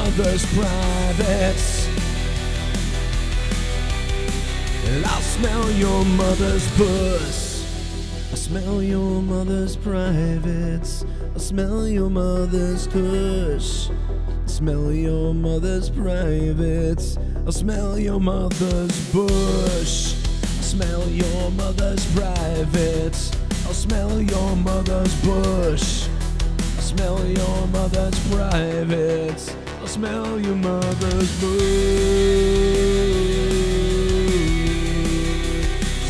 mother's privates. I'll smell your mother's puss. I smell your mother's privates. I smell your mother's tush. I smell your mother's privates. I smell your mother's bush. I smell your mother's privates. I'll smell your mother's bush. I smell your mother's privates. I'll smell your mother's bush.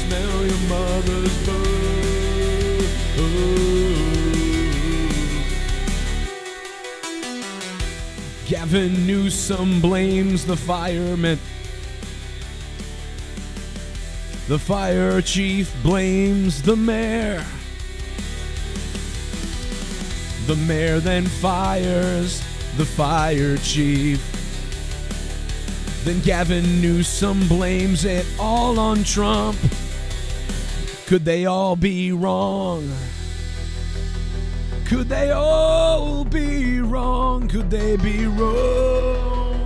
Smell your mother's bush. Gavin Newsom blames the firemen. The fire chief blames the mayor. The mayor then fires the fire chief. Then Gavin Newsom blames it all on Trump. Could they all be wrong? Could they all be wrong? Could they be wrong?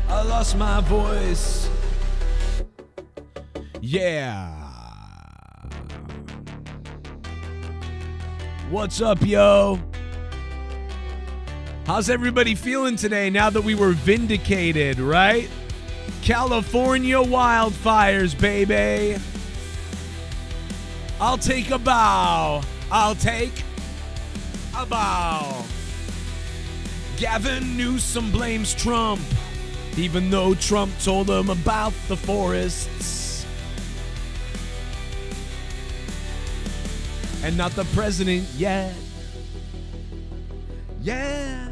I lost my voice. Yeah. What's up, yo? How's everybody feeling today now that we were vindicated, right? California wildfires, baby. I'll take a bow. I'll take a bow. Gavin Newsom blames Trump, even though Trump told him about the forests. And not the president yet. Yeah.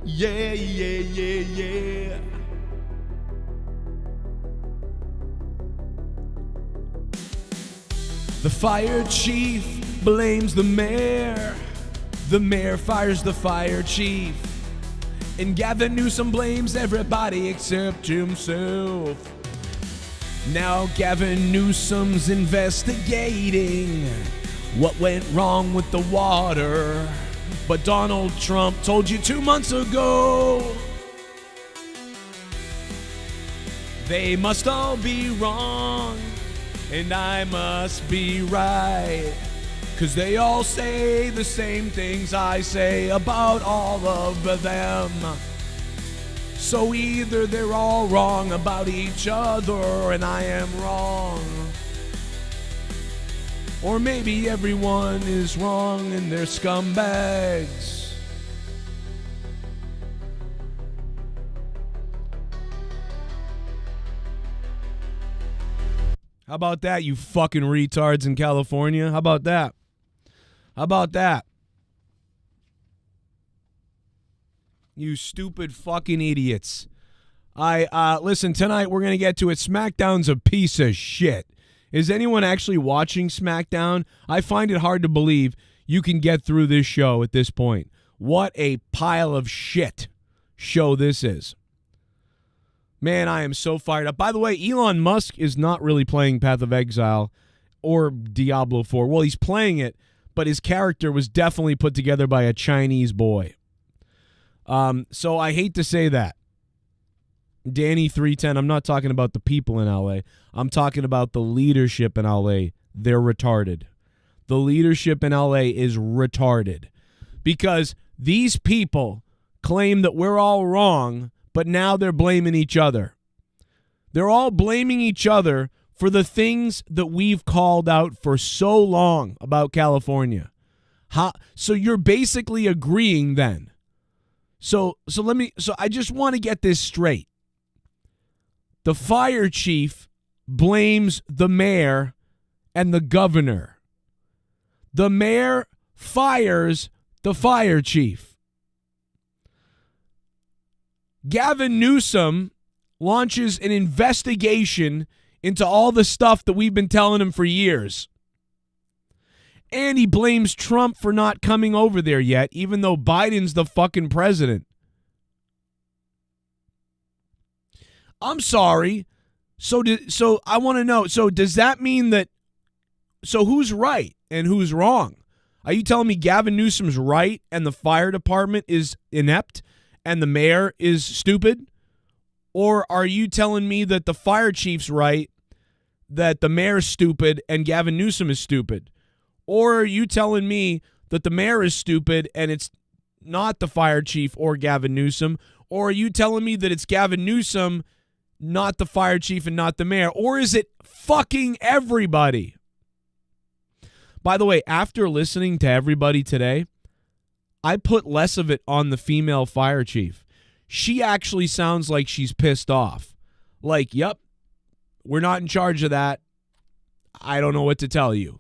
Yeah, yeah, yeah, yeah. The fire chief blames the mayor. The mayor fires the fire chief. And Gavin Newsom blames everybody except himself. Now Gavin Newsom's investigating what went wrong with the water. But Donald Trump told you 2 months ago they must all be wrong and I must be right, 'cause they all say the same things I say about all of them. So either they're all wrong about each other and I am wrong, or maybe everyone is wrong and they're scumbags. How about that, you fucking retards in California? How about that? How about that? You stupid fucking idiots. Listen, tonight we're going to get to it. SmackDown's a piece of shit. Is anyone actually watching SmackDown? I find it hard to believe you can get through this show at this point. What a pile of shit show this is. Man, I am so fired up. By the way, Elon Musk is not really playing Path of Exile or Diablo 4. Well, he's playing it, but his character was definitely put together by a Chinese boy. So I hate to say that. Danny 310, I'm not talking about the people in LA. I'm talking about the leadership in LA. They're retarded. The leadership in LA is retarded because these people claim that we're all wrong, but now they're blaming each other. They're all blaming each other for the things that we've called out for so long about California. So you're basically agreeing then. So I just want to get this straight. The fire chief blames the mayor and the governor. The mayor fires the fire chief. Gavin Newsom launches an investigation into all the stuff that we've been telling him for years. And he blames Trump for not coming over there yet, even though Biden's the fucking president. I'm sorry. So I want to know. So does that mean that? So who's right and who's wrong? Are you telling me Gavin Newsom's right and the fire department is inept, and the mayor is stupid? Or are you telling me that the fire chief's right, that the mayor's stupid, and Gavin Newsom is stupid? Or are you telling me that the mayor is stupid and it's not the fire chief or Gavin Newsom? Or are you telling me that it's Gavin Newsom, not the fire chief and not the mayor? Or is it fucking everybody? By the way, after listening to everybody today, I put less of it on the female fire chief. She actually sounds like she's pissed off. Like, yep, we're not in charge of that. I don't know what to tell you.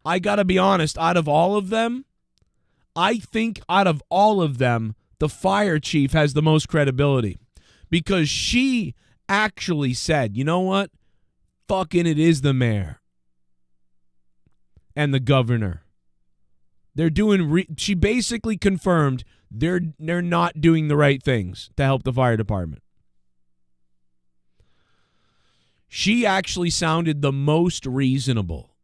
I gotta be honest, out of all of them, I think out of all of them, the fire chief has the most credibility. Because she actually said, you know what? Fucking it is the mayor. And the governor. They're doing, she basically confirmed they're not doing the right things to help the fire department. She actually sounded the most reasonable.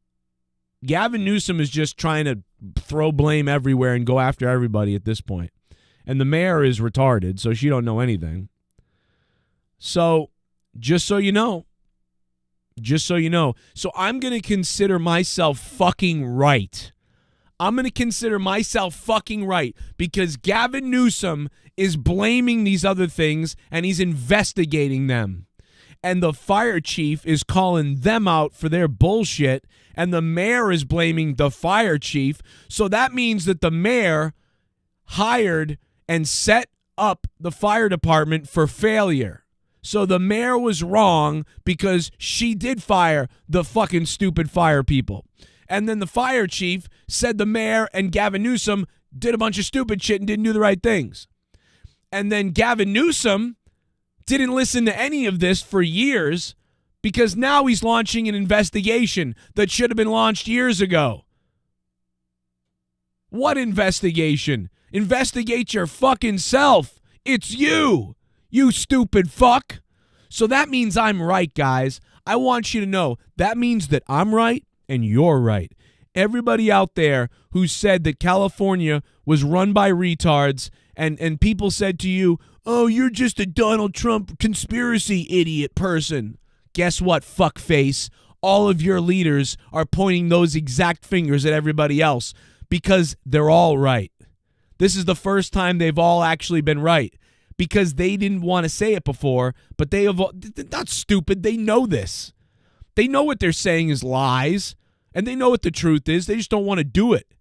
Gavin Newsom is just trying to throw blame everywhere and go after everybody at this point. And the mayor is retarded, so she don't know anything. So, just so you know. So I'm going to consider myself fucking right. I'm going to consider myself fucking right because Gavin Newsom is blaming these other things and he's investigating them. And the fire chief is calling them out for their bullshit and the mayor is blaming the fire chief. So that means that the mayor hired and set up the fire department for failure. So the mayor was wrong because she did fire the fucking stupid fire people. And then the fire chief said the mayor and Gavin Newsom did a bunch of stupid shit and didn't do the right things. And then Gavin Newsom didn't listen to any of this for years because now he's launching an investigation that should have been launched years ago. What investigation? Investigate your fucking self. It's you, you stupid fuck. So that means I'm right, guys. I want you to know that means that I'm right and you're right. Everybody out there who said that California was run by retards and people said to you, oh, you're just a Donald Trump conspiracy idiot person. Guess what, fuckface? All of your leaders are pointing those exact fingers at everybody else because they're all right. This is the first time they've all actually been right because they didn't want to say it before, but they're not stupid. They know this. They know what they're saying is lies, and they know what the truth is. They just don't want to do it.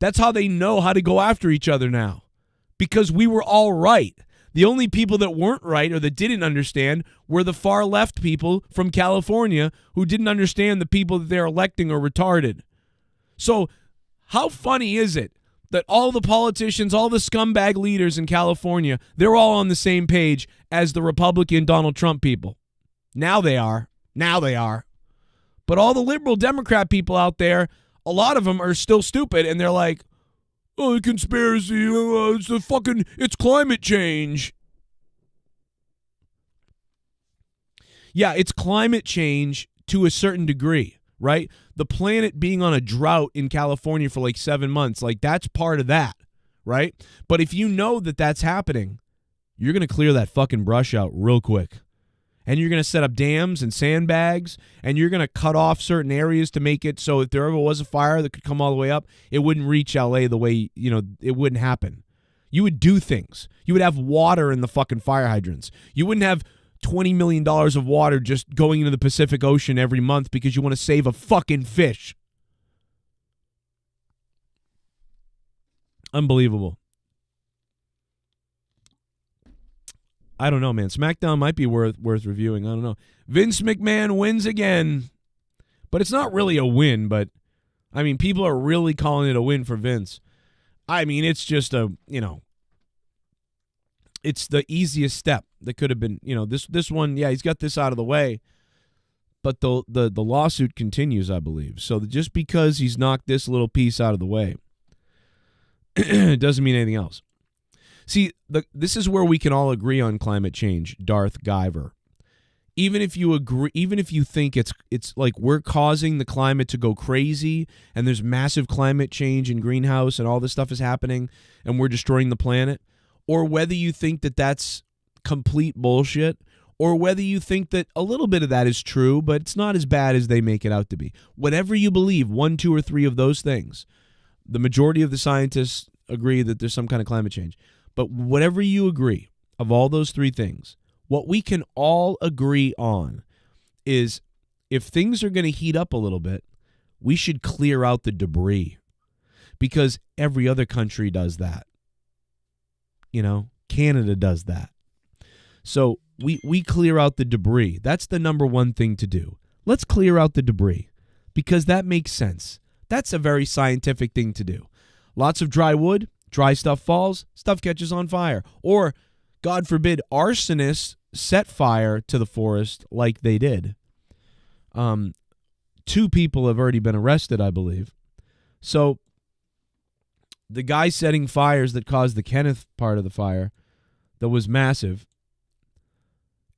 That's how they know how to go after each other now because we were all right. The only people that weren't right or that didn't understand were the far left people from California who didn't understand the people that they're electing are retarded. So how funny is it that all the politicians, all the scumbag leaders in California, they're all on the same page as the Republican Donald Trump people? Now they are. But all the liberal Democrat people out there, a lot of them are still stupid, and they're like, oh, conspiracy, it's climate change. Yeah, it's climate change to a certain degree, right? The planet being on a drought in California for like 7 months, like that's part of that, right? But if you know that that's happening, you're going to clear that fucking brush out real quick. And you're going to set up dams and sandbags, and you're going to cut off certain areas to make it so if there ever was a fire that could come all the way up, it wouldn't reach LA the way, it wouldn't happen. You would do things. You would have water in the fucking fire hydrants. You wouldn't have $20 million of water just going into the Pacific Ocean every month because you want to save a fucking fish. Unbelievable. I don't know, man. SmackDown might be worth reviewing. I don't know. Vince McMahon wins again. But it's not really a win, I mean, people are really calling it a win for Vince. I mean, it's just it's the easiest step that could have been, this one, yeah, he's got this out of the way. But the lawsuit continues, I believe. So just because he's knocked this little piece out of the way, it doesn't mean anything else. See, this is where we can all agree on climate change, Darth Guyver. Even if you agree, even if you think it's like we're causing the climate to go crazy and there's massive climate change and greenhouse and all this stuff is happening and we're destroying the planet, or whether you think that that's complete bullshit, or whether you think that a little bit of that is true, but it's not as bad as they make it out to be. Whatever you believe, 1, 2, or 3 of those things, the majority of the scientists agree that there's some kind of climate change. But whatever you agree of all those 3 things, what we can all agree on is if things are going to heat up a little bit, we should clear out the debris, because every other country does that. You know, Canada does that. So we clear out the debris. That's the number one thing to do. Let's clear out the debris, because that makes sense. That's a very scientific thing to do. Lots of dry wood, dry stuff falls, stuff catches on fire. Or, God forbid, arsonists set fire to the forest like they did. 2 people have already been arrested, I believe. So the guy setting fires that caused the Kenneth part of the fire that was massive.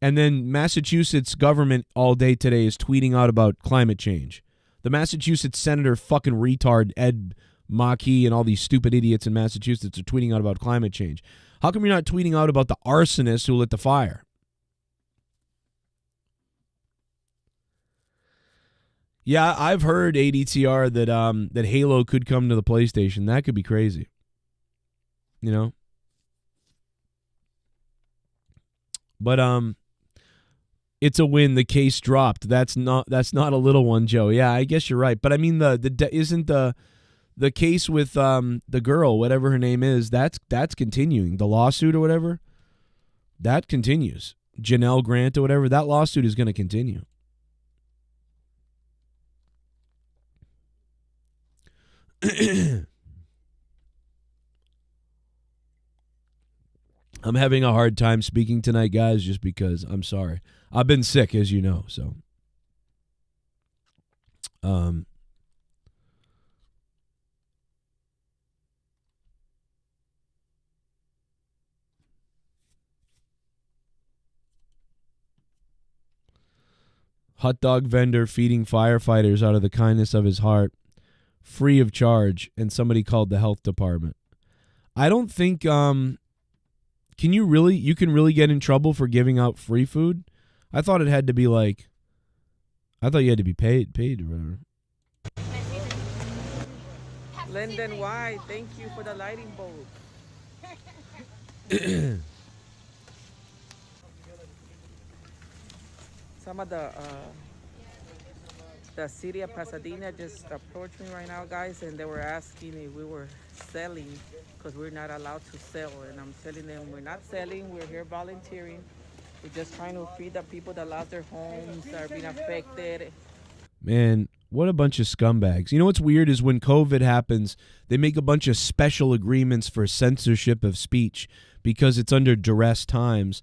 And then Massachusetts government all day today is tweeting out about climate change. The Massachusetts senator fucking retard Ed Markey and all these stupid idiots in Massachusetts are tweeting out about climate change. How come you're not tweeting out about the arsonist who lit the fire? Yeah, I've heard ADTR that Halo could come to the PlayStation. That could be crazy. You know? But it's a win. The case dropped. That's not a little one, Joe. Yeah, I guess you're right. But I mean isn't the case with the girl, whatever her name is, that's continuing. The lawsuit or whatever, that continues. Janelle Grant or whatever, that lawsuit is going to continue. I'm having a hard time speaking tonight, guys, just because I'm sorry. I've been sick, as you know, so. Hot dog vendor feeding firefighters out of the kindness of his heart, free of charge, and somebody called the health department. I don't think you can really get in trouble for giving out free food? I thought it had to be like, I thought you had to be paid or whatever. Lyndon White, thank you for the lighting bulb. Some of the city of Pasadena just approached me right now, guys, and they were asking if we were selling, because we're not allowed to sell. And I'm telling them we're not selling, we're here volunteering. We're just trying to feed the people that lost their homes, that are being affected. Man, what a bunch of scumbags. You know what's weird is when COVID happens, they make a bunch of special agreements for censorship of speech because it's under duress times.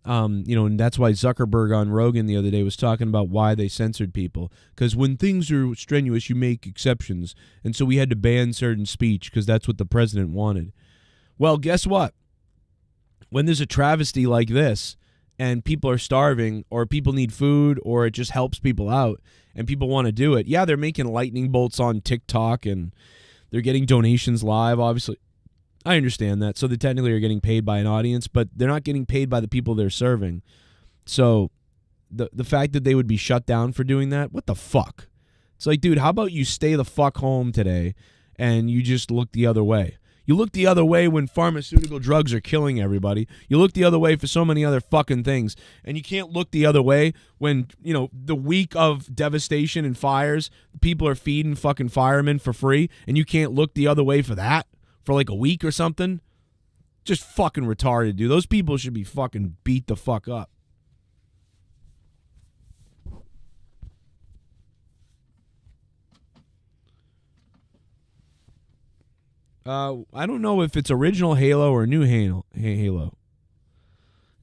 And that's why Zuckerberg on Rogan the other day was talking about why they censored people. Because when things are strenuous, you make exceptions. And so we had to ban certain speech because that's what the president wanted. Well, guess what? When there's a travesty like this and people are starving or people need food or it just helps people out and people want to do it, yeah, they're making lightning bolts on TikTok and they're getting donations live, obviously. I understand that. So they technically are getting paid by an audience, but they're not getting paid by the people they're serving. So the fact that they would be shut down for doing that, what the fuck? It's like, dude, how about you stay the fuck home today and you just look the other way? You look the other way when pharmaceutical drugs are killing everybody. You look the other way for so many other fucking things. And you can't look the other way when, the week of devastation and fires, people are feeding fucking firemen for free, and you can't look the other way for that for like a week or something. Just fucking retarded, dude. Those people should be fucking beat the fuck up. I don't know if it's original Halo or new Halo.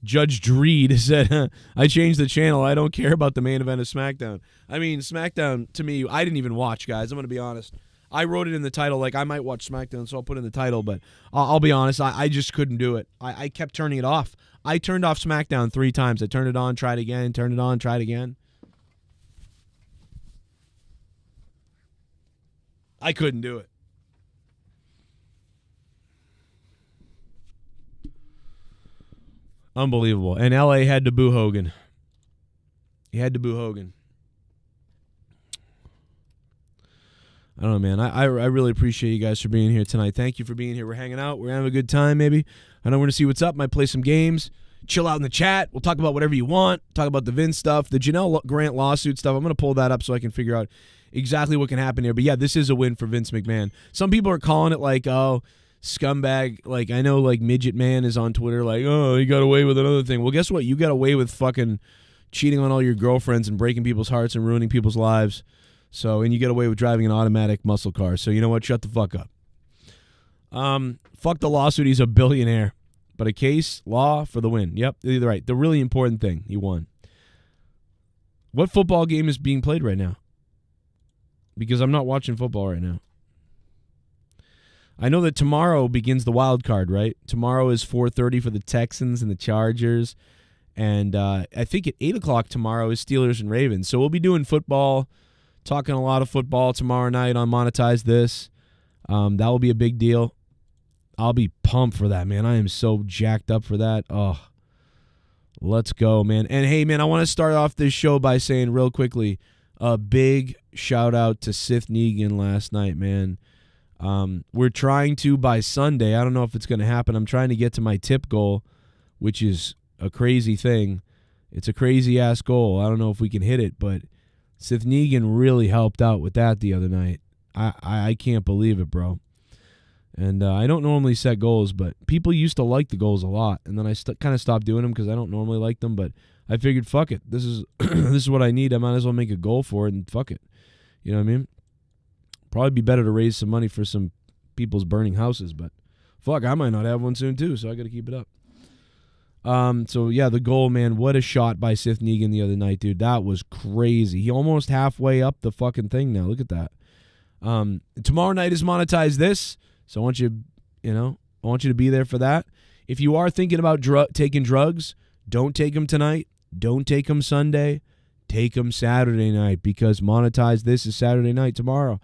Judge Dreed said, I changed the channel. I don't care about the main event of SmackDown. I mean, SmackDown, to me, I didn't even watch, guys. I'm going to be honest. I wrote it in the title, like I might watch SmackDown, so I'll put it in the title, but I'll be honest, I just couldn't do it. I kept turning it off. I turned off SmackDown 3 times. I turned it on, tried again, turned it on, tried again. I couldn't do it. Unbelievable. And LA had to boo Hogan. He had to boo Hogan. I don't know, man. I really appreciate you guys for being here tonight. Thank you for being here. We're hanging out. We're having a good time, maybe. I know we're going to see what's up. Might play some games. Chill out in the chat. We'll talk about whatever you want. Talk about the Vince stuff. The Janelle Grant lawsuit stuff. I'm going to pull that up so I can figure out exactly what can happen here. But, yeah, this is a win for Vince McMahon. Some people are calling it like, oh, scumbag. Like, I know, like, Midget Man is on Twitter like, oh, he got away with another thing. Well, guess what? You got away with fucking cheating on all your girlfriends and breaking people's hearts and ruining people's lives. So, and you get away with driving an automatic muscle car. So, you know what? Shut the fuck up. Fuck the lawsuit. He's a billionaire. But a case, law for the win. Yep, you're right. The really important thing, he won. What football game is being played right now? Because I'm not watching football right now. I know that tomorrow begins the wild card, right? Tomorrow is 4:30 for the Texans and the Chargers. And I think at 8 o'clock tomorrow is Steelers and Ravens. So we'll be doing football. Talking a lot of football tomorrow night on Monetize This. That will be a big deal. I'll be pumped for that, man. I am so jacked up for that. Oh, let's go, man. And, hey, man, I want to start off this show by saying real quickly, a big shout-out to Sith Negan last night, man. We're trying to, by Sunday, I don't know if it's going to happen, I'm trying to get to my tip goal, which is a crazy thing. It's a crazy-ass goal. I don't know if we can hit it, but Sith Negan really helped out with that the other night. I can't believe it, bro. And I don't normally set goals, but people used to like the goals a lot. And then I kind of stopped doing them because I don't normally like them. But I figured, fuck it. This is this is what I need. I might as well make a goal for it and fuck it. You know what I mean? Probably be better to raise some money for some people's burning houses. But fuck, I might not have one soon too, so I got to keep it up. So, yeah, the goal, man, what a shot by Sith Negan the other night, dude. That was crazy. He almost halfway up the fucking thing now. Look at that. Tomorrow night is Monetize This, so I want you to be there for that. If you are thinking about taking drugs, don't take them tonight. Don't take them Sunday. Take them Saturday night because Monetize This is Saturday night tomorrow.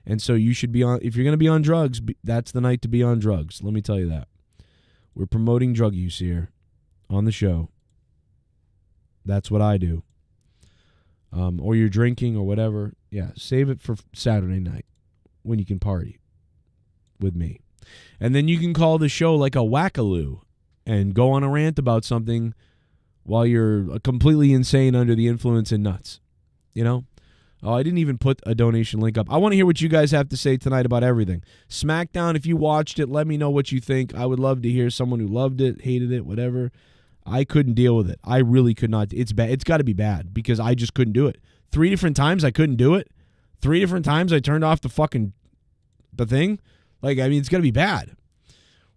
And so you should be on, if you're going to be on drugs, that's the night to be on drugs. Let me tell you that. We're promoting drug use here on the show. That's what I do. Or you're drinking or whatever. Yeah, save it for Saturday night when you can party with me. And then you can call the show like a wackaloo and go on a rant about something while you're completely insane under the influence and nuts. You know? Oh, I didn't even put a donation link up. I want to hear what you guys have to say tonight about everything. Smackdown, if you watched it, let me know what you think. I would love to hear someone who loved it, hated it, whatever. I couldn't deal with it. I really could not. It's bad. It's got to be bad because I just couldn't do it. 3 different times I couldn't do it. 3 different times I turned off the thing. Like, I mean, it's got to be bad.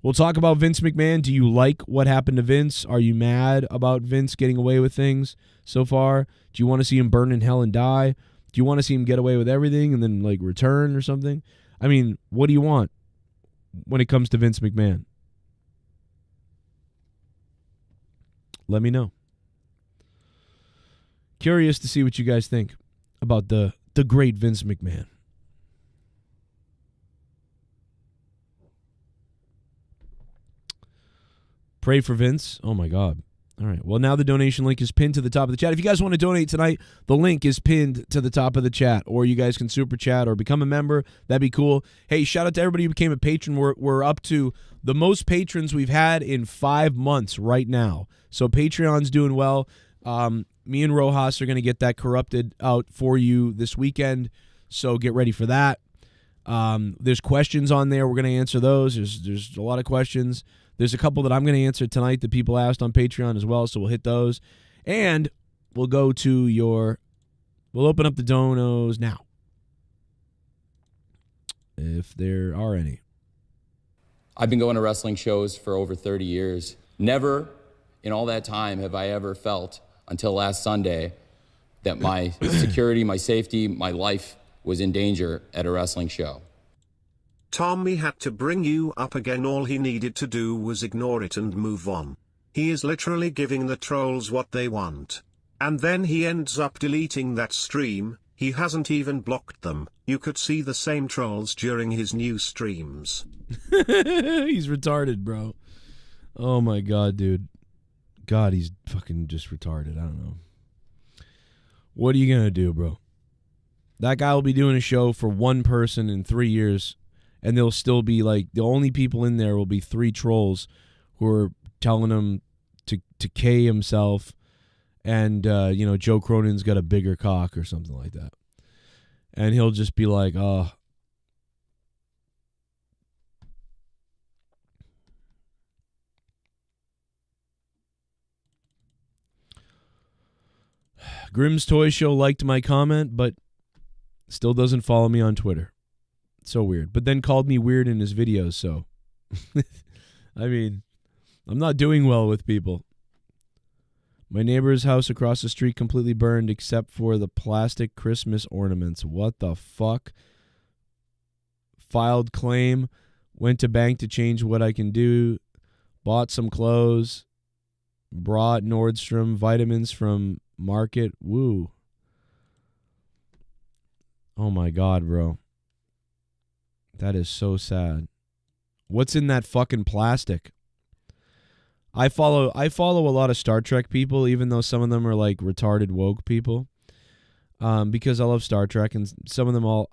We'll talk about Vince McMahon. Do you like what happened to Vince? Are you mad about Vince getting away with things so far? Do you want to see him burn in hell and die? Do you want to see him get away with everything and then, like, return or something? I mean, what do you want when it comes to Vince McMahon? Let me know. Curious to see what you guys think about the great Vince McMahon. Pray for Vince. Oh, my God. All right. Well, now the donation link is pinned to the top of the chat. If you guys want to donate tonight, the link is pinned to the top of the chat. Or you guys can super chat or become a member. That'd be cool. Hey, shout out to everybody who became a patron. We're up to the most patrons we've had in 5 months right now. So Patreon's doing well. Me and Rojas are going to get that corrupted out for you this weekend. So get ready for that. There's questions on there. We're going to answer those. There's a lot of questions. There's a couple that I'm going to answer tonight that people asked on Patreon as well, so we'll hit those. And we'll go to we'll open up the donos now, if there are any. I've been going to wrestling shows for over 30 years. Never in all that time have I ever felt, until last Sunday, that my security, my safety, my life was in danger at a wrestling show. Tommy had to bring you up again. All he needed to do was ignore it and move on. He is literally giving the trolls what they want. And then he ends up deleting that stream. He hasn't even blocked them. You could see the same trolls during his new streams. He's retarded, bro. Oh my God, dude. God, he's fucking just retarded. I don't know. What are you going to do, bro? That guy will be doing a show for one person in 3 years, and they'll still be like, the only people in there will be 3 trolls who are telling him to K himself, and, Joe Cronin's got a bigger cock or something like that. And he'll just be like, oh. Grimm's Toy Show liked my comment, but still doesn't follow me on Twitter. So weird. But then called me weird in his videos, so. I mean, I'm not doing well with people. My neighbor's house across the street completely burned except for the plastic Christmas ornaments. What the fuck? Filed claim. Went to bank to change what I can do. Bought some clothes. Brought Nordstrom. Vitamins from Market. Woo. Oh my God, bro. That is so sad. What's in that fucking plastic? I follow a lot of Star Trek people, even though some of them are like retarded woke people, because I love Star Trek, and some of them a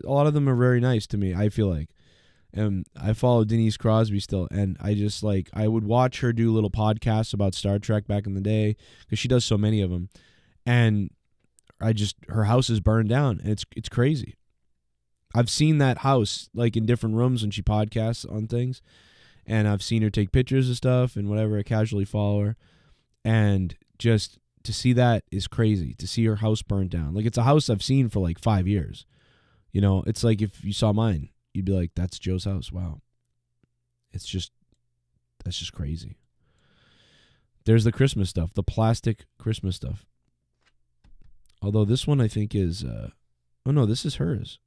lot of them are very nice to me, I feel like. And I follow Denise Crosby still, and I would watch her do little podcasts about Star Trek back in the day, because she does so many of them, and her house is burned down, and it's crazy. I've seen that house like in different rooms when she podcasts on things. And I've seen her take pictures of stuff and whatever. I casually follow her. And just to see that is crazy. To see her house burnt down. Like, it's a house I've seen for like 5 years. You know, it's like if you saw mine, you'd be like, that's Joe's house. Wow. That's just crazy. There's the Christmas stuff. The plastic Christmas stuff. Although this one I think is, oh no, this is hers.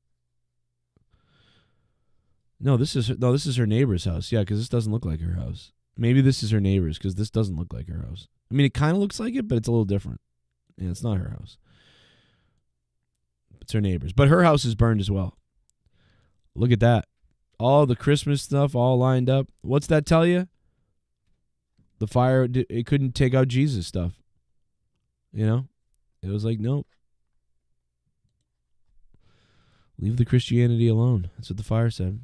No, this is her neighbor's house. Yeah, because this doesn't look like her house. Maybe this is her neighbor's, because this doesn't look like her house. I mean, it kind of looks like it, but it's a little different. Yeah, it's not her house. It's her neighbor's. But her house is burned as well. Look at that. All the Christmas stuff all lined up. What's that tell you? The fire, it couldn't take out Jesus stuff. You know? It was like, nope. Leave the Christianity alone. That's what the fire said.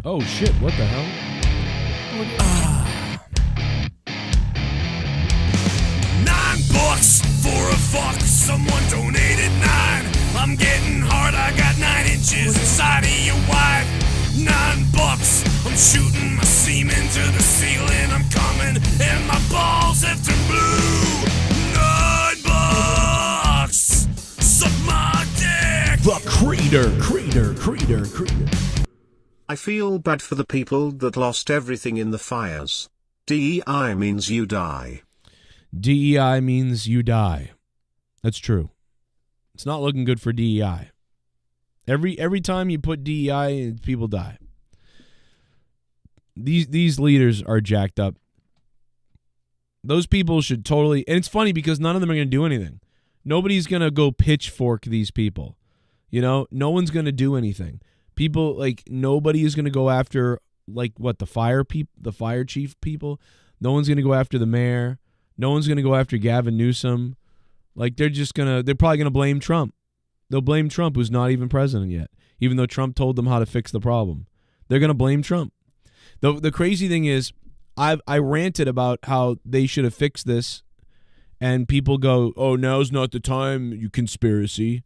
Oh shit, what the hell? $9 for a fuck, someone donated 9. I'm getting hard, I got 9 inches inside of your wife. $9, I'm shooting my semen to the ceiling, I'm coming, and my balls have turned blue. $9, suck my dick. The Creator. I feel bad for the people that lost everything in the fires. DEI means you die. DEI means you die. That's true. It's not looking good for DEI. Every time you put DEI, people die. These leaders are jacked up. Those people should totally... And it's funny because none of them are going to do anything. Nobody's going to go pitchfork these people. You know? No one's going to do anything. People, like, nobody is going to go after, like, what, the fire chief people? No one's going to go after the mayor. No one's going to go after Gavin Newsom. Like, they're probably going to blame Trump. They'll blame Trump, who's not even president yet, even though Trump told them how to fix the problem. They're going to blame Trump. The crazy thing is, I ranted about how they should have fixed this, and people go, oh, now's not the time, you conspiracy.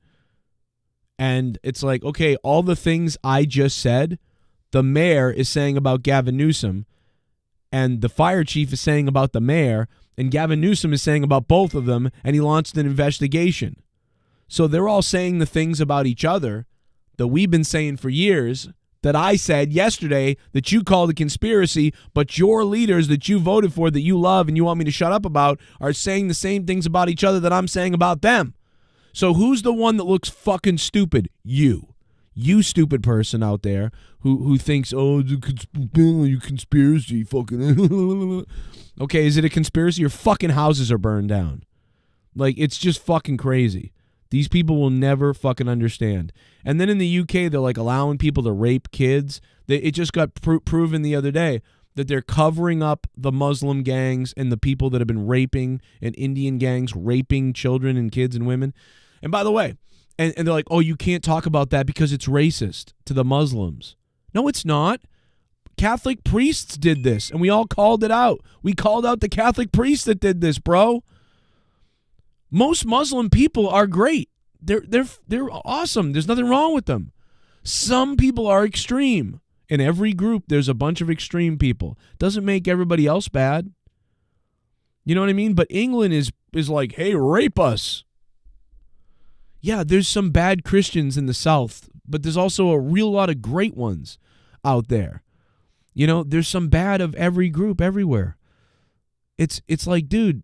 And it's like, okay, all the things I just said, the mayor is saying about Gavin Newsom, and the fire chief is saying about the mayor, and Gavin Newsom is saying about both of them, and he launched an investigation. So they're all saying the things about each other that we've been saying for years, that I said yesterday that you called a conspiracy, but your leaders that you voted for, that you love and you want me to shut up about, are saying the same things about each other that I'm saying about them. So who's the one that looks fucking stupid? You stupid person out there who thinks, oh, you conspiracy, fucking. Okay, is it a conspiracy? Your fucking houses are burned down. Like, it's just fucking crazy. These people will never fucking understand. And then in the UK, they're like allowing people to rape kids. It just got proven the other day that they're covering up the Muslim gangs and the people that have been raping, and Indian gangs raping children and kids and women. And by the way, and they're like, oh, you can't talk about that because it's racist to the Muslims. No, it's not. Catholic priests did this, and we all called it out. We called out the Catholic priests that did this, bro. Most Muslim people are great. They're awesome. There's nothing wrong with them. Some people are extreme. In every group, there's a bunch of extreme people. Doesn't make everybody else bad. You know what I mean? But England is like, hey, rape us. Yeah, there's some bad Christians in the South, but there's also a real lot of great ones out there. You know, there's some bad of every group everywhere. It's like, dude,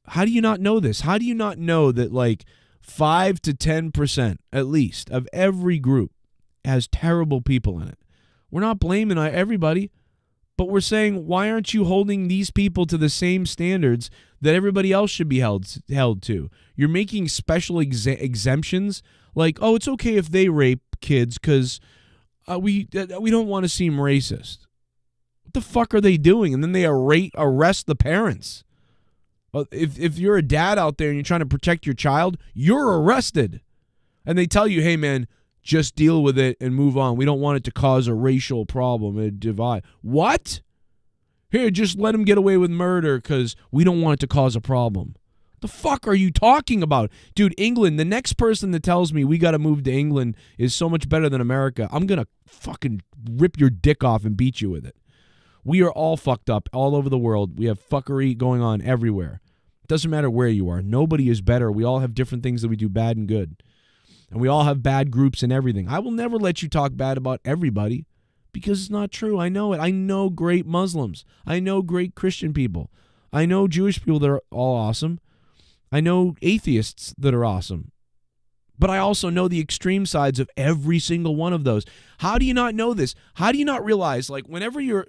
how do you not know this? How do you not know that like 5 to 10% at least of every group has terrible people in it? We're not blaming everybody, but we're saying, why aren't you holding these people to the same standards that everybody else should be held to? You're making special exemptions, like, oh, it's okay if they rape kids because we don't want to seem racist. What the fuck are they doing? And then they arrest the parents. If you're a dad out there and you're trying to protect your child, you're arrested. And they tell you, hey, man, just deal with it and move on. We don't want it to cause a racial problem, a divide. What? Here, just let him get away with murder because we don't want it to cause a problem. The fuck are you talking about? Dude, England, the next person that tells me we got to move to England is so much better than America, I'm going to fucking rip your dick off and beat you with it. We are all fucked up all over the world. We have fuckery going on everywhere. Doesn't matter where you are. Nobody is better. We all have different things that we do bad and good. And we all have bad groups and everything. I will never let you talk bad about everybody because it's not true. I know it. I know great Muslims. I know great Christian people. I know Jewish people that are all awesome. I know atheists that are awesome. But I also know the extreme sides of every single one of those. How do you not know this? How do you not realize, like, whenever you're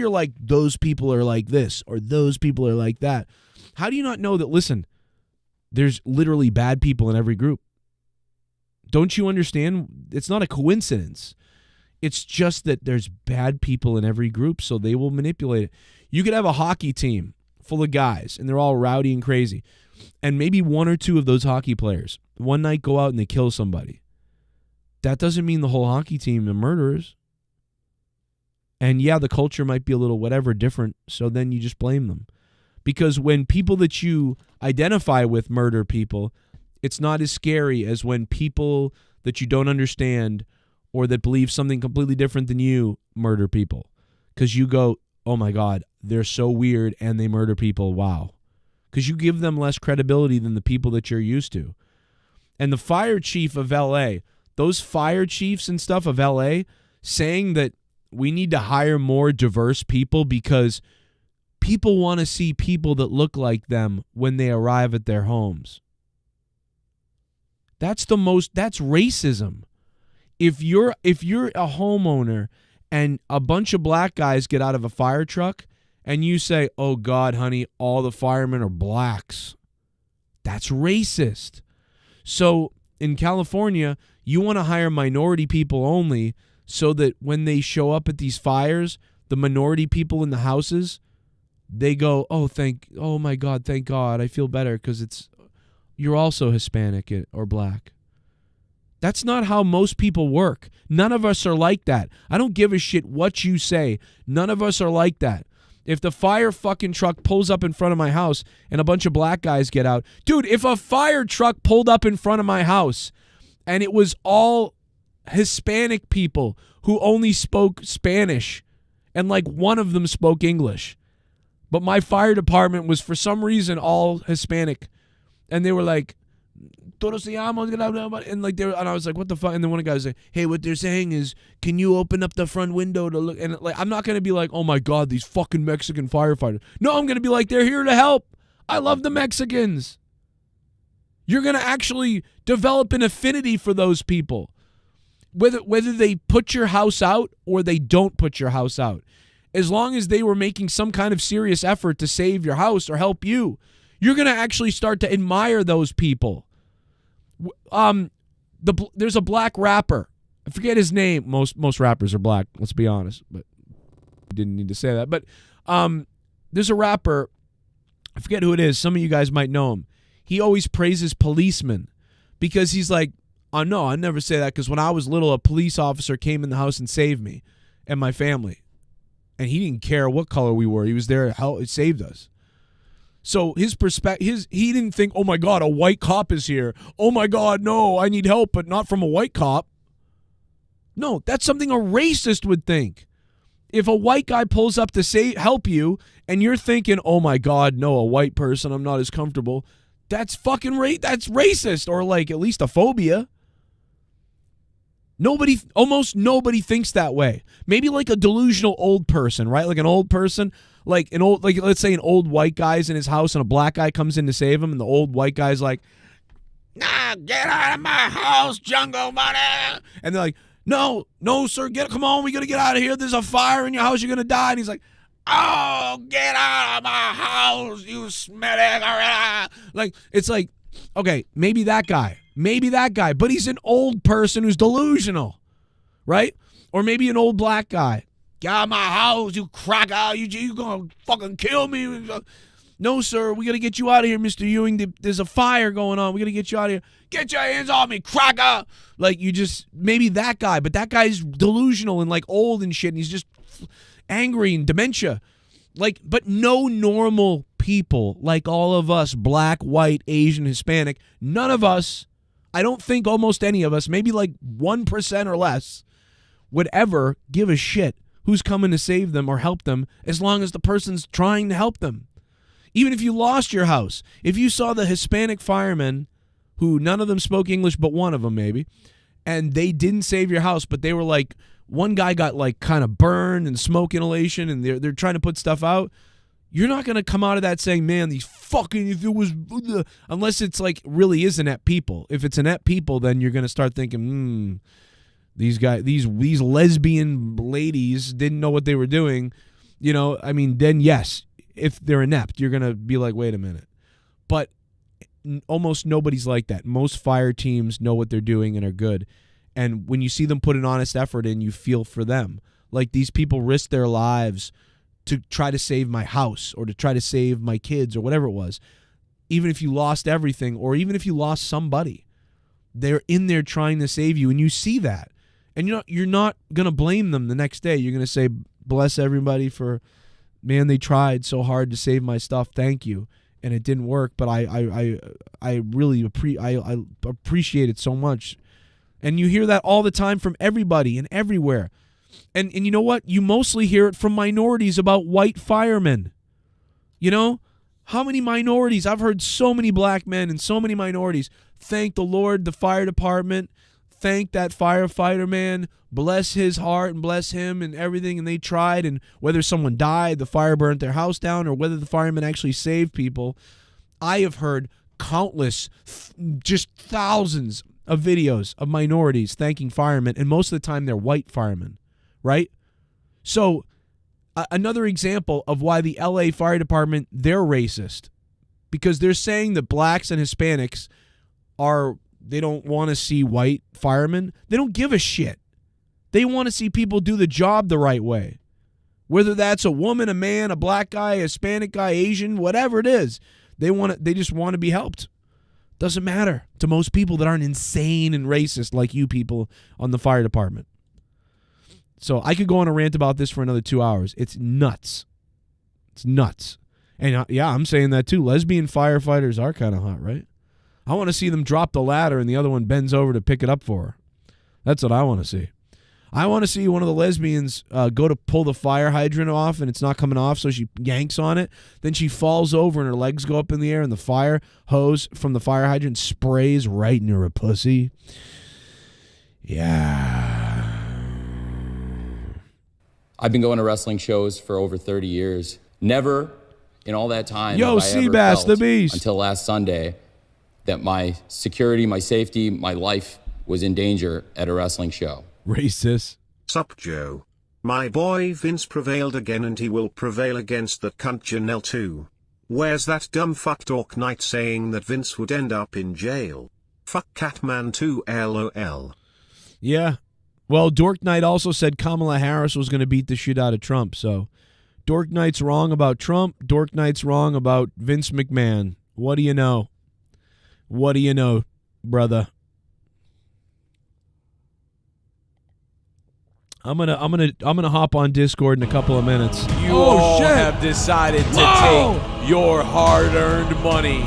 like, those people are like this or those people are like that, how do you not know that, listen, there's literally bad people in every group? Don't you understand? It's not a coincidence. It's just that there's bad people in every group, so they will manipulate it. You could have a hockey team full of guys, and they're all rowdy and crazy, and maybe one or two of those hockey players one night go out and they kill somebody. That doesn't mean the whole hockey team are murderers. And yeah, the culture might be a little whatever different, so then you just blame them. Because when people that you identify with murder people, it's not as scary as when people that you don't understand or that believe something completely different than you murder people. Because you go, oh my God, they're so weird and they murder people. Wow. Because you give them less credibility than the people that you're used to. And the fire chief of LA, those fire chiefs and stuff of LA saying that we need to hire more diverse people because people want to see people that look like them when they arrive at their homes. That's racism. If you're a homeowner and a bunch of black guys get out of a fire truck and you say, oh God, honey, all the firemen are blacks, that's racist. So in California, you want to hire minority people only so that when they show up at these fires, the minority people in the houses, they go, oh my God, thank God, I feel better because you're also Hispanic or black. That's not how most people work. None of us are like that. I don't give a shit what you say. None of us are like that. If the fire fucking truck pulls up in front of my house and a bunch of black guys get out, dude, if a fire truck pulled up in front of my house and it was all Hispanic people who only spoke Spanish and like one of them spoke English, but my fire department was for some reason all Hispanic, and they were like, todos se llaman, and like and I was like, what the fuck? And then one guy was like, hey, what they're saying is, can you open up the front window to look? And like, I'm not gonna be like, oh my God, these fucking Mexican firefighters. No, I'm gonna be like, they're here to help. I love the Mexicans. You're gonna actually develop an affinity for those people, whether they put your house out or they don't put your house out. As long as they were making some kind of serious effort to save your house or help you, You're going to actually start to admire those people. There's a black rapper. I forget his name. Most rappers are black, let's be honest, but I didn't need to say that. But there's a rapper, I forget who it is. Some of you guys might know him. He always praises policemen because he's like, oh, no, I never say that because when I was little, a police officer came in the house and saved me and my family. And he didn't care what color we were. He was there to help. It saved us. So his perspective, he didn't think, oh, my God, a white cop is here. Oh, my God, no, I need help, but not from a white cop. No, that's something a racist would think. If a white guy pulls up to help you and you're thinking, oh, my God, no, a white person, I'm not as comfortable. That's fucking that's racist, or like at least a phobia. Almost nobody thinks that way. Maybe like a delusional old person, right? Like an old person, like let's say an old white guy's in his house and a black guy comes in to save him, and the old white guy's like, nah, get out of my house, jungle money. And they're like, no, sir, come on, we gotta get out of here. There's a fire in your house, you're gonna die. And he's like, oh, get out of my house, you smelly. Like, it's like, okay, maybe that guy, but he's an old person who's delusional, right? Or maybe an old black guy. Get out of my house, you cracker, you gonna fucking kill me. No, sir, we gotta get you out of here, Mr. Ewing. There's a fire going on. We gotta get you out of here. Get your hands off me, cracker. Like, maybe that guy, but that guy's delusional and like old and shit, and he's just angry and dementia. Like, but no normal people like all of us, black, white, Asian, Hispanic, none of us, I don't think almost any of us, maybe like 1% or less, would ever give a shit who's coming to save them or help them as long as the person's trying to help them. Even if you lost your house, if you saw the Hispanic firemen, who none of them spoke English but one of them maybe, and they didn't save your house, but they were like, one guy got like kind of burned and smoke inhalation and they're trying to put stuff out, you're not going to come out of that saying, man, these fucking, if it was, unless it's like really is inept people. If it's inept people, then you're going to start thinking, these guys, these lesbian ladies didn't know what they were doing. You know, I mean, then yes, if they're inept, you're going to be like, wait a minute. But almost nobody's like that. Most fire teams know what they're doing and are good. And when you see them put an honest effort in, you feel for them. Like, these people risk their lives to try to save my house or to try to save my kids or whatever it was. Even if you lost everything or even if you lost somebody, they're in there trying to save you, and you see that. And you're not going to blame them the next day. You're going to say, bless everybody for, man, they tried so hard to save my stuff. Thank you. And it didn't work, but I really appreciate it so much. And you hear that all the time from everybody and everywhere. And you know what? You mostly hear it from minorities about white firemen. You know? How many minorities? I've heard so many black men and so many minorities thank the Lord, the fire department, thank that firefighter, man, bless his heart and bless him and everything. And they tried, and whether someone died, the fire burnt their house down, or whether the firemen actually saved people, I have heard countless, just thousands of videos of minorities thanking firemen, and most of the time they're white firemen, right? So another example of why the LA Fire Department, they're racist, because they're saying that blacks and Hispanics they don't want to see white firemen. They don't give a shit. They want to see people do the job the right way. Whether that's a woman, a man, a black guy, a Hispanic guy, Asian, whatever it is, they just want to be helped. Doesn't matter to most people that aren't insane and racist like you people on the fire department. So I could go on a rant about this for another 2 hours. It's nuts. It's nuts. And yeah, I'm saying that too. Lesbian firefighters are kind of hot, right? I want to see them drop the ladder and the other one bends over to pick it up for her. That's what I want to see. I want to see one of the lesbians go to pull the fire hydrant off and it's not coming off, so she yanks on it. Then she falls over and her legs go up in the air and the fire hose from the fire hydrant sprays right into her pussy. Yeah. I've been going to wrestling shows for over 30 years. Never in all that time Yo, have I ever Seabass, felt the beast, until last Sunday that my security, my safety, my life was in danger at a wrestling show. Racist. Sup, Joe? My boy Vince prevailed again, and he will prevail against that cunt Janelle too. Where's that dumb fuck Dork Knight saying that Vince would end up in jail? Fuck Catman 2 LOL. Yeah. Well, Dork Knight also said Kamala Harris was going to beat the shit out of Trump. So Dork Knight's wrong about Trump. Dork Knight's wrong about Vince McMahon. What do you know? What do you know, brother? I'm gonna hop on Discord in a couple of minutes. You all have decided to take your hard-earned money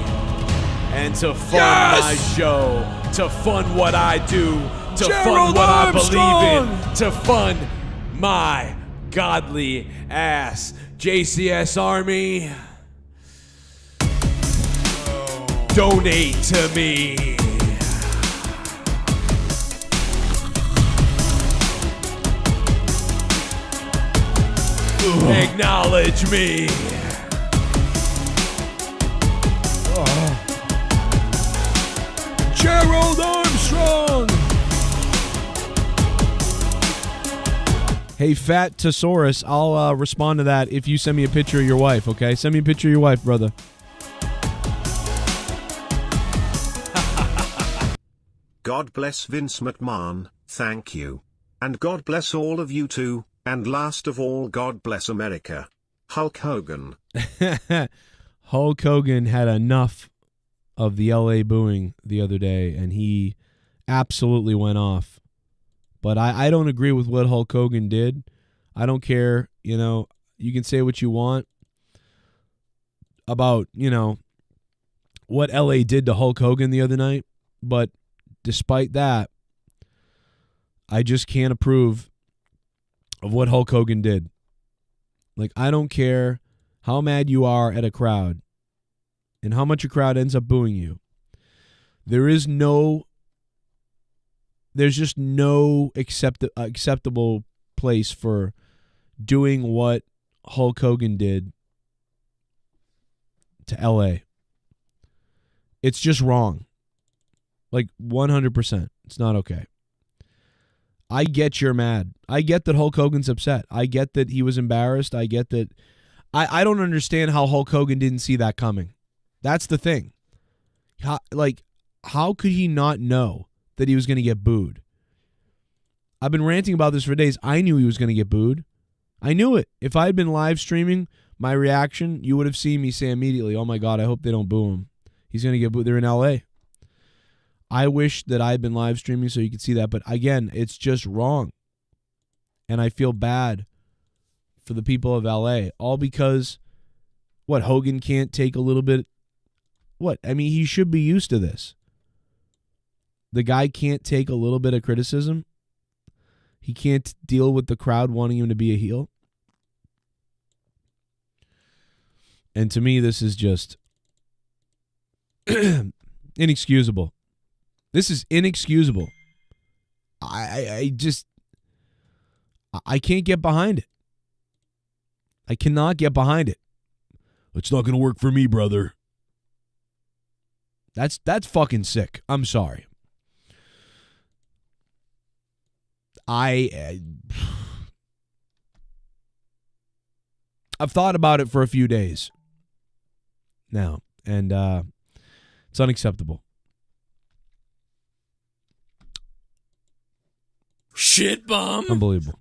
and to fund my show, to fund what I do, to fund what I believe in, to fund my godly ass. JCS Army, donate to me. Acknowledge me. Gerald Armstrong. Hey, Fat Tesaurus, I'll respond to that if you send me a picture of your wife, okay? Send me a picture of your wife, brother. God bless Vince McMahon, thank you. And God bless all of you too, and last of all, God bless America. Hulk Hogan. Hulk Hogan had enough of the LA booing the other day, and he absolutely went off. But I don't agree with what Hulk Hogan did. I don't care, you know, you can say what you want about, you know, what LA did to Hulk Hogan the other night, but despite that, I just can't approve of what Hulk Hogan did. Like, I don't care how mad you are at a crowd and how much a crowd ends up booing you. There's just no acceptable place for doing what Hulk Hogan did to LA. It's just wrong. Like 100%. It's not okay. I get you're mad. I get that Hulk Hogan's upset. I get that he was embarrassed. I get that. I don't understand how Hulk Hogan didn't see that coming. That's the thing. How could he not know that he was going to get booed? I've been ranting about this for days. I knew he was going to get booed. I knew it. If I had been live streaming my reaction, you would have seen me say immediately, oh my God, I hope they don't boo him. He's going to get booed. They're in LA. I wish that I had been live streaming so you could see that. But again, it's just wrong. And I feel bad for the people of LA. All because, what, Hogan can't take a little bit? What? I mean, he should be used to this. The guy can't take a little bit of criticism. He can't deal with the crowd wanting him to be a heel. And to me, this is just inexcusable. This is inexcusable. I can't get behind it. I cannot get behind it. It's not going to work for me, brother. That's fucking sick. I'm sorry. I've thought about it for a few days now, and it's unacceptable. Shit bomb. Unbelievable.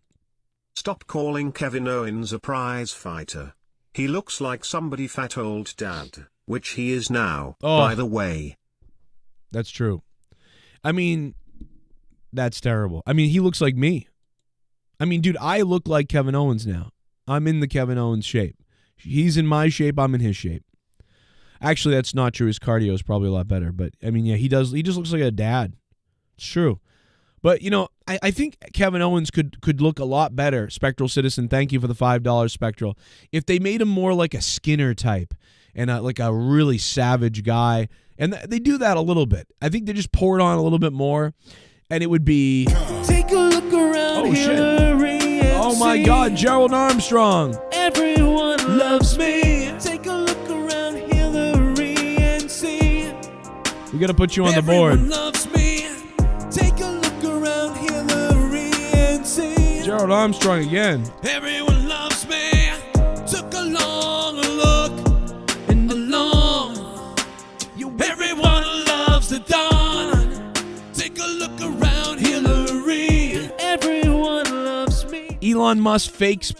Stop calling Kevin Owens a prize fighter. He looks like somebody fat old dad, which he is now, by the way. That's true. I mean, that's terrible. I mean, he looks like me. I mean, dude, I look like Kevin Owens now. I'm in the Kevin Owens shape. He's in my shape. I'm in his shape. Actually, that's not true. His cardio is probably a lot better. But, I mean, yeah, he does. He just looks like a dad. It's true. But, you know, I think Kevin Owens could look a lot better. Spectral Citizen, thank you for the $5, Spectral. If they made him more like a Skinner type and like a really savage guy. And they do that a little bit. I think they just pour it on a little bit more. And it would be... Take a look around. Oh, shit. Oh, my God. Gerald Armstrong. Everyone loves me. Take a look around Hillary and see. We got to put you on the board. Everyone loves me. Take a look around Hillary and see. Gerald Armstrong again. Everyone loves me. Took a long look. And Elon Musk fakes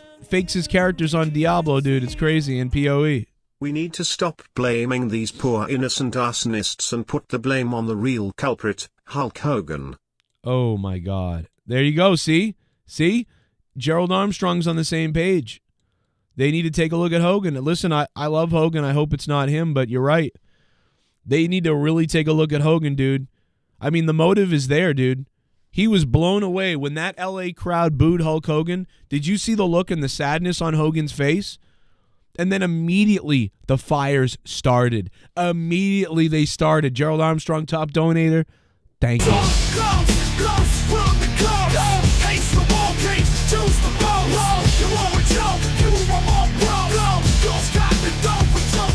his characters on Diablo, dude. It's crazy in PoE. We need to stop blaming these poor innocent arsonists and put the blame on the real culprit, Hulk Hogan. Oh my God. There you go. See? Gerald Armstrong's on the same page. They need to take a look at Hogan. Listen, I love Hogan. I hope it's not him, but you're right. They need to really take a look at Hogan, dude. I mean, the motive is there, dude. He was blown away when that LA crowd booed Hulk Hogan. Did you see the look and the sadness on Hogan's face? And then immediately the fires started. Immediately they started. Gerald Armstrong, top donator. Thank you.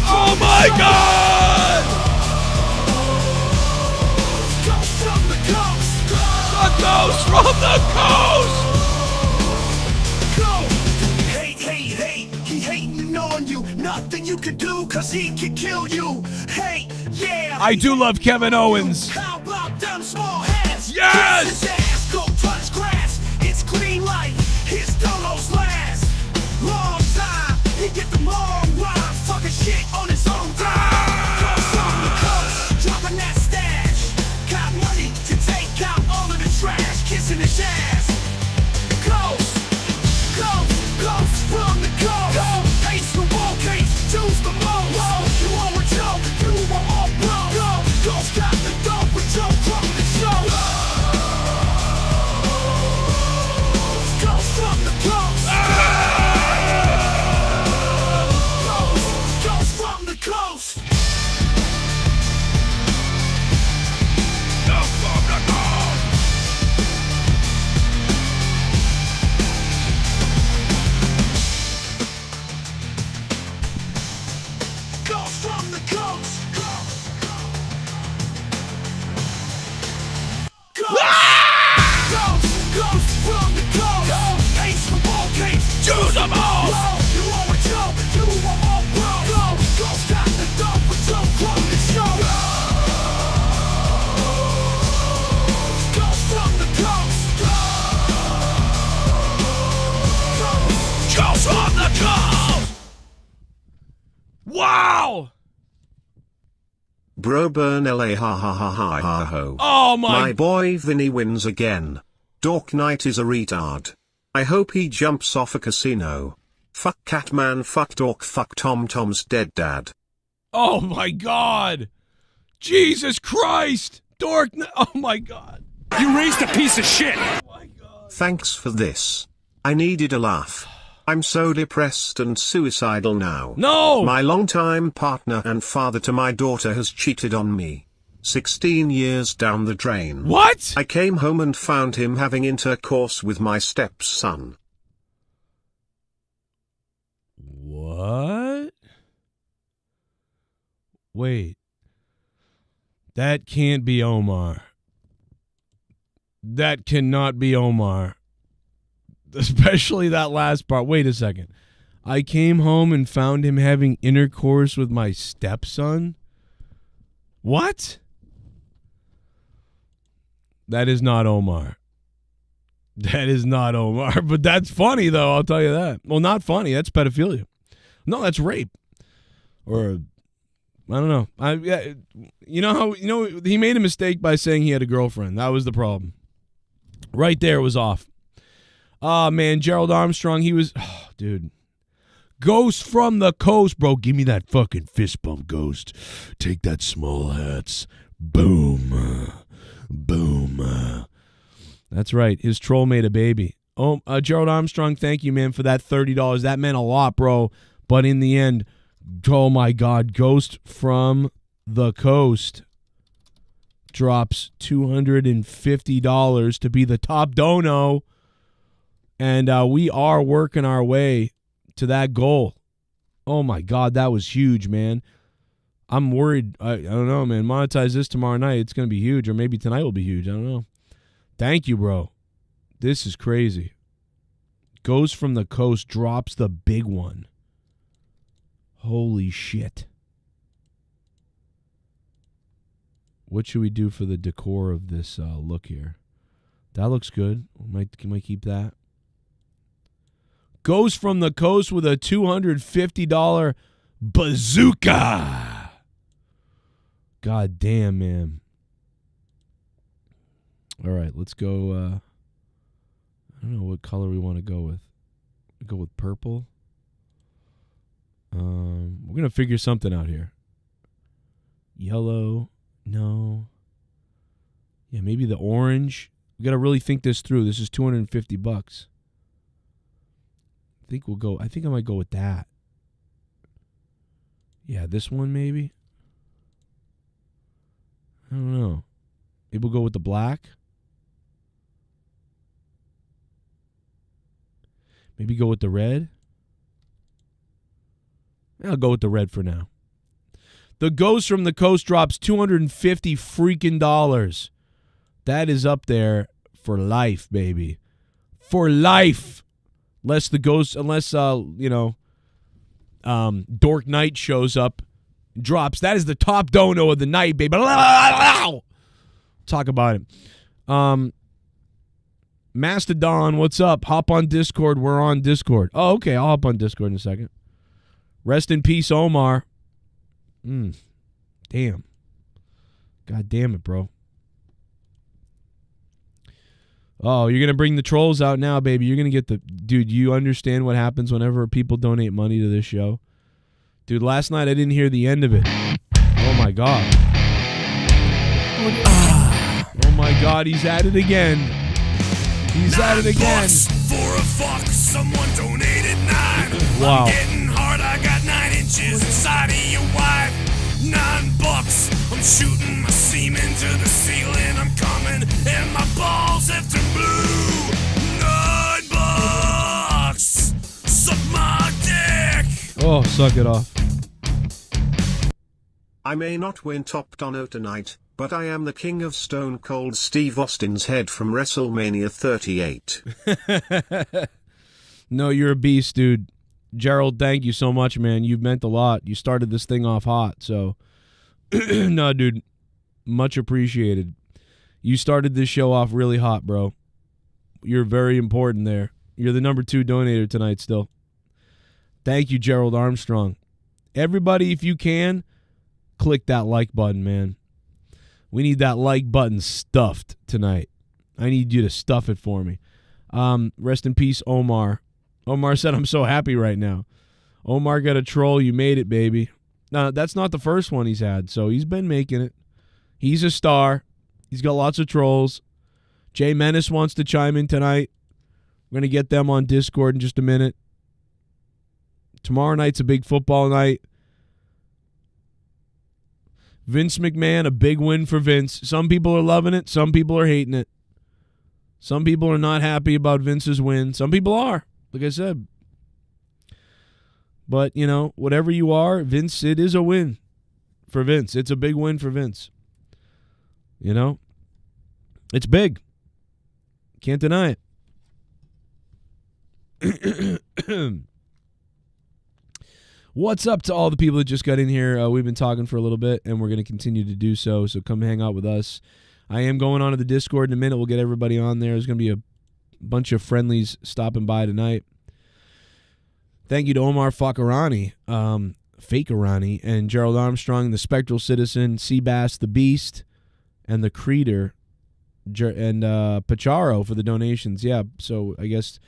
Oh my God! The ghost from the coast! Nothing you can do, cause he can kill you. Hey, yeah. I do love Kevin Owens. How about them small heads? Yes! Kiss his ass, go touch grass. It's clean like his dolos last. Long time, he get the long rhymes, talking shit on his own time. Goes on the coast, dropping that stash. Got money to take out all of the trash, kissing his ass. Ghost from the coast. Ace the wall case, choose the most. You want with Joe, you want all bro. Ghost got the dope with Joe from the show. Ghost from the coast. Ghost from the coast. Ghost from the coast. Ghost from the coast. Ghost from the coast. Ace the ball case. Choose them all. You want with Joe, you want all bro. Ghost got the dope with Joe from the show. Ghost from the coast. Ghost from the coast! Wow! Bro burn LA ha ha ha ha ha ho. Oh My boy Vinny wins again. Dork Knight is a retard. I hope he jumps off a casino. Fuck Catman, fuck Dork, fuck Tom's dead dad. Oh my God. Jesus Christ. Dork. Oh my God. You raised a piece of shit! Thanks for this. I needed a laugh. I'm so depressed and suicidal now. No! My longtime partner and father to my daughter has cheated on me. 16 years down the drain. What? I came home and found him having intercourse with my stepson. What? Wait. That can't be Omar. That cannot be Omar. Especially that last part. Wait a second. I came home and found him having intercourse with my stepson? What? That is not Omar. That is not Omar. But that's funny, though. I'll tell you that. Well, not funny. That's pedophilia. No, that's rape. Or, I don't know. You know how, he made a mistake by saying he had a girlfriend. That was the problem. Right there was off. Oh, man, Gerald Armstrong, he was, dude. Ghost from the coast, bro. Give me that fucking fist bump, Ghost. Take that, small hats. Boom. Boom. That's right. His troll made a baby. Oh, Gerald Armstrong, thank you, man, for that $30. That meant a lot, bro. But in the end, oh, my God, Ghost from the coast drops $250 to be the top dono. And we are working our way to that goal. Oh, my God, that was huge, man. I'm worried. I don't know, man. Monetize this tomorrow night. It's going to be huge. Or maybe tonight will be huge. I don't know. Thank you, bro. This is crazy. Goes from the coast, drops the big one. Holy shit. What should we do for the decor of this look here? That looks good. Might keep that. Ghost from the Coast with a $250 bazooka. God damn, man. All right, let's go. I don't know what color we want to go with. Go with purple. We're going to figure something out here. Yellow. No. Yeah, maybe the orange. We got to really think this through. This is $250. I think I might go with that. Yeah, this one maybe. I don't know. Maybe we'll go with the black. Maybe go with the red. I'll go with the red for now. The Ghost from the Coast drops $250 freaking dollars. That is up there for life, baby. For life. Unless Dork Knight shows up, drops. That is the top dono of the night, baby. Talk about it. Mastodon, what's up? Hop on Discord. We're on Discord. Oh, okay. I'll hop on Discord in a second. Rest in peace, Omar. Damn. God damn it, bro. Oh, you're going to bring the trolls out now, baby. You're going to get the... Dude, you understand what happens whenever people donate money to this show? Dude, last night I didn't hear the end of it. Oh, my God. Oh, my God. He's at it again. He's at it again. For a fuck, someone donated 9. Wow. I'm getting hard, I got 9 inches inside of your wife. $9. I'm shooting my semen to the ceiling. I'm coming and my balls have turned blue. $9. Suck my dick. Oh, suck it off. I may not win Top Dono tonight, but I am the king of Stone Cold Steve Austin's head from WrestleMania 38. No, you're a beast, dude. Gerald, thank you so much, man. You've meant a lot. You started this thing off hot, so... No, dude. Much appreciated. You started this show off really hot, bro. You're very important there. You're the number 2 donator tonight still. Thank you, Gerald Armstrong. Everybody, if you can, click that like button, man. We need that like button stuffed tonight. I need you to stuff it for me. Rest in peace, Omar. Omar said, I'm so happy right now. Omar got a troll. You made it, baby. No, that's not the first one he's had, so he's been making it. He's a star. He's got lots of trolls. Jay Menace wants to chime in tonight. We're going to get them on Discord in just a minute. Tomorrow night's a big football night. Vince McMahon, a big win for Vince. Some people are loving it. Some people are hating it. Some people are not happy about Vince's win. Some people are, like I said. But, you know, whatever you are, Vince, it is a win for Vince. It's a big win for Vince. You know? It's big. Can't deny it. What's up to all the people that just got in here? We've been talking for a little bit, and we're going to continue to do so. So come hang out with us. I am going on to the Discord in a minute. We'll get everybody on there. There's going to be a bunch of friendlies stopping by tonight. Thank you to Omar Fakarani, Fakarani, and Gerald Armstrong, the Spectral Citizen, Seabass the Beast, and the Creeder, and Pacharo for the donations. Yeah, so I guess...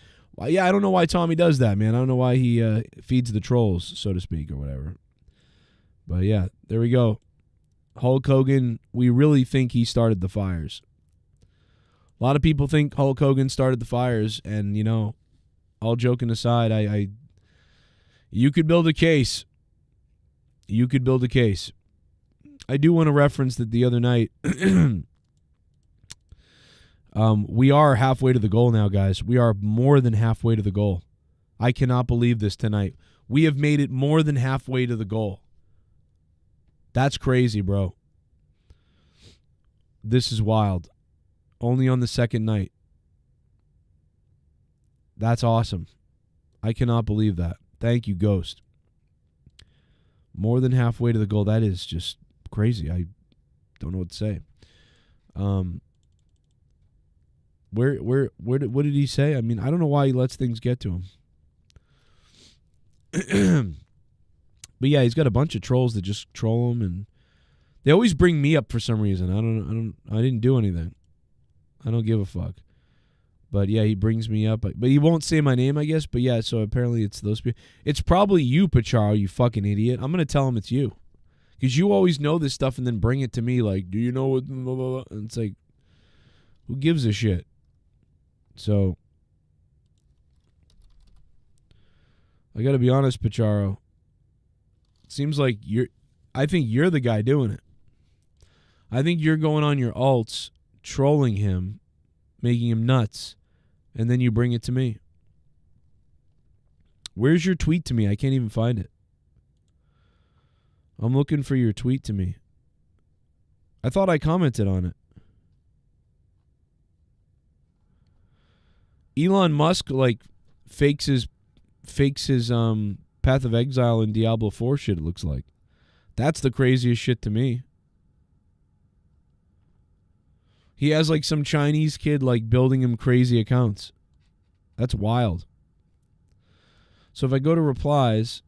Yeah, I don't know why Tommy does that, man. I don't know why he feeds the trolls, so to speak, or whatever. But yeah, there we go. Hulk Hogan, we really think he started the fires. A lot of people think Hulk Hogan started the fires, and, you know, all joking aside, you could build a case. You could build a case. I do want to reference that the other night... we are halfway to the goal now, guys. We are more than halfway to the goal. I cannot believe this tonight. We have made it more than halfway to the goal. That's crazy, bro. This is wild. Only on the second night. That's awesome. I cannot believe that. Thank you, Ghost. More than halfway to the goal. That is just crazy. I don't know what to say. What did he say? I mean, I don't know why he lets things get to him. But yeah, he's got a bunch of trolls that just troll him, and they always bring me up for some reason. I didn't do anything. I don't give a fuck. But yeah, he brings me up. But he won't say my name, I guess. But yeah, so apparently it's those people. It's probably you, Pacharo, you fucking idiot. I'm going to tell him it's you. Because you always know this stuff and then bring it to me like, do you know what? Blah, blah, blah. And it's like, who gives a shit? So, I got to be honest, Pacharo. It seems like I think you're the guy doing it. I think you're going on your alts, trolling him, making him nuts, and then you bring it to me. Where's your tweet to me? I can't even find it. I'm looking for your tweet to me. I thought I commented on it. Elon Musk like fakes his Path of Exile in Diablo 4 shit, it looks like. That's the craziest shit to me. He has like some Chinese kid like building him crazy accounts. That's wild. So if I go to replies,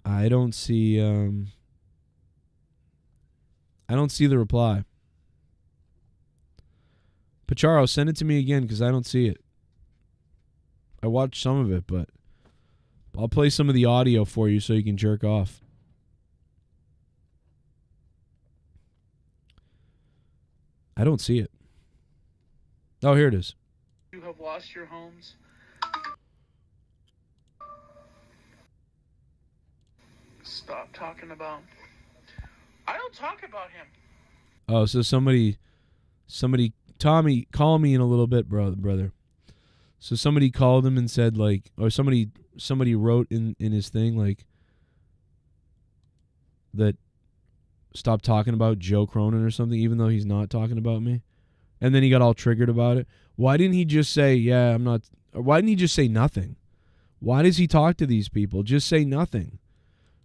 I don't see the reply. Pacharo, send it to me again because I don't see it. I watched some of it, but I'll play some of the audio for you so you can jerk off. I don't see it. Oh, here it is. You have lost your homes. Stop talking about. I don't talk about him. Oh, so somebody, Tommy, call me in a little bit, brother. So somebody called him and said like, or somebody wrote in his thing like that. Stop talking about Joe Cronin or something, even though he's not talking about me. And then he got all triggered about it. Why didn't he just say, yeah, I'm not, or why didn't he just say nothing? Why does he talk to these people? Just say nothing.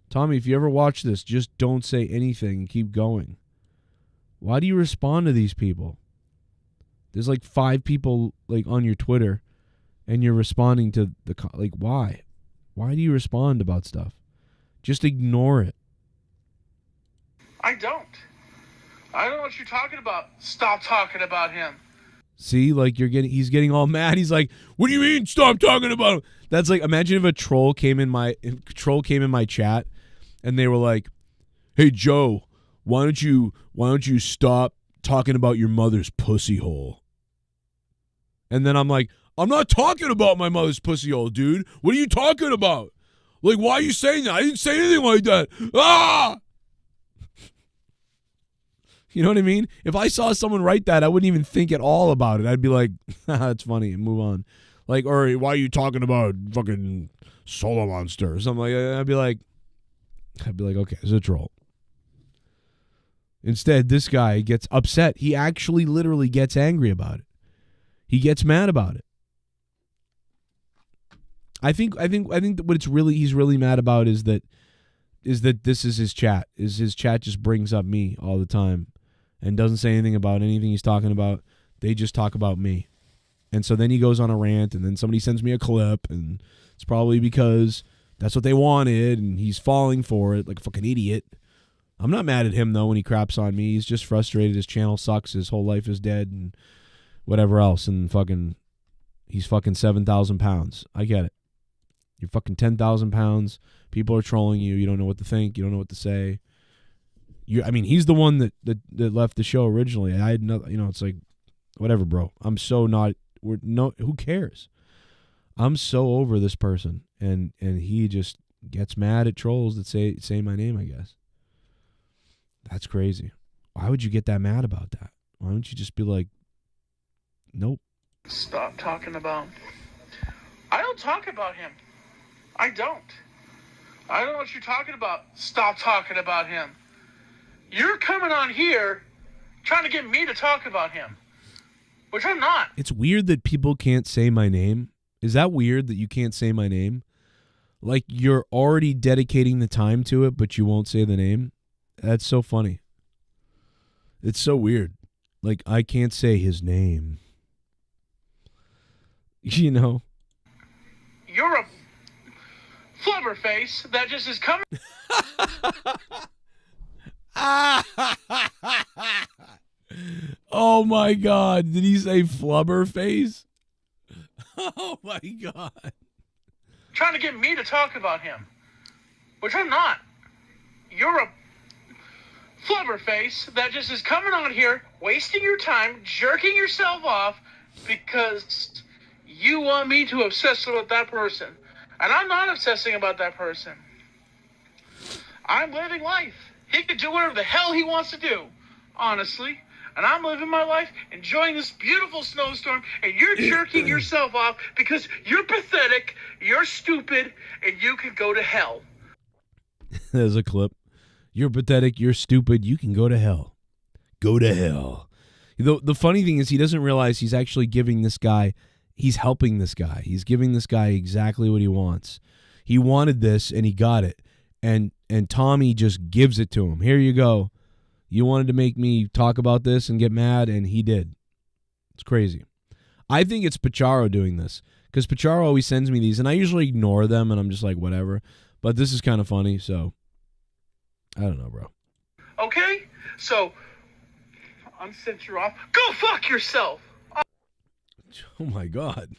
Tommy, if you ever watch this, just don't say anything and keep going. Why do you respond to these people? There's like 5 people like on your Twitter and you're responding to like, why? Why do you respond about stuff? Just ignore it. I don't know what you're talking about. Stop talking about him. See, like he's getting all mad. He's like, "What do you mean? Stop talking about him?" That's like, imagine if a troll came in my chat, and they were like, "Hey Joe, why don't you stop talking about your mother's pussy hole?" And then I'm like, "I'm not talking about my mother's pussy hole, dude. What are you talking about? Like, why are you saying that? I didn't say anything like that." Ah! You know what I mean? If I saw someone write that, I wouldn't even think at all about it. I'd be like, that's funny, and move on. Like, or why are you talking about fucking Solar Monster or something like that? I'd be like, okay, it's a troll. Instead, this guy gets upset. He actually literally gets angry about it. He gets mad about it. I think what he's really mad about is that this is his chat. His chat just brings up me all the time and doesn't say anything about anything he's talking about. They just talk about me. And so then he goes on a rant, and then somebody sends me a clip, and it's probably because that's what they wanted, and he's falling for it like a fucking idiot. I'm not mad at him, though, when he craps on me. He's just frustrated. His channel sucks. His whole life is dead, and whatever else. And he's fucking 7,000 pounds. I get it. You're fucking 10,000 pounds. People are trolling you. You don't know what to think. You don't know what to say. He's the one that left the show originally. I had no, it's like, whatever, bro. Who cares? I'm so over this person, and he just gets mad at trolls that say my name, I guess. That's crazy. Why would you get that mad about that? Why don't you just be like, nope. Stop talking about. I don't talk about him. I don't know what you're talking about. Stop talking about him. You're coming on here trying to get me to talk about him, which I'm not. It's weird that people can't say my name. Is that weird that you can't say my name? Like, you're already dedicating the time to it, but you won't say the name? That's so funny. It's so weird. Like, I can't say his name. You know. You're a flubber face that just is coming. Oh my God. Did he say flubber face? Oh my God. Trying to get me to talk about him, which I'm not. You're a flubber face that just is coming on here, wasting your time, jerking yourself off because you want me to obsess about that person. And I'm not obsessing about that person. I'm living life. He can do whatever the hell he wants to do, honestly. And I'm living my life, enjoying this beautiful snowstorm, and you're jerking yourself off because you're pathetic, you're stupid, and you can go to hell. There's a clip. You're pathetic, you're stupid, you can go to hell. Go to hell. The funny thing is he doesn't realize he's actually giving this guy, he's helping this guy. He's giving this guy exactly what he wants. He wanted this and he got it. And Tommy just gives it to him. Here you go. You wanted to make me talk about this and get mad, and he did. It's crazy. I think it's Pacharo doing this, because Pacharo always sends me these, and I usually ignore them, and I'm just like, whatever. But this is kind of funny, so I don't know, bro. Okay? So, I'm sent you off. Go fuck yourself! Oh, my God.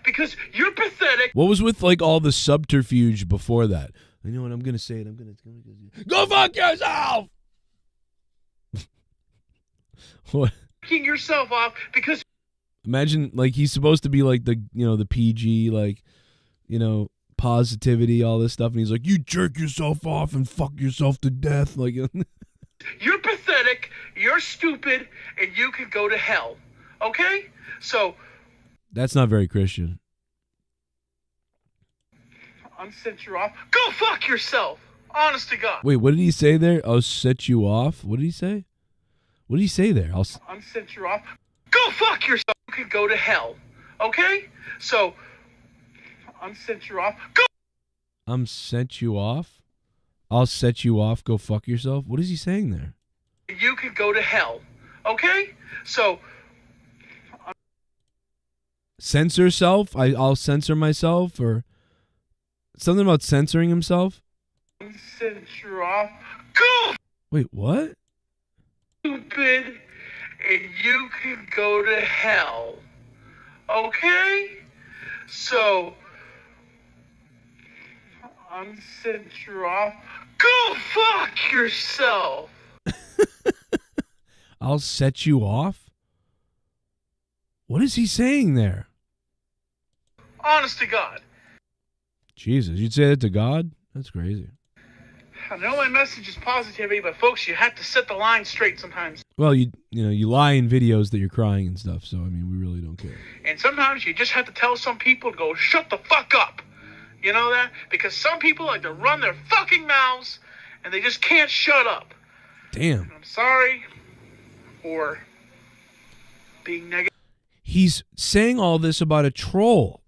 Because you're pathetic. What was with, like, all the subterfuge before that? You know what? I'm going to say it. I'm going to... Go fuck yourself! What? Fucking yourself off because... Imagine, like, he's supposed to be, like, the, you know, the PG, like, you know, positivity, all this stuff, and he's like, you jerk yourself off and fuck yourself to death. Like, you're pathetic, you're stupid, and you can go to hell. Okay? So... That's not very Christian. I'm sent you off. Go fuck yourself! Honest to God. Wait, what did he say there? I'll set you off? What did he say? What did he say there? I'm sent you off. Go fuck yourself! You can go to hell. Okay? So... I'm sent you off. Go... I'm sent you off? I'll set you off. Go fuck yourself? What is he saying there? You can go to hell. Okay? So... Censor self? I'll censor myself? Or something about censoring himself? I'm sent you off. Go! Wait, what? Stupid, and you can go to hell. Okay? So... I'm sent you off. Go fuck yourself! I'll set you off? What is he saying there? Honest to God. Jesus, you'd say that to God? That's crazy. I know my message is positivity, but folks, you have to set the line straight sometimes. Well, you lie in videos that you're crying and stuff, so, I mean, we really don't care. And sometimes you just have to tell some people to go shut the fuck up. You know that? Because some people like to run their fucking mouths, and they just can't shut up. Damn. And I'm sorry for being negative. He's saying all this about a troll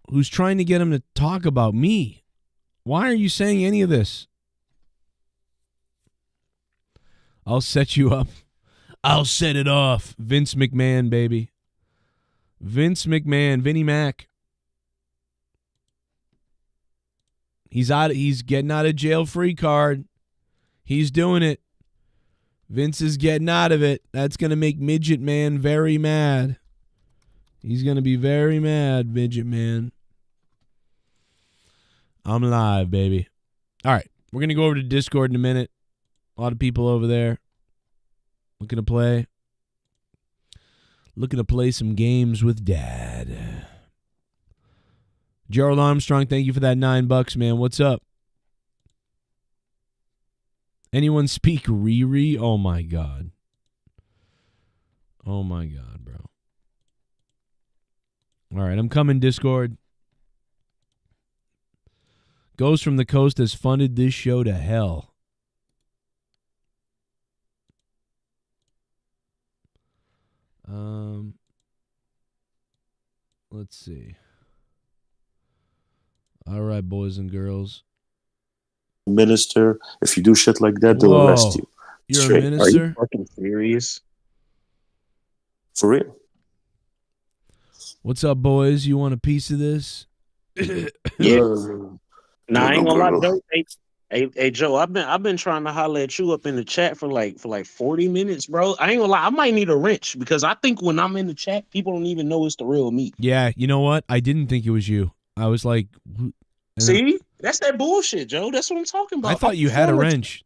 who's trying to get him to talk about me. Why are you saying any of this? I'll set you up. I'll set it off. Vince McMahon, baby. Vince McMahon, Vinnie Mac. He's getting out of jail free card. He's doing it. Vince is getting out of it. That's going to make Midget Man very mad. He's going to be very mad, Midget Man. I'm live, baby. All right. We're going to go over to Discord in a minute. A lot of people over there looking to play. Looking to play some games with Dad. Gerald Armstrong, thank you for that $9, man. What's up? Anyone speak Riri? Oh, my God. Oh, my God, bro. All right, I'm coming, Discord. Ghost from the Coast has funded this show to hell. Let's see. All right, boys and girls. Minister, if you do shit like that, they'll Whoa. arrest you. You're Straight. a minister? Are you fucking serious? For real? What's up, boys? You want a piece of this? Yeah. Nah, I ain't gonna lie, Joe. Hey, Joe, I've been trying to holler at you up in the chat for like 40 minutes, bro. I ain't gonna lie, I might need a wrench because I think when I'm in the chat, people don't even know it's the real me. Yeah, you know what? I didn't think it was you. I was like, see, that's that bullshit, Joe. That's what I'm talking about. I thought you had a wrench.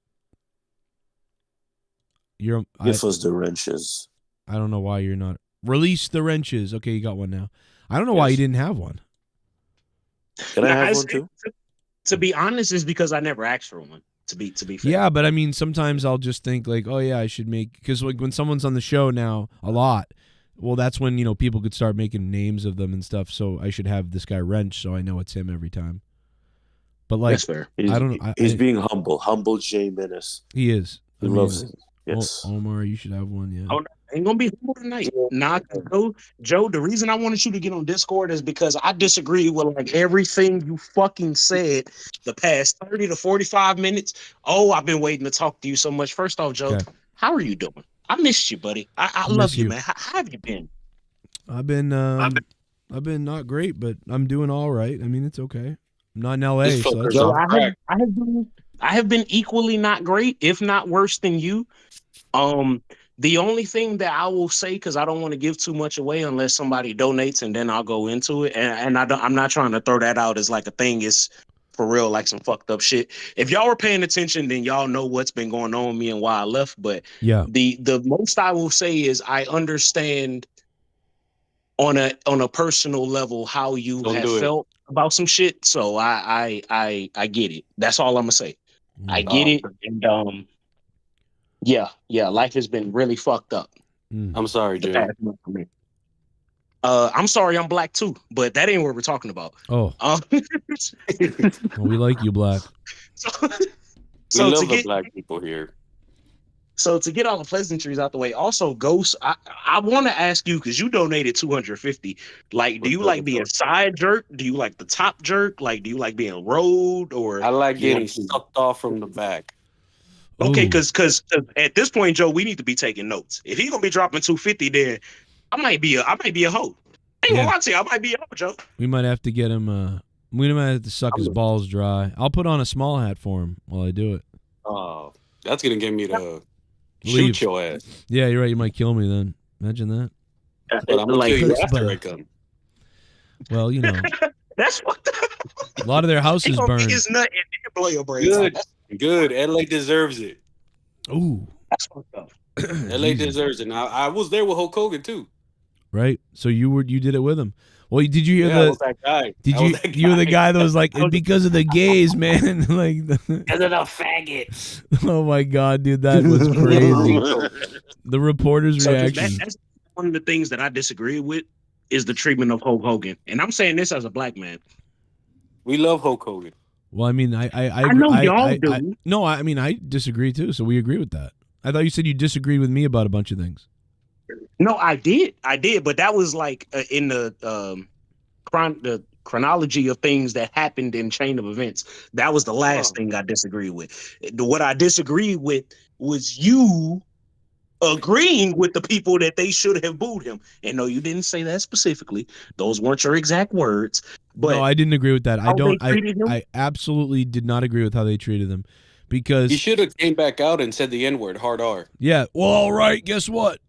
Give us the wrenches. I don't know why you're not. Release the wrenches. Okay, you got one now. I don't know why you didn't have one. Can I have one too? To be honest, it's because I never asked for one. To be fair. Yeah, but I mean, sometimes I'll just think like, oh yeah, I should make, because like when someone's on the show now a lot, well, that's when people could start making names of them and stuff. So I should have this guy Wrench, so I know it's him every time. But like, that's fair. I don't know. He's being humble J Menace. He is. He loves it. Yes. Omar, you should have one. Yeah. Oh, ain't gonna be humble tonight. Nah, Joe, the reason I wanted you to get on Discord is because I disagree with like everything you fucking said the past 30 to 45 minutes. Oh, I've been waiting to talk to you so much. First off, Joe, how are you doing? I missed you, buddy. I love you, man. How have you been? I've been not great, but I'm doing all right. I mean, it's okay. I'm not in LA, so that's Joe, I have been equally not great, if not worse than you. The only thing that I will say, because I don't want to give too much away unless somebody donates, and then I'll go into it. And I'm not trying to throw that out as like a thing. It's for real, like some fucked up shit. If y'all were paying attention, then y'all know what's been going on with me and why I left. But yeah, the most I will say is I understand on a personal level how you have felt about some shit. So I get it. That's all I'm gonna say. I get it, and yeah, life has been really fucked up. I'm sorry, Jay. I'm sorry, I'm black too, but that ain't what we're talking about. Oh, well, we like you, black. We love the black people here. So to get all the pleasantries out the way, also Ghost, I want to ask you because you donated $250. Like, do you like being side jerk? Do you like the top jerk? Like, do you like being rode? Or I like getting sucked off from the back. Okay, because at this point, Joe, we need to be taking notes. If he's gonna be dropping $250, then I might be a hoe. I ain't gonna lie to you, I might be a hoe, Joe. We might have to get him. We might have to suck his balls dry. I'll put on a small hat for him while I do it. Oh, that's gonna get me to shoot your ass. Yeah, you're right. You might kill me then. Imagine that. But I'm gonna kill you after I come. Well, that's what. A lot of their houses burned. His nut and blow your brains. Good. LA deserves it. Ooh. That's fucked up. LA deserves it. Now I was there with Hulk Hogan too. Right. So you did it with him. Well, did you hear I was that guy. You were the guy that was like, it's because of the gays, man. Like because of the faggot. Oh my god, dude, that was crazy. The reporter's reaction. That's one of the things that I disagree with is the treatment of Hulk Hogan. And I'm saying this as a black man. We love Hulk Hogan. Well, I mean, I know y'all do. No, I mean, I disagree too. So we agree with that. I thought you said you disagreed with me about a bunch of things. No, I did, but that was like in the chronology of things that happened in chain of events. That was the last thing I disagreed with. What I disagreed with was you agreeing with the people that they should have booed him. And no, you didn't say that specifically. Those weren't your exact words. But no, I didn't agree with that. I absolutely did not agree with how they treated him, because he should have came back out and said the N-word, hard R. Yeah. Well, all right. Guess what?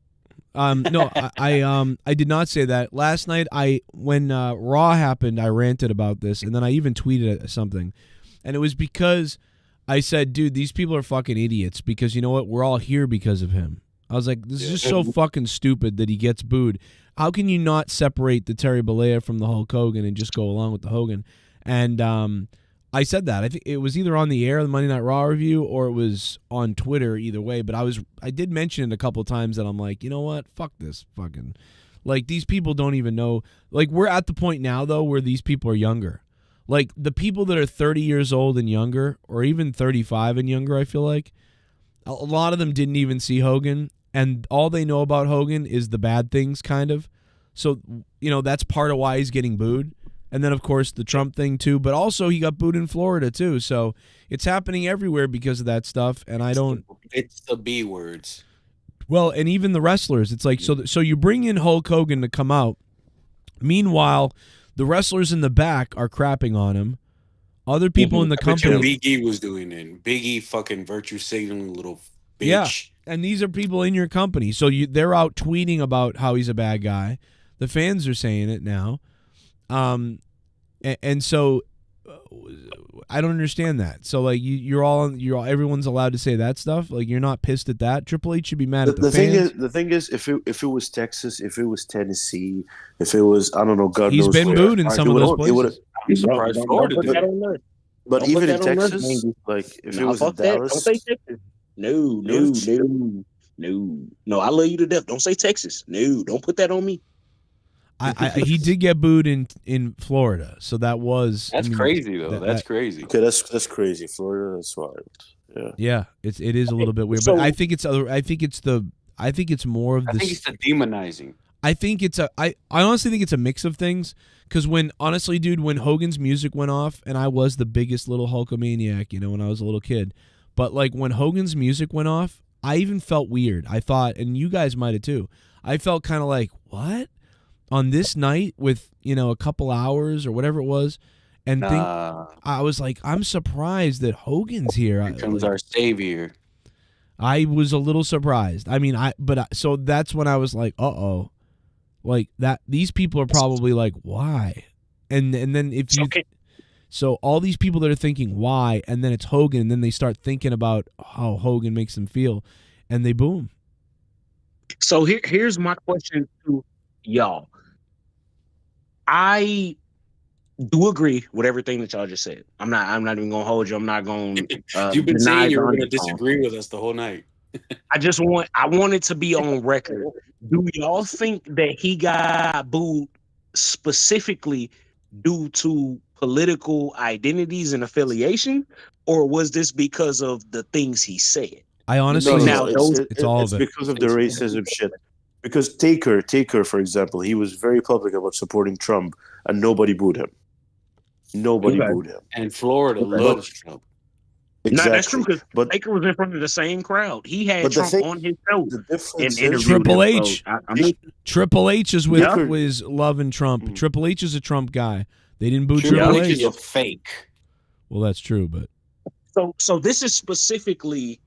No, I did not say that. Last night, when Raw happened, I ranted about this, and then I even tweeted something, and it was because I said, dude, these people are fucking idiots, because you know what? We're all here because of him. I was like, this is just so fucking stupid that he gets booed. How can you not separate the Terry Bollea from the Hulk Hogan and just go along with the Hogan? And I said that. I think it was either on the air, the Monday Night Raw review, or it was on Twitter, either way. But I did mention it a couple of times that I'm like, you know what? Fuck this fucking. Like, these people don't even know. Like, we're at the point now, though, where these people are younger. Like, the people that are 30 years old and younger, or even 35 and younger, I feel like, a lot of them didn't even see Hogan. And all they know about Hogan is the bad things, kind of. So, that's part of why he's getting booed. And then, of course, the Trump thing, too. But also, he got booed in Florida, too. So, it's happening everywhere because of that stuff. And I don't... It's the B words. Well, and even the wrestlers. It's like, so you bring in Hulk Hogan to come out Meanwhile, the wrestlers in the back are crapping on him. Other people in the company. Big E was doing it. Big E fucking virtue signaling, little bitch. Yeah, and these are people in your company. So they're out tweeting about how he's a bad guy. The fans are saying it now. And so I don't understand that. So like everyone's allowed to say that stuff. Like you're not pissed at that. Triple H should be mad at the fans. The thing is, if it was Texas, if it was Tennessee, if it was I don't know, God he's knows been where, booed in some of those places. I'm surprised Florida did. But even in Texas, like if it was in Dallas, don't say Texas. No. I love you to death. Don't say Texas. No, don't put that on me. He did get booed in Florida, so that's crazy though. That's crazy. Okay, that's crazy. Florida, that's wild. Yeah, it is a little bit weird, but I think it's more of this. I think it's the demonizing. I honestly think it's a mix of things. Because when Hogan's music went off, and I was the biggest little Hulkamaniac, when I was a little kid, but like when Hogan's music went off, I even felt weird. I thought, and you guys might have too. I felt kind of like, what? On this night with a couple hours or whatever it was, and I was like, I'm surprised that Hogan's here. Here comes our savior. I was a little surprised. So that's when I was like, uh-oh. Like that, these people are probably like, why? And then if you, so all these people that are thinking why, and then it's Hogan, and then they start thinking about how Hogan makes them feel, and they boom. So here's my question to y'all. I do agree with everything that y'all just said. I'm not even gonna hold you. I'm not gonna. You've been saying you're gonna disagree with us the whole night. I want it to be on record. Do y'all think that he got booed specifically due to political identities and affiliation, or was this because of the things he said? I honestly it's all of it. It's because of the racism shit. Because Taker, for example, he was very public about supporting Trump, and nobody booed him. Booed him. And Florida loves Trump. Exactly. No, that's true, because Taker was in front of the same crowd. He had Trump on his show. Triple H. Triple H is was loving Trump. Triple H is a Trump guy. They didn't boo Triple H. Is a fake. Well, that's true, but so this is specifically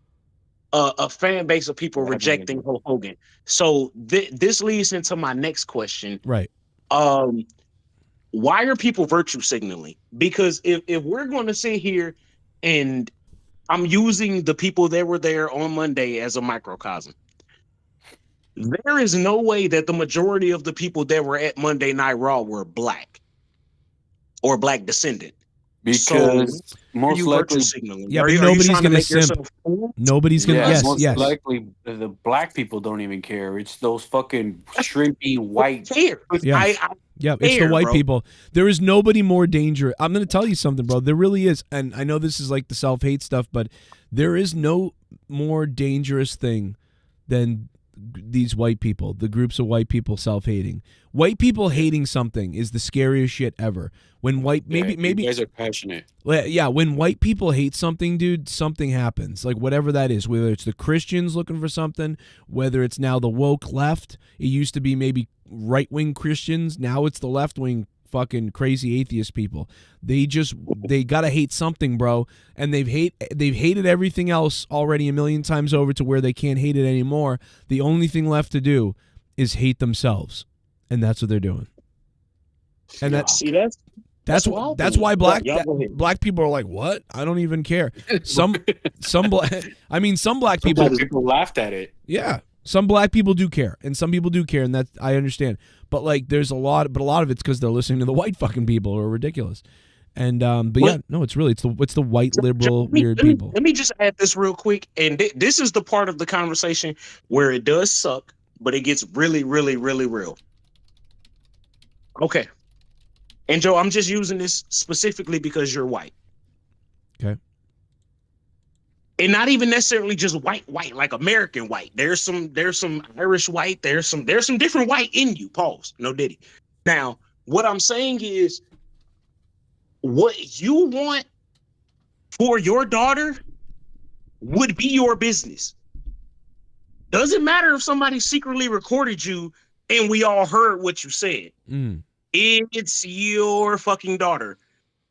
a fan base of people rejecting Hulk Hogan. So this leads into my next question. Right. Why are people virtue signaling? Because if we're going to sit here and I'm using the people that were there on Monday as a microcosm, there is no way that the majority of the people that were at Monday Night Raw were black or black descendant. Because most likely, but nobody's going to simp. Nobody's going to, yes. Likely, the black people don't even care. It's those fucking shrimpy white. Yeah, it's the white people. There is nobody more dangerous. I'm going to tell you something, bro. There really is. And I know this is like the self-hate stuff, but there is no more dangerous thing than these white people, the groups of white people self-hating. White people hating something is the scariest shit ever. When maybe you guys are passionate. Yeah, when white people hate something, dude, something happens. Like whatever that is, whether it's the Christians looking for something, whether it's now the woke left. It used to be maybe right-wing Christians. Now it's the left-wing fucking crazy atheist people. They gotta hate something, bro. And they've hated everything else already a million times over to where they can't hate it anymore. The only thing left to do is hate themselves. And that's what they're doing. And that's why black people are like, what? I don't even care. Some black people laughed at it. Yeah. Some black people do care, and some people do care, and that I understand. But like, a lot of it's because they're listening to the white fucking people who are ridiculous. And it's the white liberal weird people. Let me just add this real quick, and this is the part of the conversation where it does suck, but it gets really, really, really real. Okay, and Joe, I'm just using this specifically because you're white. Okay. And not even necessarily just white, like American white. There's some Irish white. There's some different white in you. Pause. No diddy. Now, what I'm saying is, what you want for your daughter would be your business. Doesn't matter if somebody secretly recorded you and we all heard what you said. It's your fucking daughter.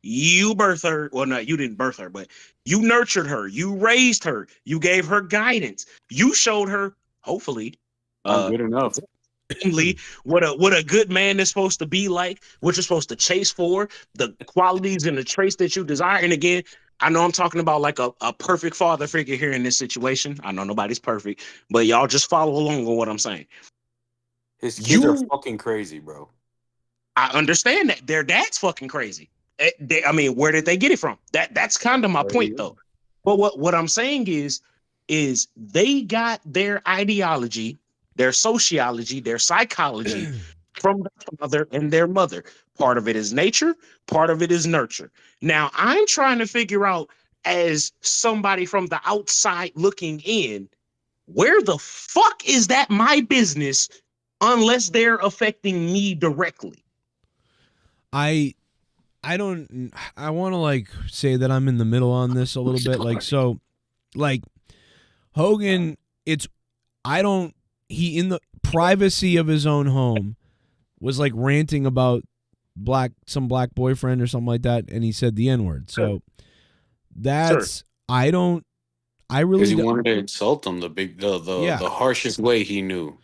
You birthed her. Well, no, you didn't birth her, but you nurtured her. You raised her. You gave her guidance. You showed her, hopefully, Good enough. what a good man is supposed to be like, what you're supposed to chase for, the qualities and the traits that you desire. And again, I know I'm talking about like a perfect father figure here in this situation. I know nobody's perfect, but y'all just follow along with what I'm saying. His kids are fucking crazy, bro. I understand that their dad's fucking crazy. I mean, where did they get it from? That's kind of my point, though. But what I'm saying is they got their ideology, their sociology, their psychology from their father and their mother. Part of it is nature, part of it is nurture. Now, I'm trying to figure out, as somebody from the outside looking in, where the fuck is that my business unless they're affecting me directly? I want to like say that I'm in the middle on this a little bit. Like, so like Hogan, he in the privacy of his own home was like ranting about some black boyfriend or something like that. And he said the N-word. So that's, I really, because he wanted to insult him the harshest way he knew.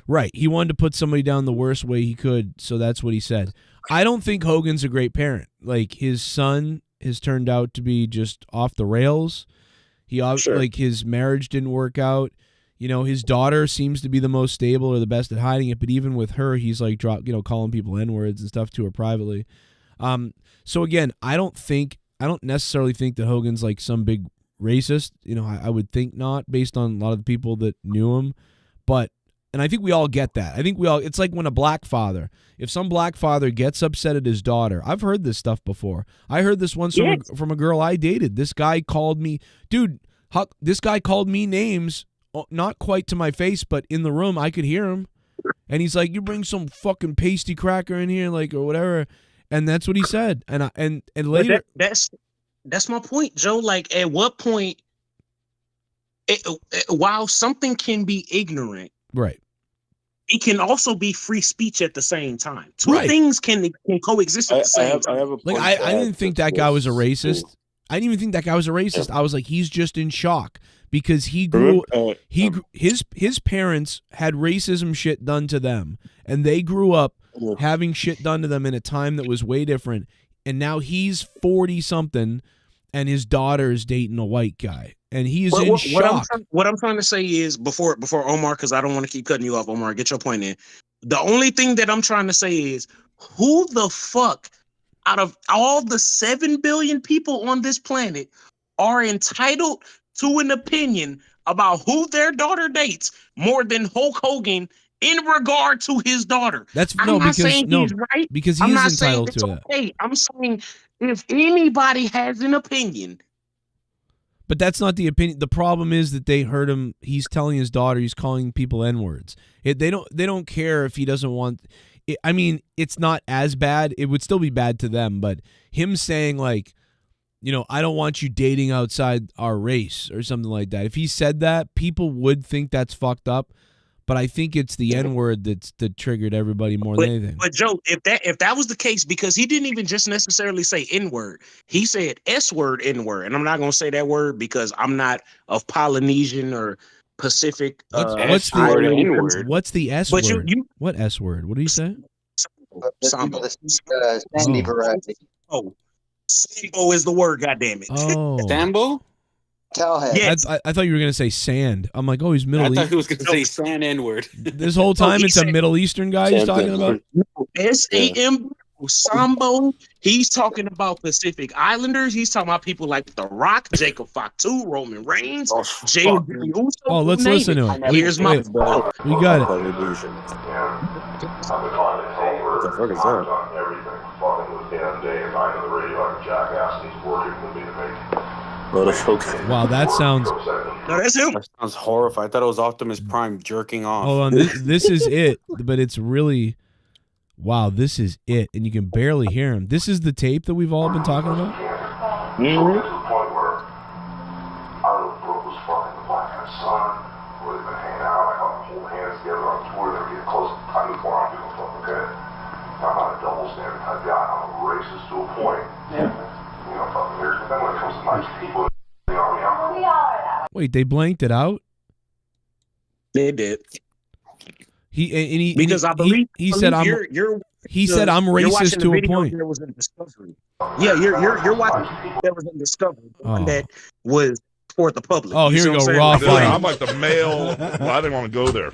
Right. He wanted to put somebody down the worst way he could. So that's what he said. I don't think Hogan's a great parent. Like, his son has turned out to be just off the rails. Like, his marriage didn't work out. You know, his daughter seems to be the most stable or the best at hiding it. But even with her, he's like calling people N-words and stuff to her privately. So again, I don't necessarily think that Hogan's like some big racist. You know, I would think not, based on a lot of the people that knew him. And I think we all get that. It's like when if some black father gets upset at his daughter. I've heard this stuff before. I heard this once from a girl I dated. This guy called me, this guy called me names, not quite to my face, but in the room, I could hear him. And he's like, you bring some fucking pasty cracker in here, like, or whatever. And that's what he said. And later. That's my point, Joe. Like, at what point, while something can be ignorant, right, it can also be free speech at the same time. Two things can coexist at the same time. I didn't think that guy was a racist. I didn't even think that guy was a racist. I was like, he's just in shock because his parents had racism shit done to them, and they grew up having shit done to them in a time that was way different. And now he's 40 something, and his daughter is dating a white guy. And he is in shock. What I'm trying to say is, before Omar, because I don't want to keep cutting you off, Omar, get your point in. The only thing that I'm trying to say is, who the fuck, out of all the 7 billion people on this planet, are entitled to an opinion about who their daughter dates more than Hulk Hogan in regard to his daughter? He's right. Because he is entitled to that. Okay. I'm saying if anybody has an opinion. But that's not the opinion. The problem is that they heard him. He's telling his daughter he's calling people N-words. They don't care if he doesn't want. I mean, it's not as bad. It would still be bad to them. But him saying like, you know, I don't want you dating outside our race or something like that. If he said that, people would think that's fucked up. But I think it's the N-word that triggered everybody more than anything. But Joe, if that was the case, because he didn't even just necessarily say N-word, he said S-word, N-word, and I'm not going to say that word because I'm not of Polynesian or Pacific. What's the N-word? What's the S-word? What S-word? What do you say? Sambo. Sambo is the word. Goddammit. Oh, Sambo. Yes. I thought you were going to say sand. I'm like, oh, he's Middle Eastern. I thought he was going to say sand N-word. This whole time it's a Middle Eastern guy he's talking about? S-A-M, Sambo. He's talking about Pacific Islanders. He's talking about people like The Rock, Jacob Fatu, Roman Reigns, Jay Uso. Oh, let's listen to it. Here's my... We got it. What the fuck is that? Wow, that sounds... No, that's him. That sounds horrified. I thought it was Optimus Prime jerking off. Hold on, this is it, but it's really... Wow, this is it, and you can barely hear him. This is the tape that we've all been talking about? racist to a point. Yeah. You know, fucking weird. But then when it comes to nice people, they are. Wait, they blanked it out? They did. Because I believe he said I'm racist to a point. There was in Discovery. Yeah, you're watching that was in Discovery. One that was for the public. Oh, here we go, raw fire. I'm like the male. Well, I didn't want to go there.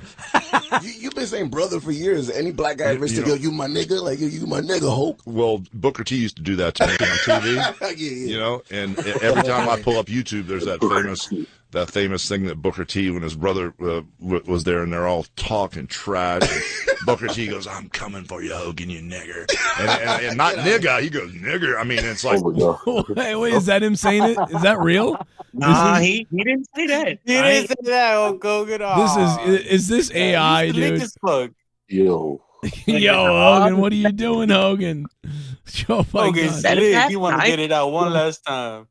You've been saying brother for years. Any black guy ever said, yo, you my nigga? Like, you my nigga, Hope. Well, Booker T used to do that to me on TV. You know, and every time I pull up YouTube, there's that famous thing that Booker T, when his brother was there, and they're all talking trash. Booker T goes, "I'm coming for you, Hogan, you nigger," and not nigga. He goes, "Nigger." I mean, it's like, wait, is that him saying it? Is that real? Nah, he didn't say that. He didn't say that. Oh, Hogan. Is this AI, dude? Yo, Hogan, what are you doing, Hogan? Oh my Hogan's God. slick. He want to get it out one last time.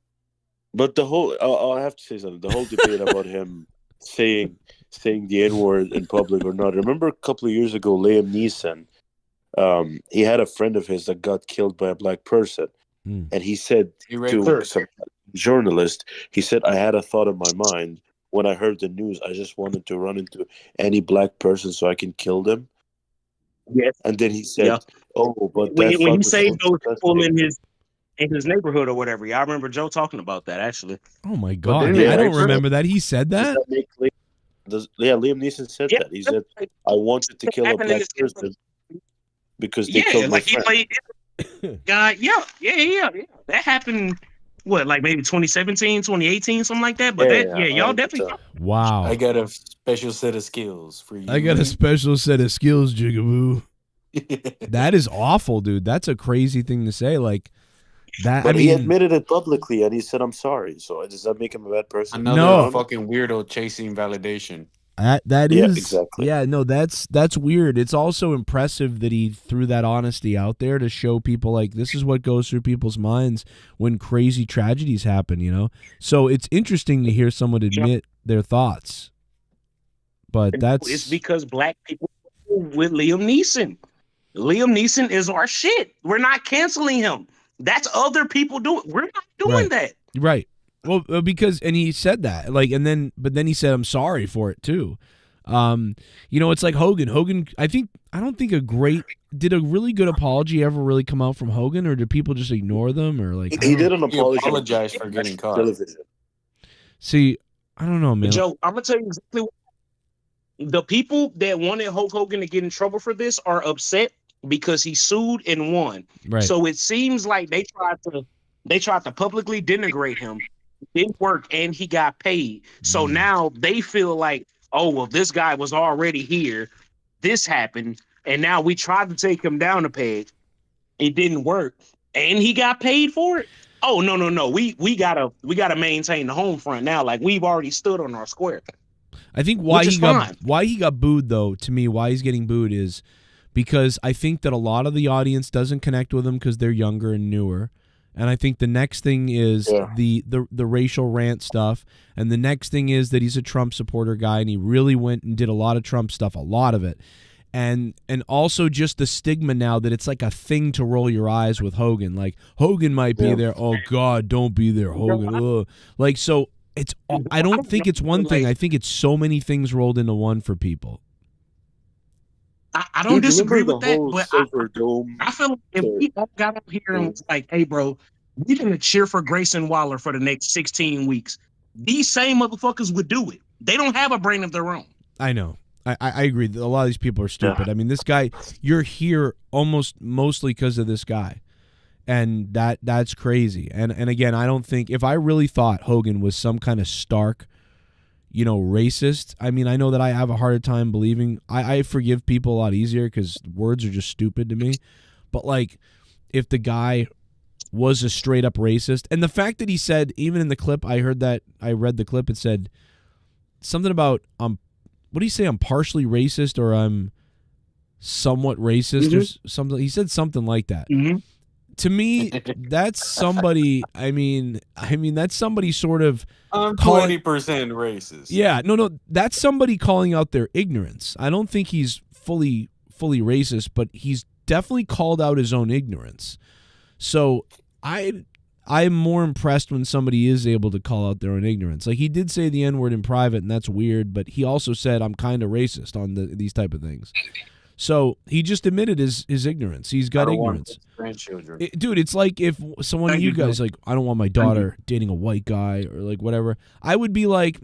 But the whole, I have to say something. The whole debate about him saying the N-word in public or not. Remember a couple of years ago, Liam Neeson, he had a friend of his that got killed by a black person. And he said to some journalist, he said, I had a thought in my mind. When I heard the news, I just wanted to run into any black person so I can kill them. Yes. And then he said, oh, but when he saved those people in his neighborhood or whatever. Yeah, I remember Joe talking about that, actually. Oh, my God. I don't remember that. He said that? Liam Neeson said that. He said, I wanted to kill a black person because they killed my friend. God, yeah. That happened, what, like maybe 2017, 2018, something like that? But y'all definitely... Wow. I got a special set of skills for you. I got a special set of skills, Jigaboo. That is awful, dude. That's a crazy thing to say. Like, that. But he admitted it publicly, and he said, "I'm sorry." So does that make him a bad person? Another fucking weirdo chasing validation. That is exactly. Yeah, no, that's weird. It's also impressive that he threw that honesty out there to show people like this is what goes through people's minds when crazy tragedies happen. You know, so it's interesting to hear someone admit their thoughts. But it's because black people with Liam Neeson. Liam Neeson is our shit. We're not canceling him. That's other people doing. We're not doing that. Right. Well, because he said that, like, but then he said, "I'm sorry for it too." You know, it's like Hogan. Hogan, I don't think did a really good apology ever really come out from Hogan, or did people just ignore them, or like he did an apology. He apologized for getting caught. Television. See, I don't know, man. Joe, I'm gonna tell you exactly what the people that wanted Hulk Hogan to get in trouble for this are upset because he sued and won. Right. So it seems like they tried to publicly denigrate him. It didn't work, and he got paid. So now they feel like, oh, well, this guy was already here. This happened, and now we tried to take him down a peg. It didn't work, and he got paid for it. Oh, no. We gotta maintain the home front now. Like, we've already stood on our square. I think why he got booed, though, to me, why he's getting booed is because I think that a lot of the audience doesn't connect with him because they're younger and newer. And I think the next thing is the racial rant stuff. And the next thing is that he's a Trump supporter guy, and he really went and did a lot of Trump stuff, a lot of it. And also just the stigma now that it's like a thing to roll your eyes with Hogan. Like, Hogan might be there. Oh, God, don't be there, Hogan. Ugh. Like, so I don't think it's one thing. I think it's so many things rolled into one for people. I don't disagree with that, but I feel like if we all got up here and was like, hey, bro, we're going to cheer for Grayson Waller for the next 16 weeks, these same motherfuckers would do it. They don't have a brain of their own. I know. I agree. A lot of these people are stupid. I mean, this guy, you're here mostly because of this guy. And that's crazy. And again, I don't think, if I really thought Hogan was some kind of stark, racist. I mean, I know that I have a harder time believing. I forgive people a lot easier because words are just stupid to me. But, like, if the guy was a straight-up racist, and the fact that he said, even in the clip, I read the clip, it said something about, what do you say, I'm partially racist or I'm somewhat racist or something. He said something like that. To me, that's somebody. I mean, that's somebody sort of. I'm 20% racist. Yeah, no, that's somebody calling out their ignorance. I don't think he's fully racist, but he's definitely called out his own ignorance. So I'm more impressed when somebody is able to call out their own ignorance. Like he did say the N-word in private, and that's weird, but he also said I'm kind of racist on these type of things. So he just admitted his ignorance. He's got ignorance. Grandchildren. Dude, it's like if someone of you guys like, I don't want my daughter dating a white guy or like whatever. I would be like,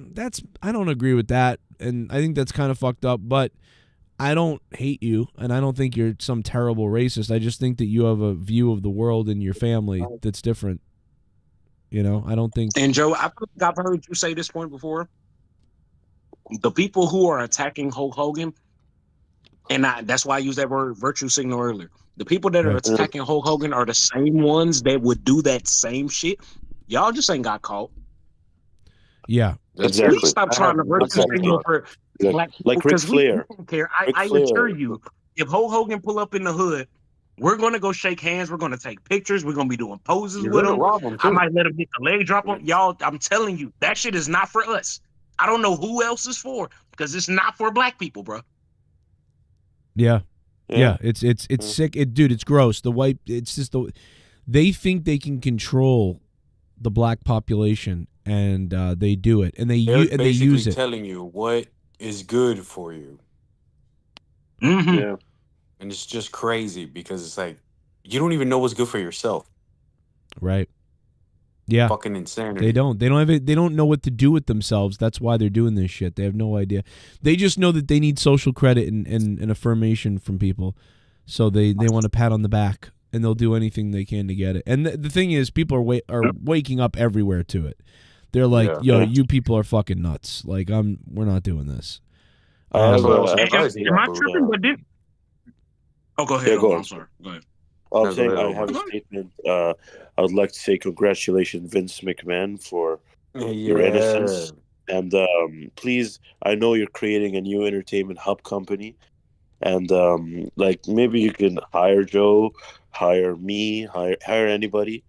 I don't agree with that, and I think that's kind of fucked up, but I don't hate you, and I don't think you're some terrible racist. I just think that you have a view of the world and your family that's different. You know, I don't think. And Joe, I've heard you say this point before. The people who are attacking Hulk Hogan, and that's why I used that word virtue signal earlier. The people that are attacking Hulk Hogan are the same ones that would do that same shit. Y'all just ain't got caught. Yeah, exactly. Please stop trying to virtue signal for black people, like Ric Flair. We don't care. I assure you, if Hulk Hogan pull up in the hood, we're gonna go shake hands. We're gonna take pictures. We're gonna be doing poses with him. I might let him get the leg drop on y'all. I'm telling you, that shit is not for us. I don't know who else is for, because it's not for black people, bro. Yeah. It's sick. Dude, it's gross. It's just they think they can control the black population, and they do it, and they use it. Telling you what is good for you. Mm-hmm. Yeah. And it's just crazy because it's like you don't even know what's good for yourself. Right. Yeah. Fucking insanity. They don't have it. They don't know what to do with themselves. That's why they're doing this shit. They have no idea. They just know that they need social credit and affirmation from people. So they want a pat on the back, and they'll do anything they can to get it. And the thing is, people are waking up everywhere to it. They're like, yo, you people are fucking nuts. Like, we're not doing this. Am I tripping? But oh, go ahead. Yeah, go on. I'm sorry. Go ahead. I'm saying I have a statement. I would like to say congratulations, Vince McMahon, for your innocence. And please, I know you're creating a new entertainment hub company. And like maybe you can hire Joe, hire me, hire anybody.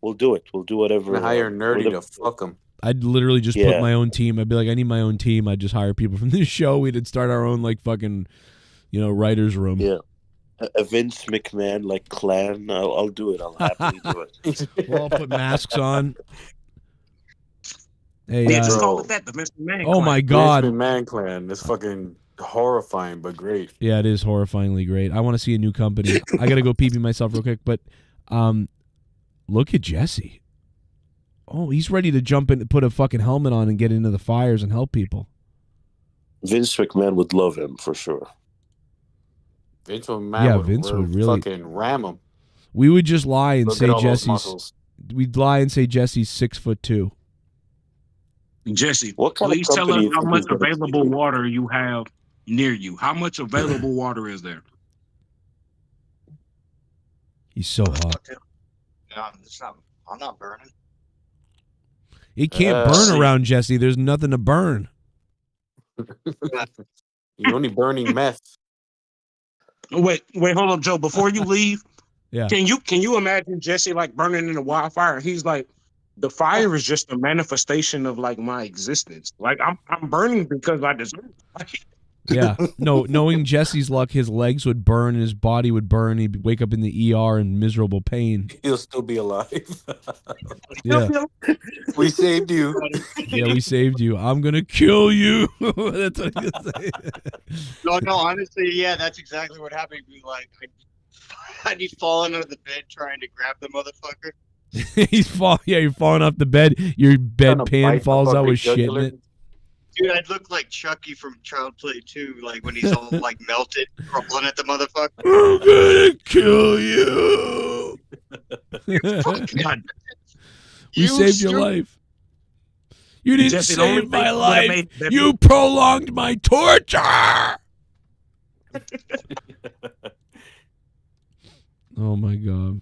We'll do it. We'll do whatever. Hire Nerdy to fuck him. I'd literally just put my own team. I'd be like, I need my own team. I'd just hire people from this show. We'd start our own like fucking, writer's room. Yeah. A Vince McMahon like clan. I'll do it. I'll happily do it. We'll all put masks on. Hey, just call it that, the Vince McMahon oh clan. my God. Vince McMahon clan. It's fucking horrifying, but great. Yeah, it is horrifyingly great. I want to see a new company. I gotta go pee myself real quick, but look at Jesse. Oh, he's ready to jump in, put a fucking helmet on, and get into the fires and help people. Vince McMahon would love him for sure. Vince would really fucking ram him. We would just lie and say Jesse's. We'd lie and say Jesse's 6'2". Jesse, what kind please of tell us how much company available water you have near you. How much available water is there? He's so hot. No, I'm not burning. It can't burn around Jesse. There's nothing to burn. You're only burning meth. Wait, hold up, Joe. Before you leave, yeah. Can you imagine Jesse like burning in a wildfire? He's like, the fire is just a manifestation of like my existence. Like I'm burning because I deserve it. Yeah. No, knowing Jesse's luck, his legs would burn and his body would burn. He'd wake up in the ER in miserable pain. He'll still be alive. Yeah. We saved you. Yeah, we saved you. I'm gonna kill you. That's what he'll say. No, honestly, yeah, that's exactly what happened. Be like, I'd be falling under the bed trying to grab the motherfucker. You're falling off the bed. Your bedpan falls out with shit in it. Dude, I'd look like Chucky from Child Play 2, like when he's all like melted, crumbling at the motherfucker. I'm gonna kill you. We saved your life. You didn't Jesse, save my life. You prolonged my torture. Oh my God.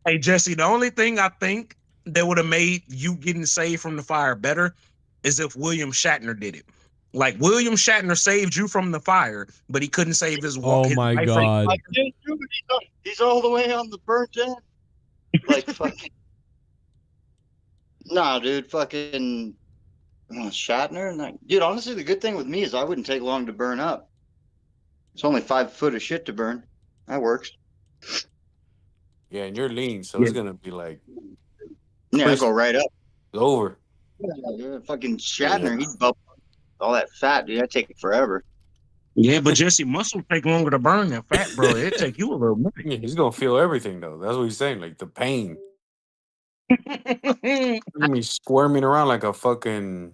Hey Jesse, the only thing I think that would have made you getting saved from the fire better is if William Shatner did it. Like William Shatner saved you from the fire, but he couldn't save his wife. Oh my God. I did too, but he's all the way on the burnt end. Like fucking. Nah, dude, fucking Shatner. Like, dude, honestly, the good thing with me is I wouldn't take long to burn up. It's only 5 foot of shit to burn. That works. Yeah, and you're lean, so Yeah. it's gonna be like Yeah, I go right up. over. Yeah, fucking Shatner, he'd bubble all that fat, dude. That'd take forever. Yeah, but Jesse, muscle take longer to burn than fat, bro. It take you a little minute. Yeah, he's gonna feel everything though. That's what he's saying, like the pain. He's gonna be squirming around like a fucking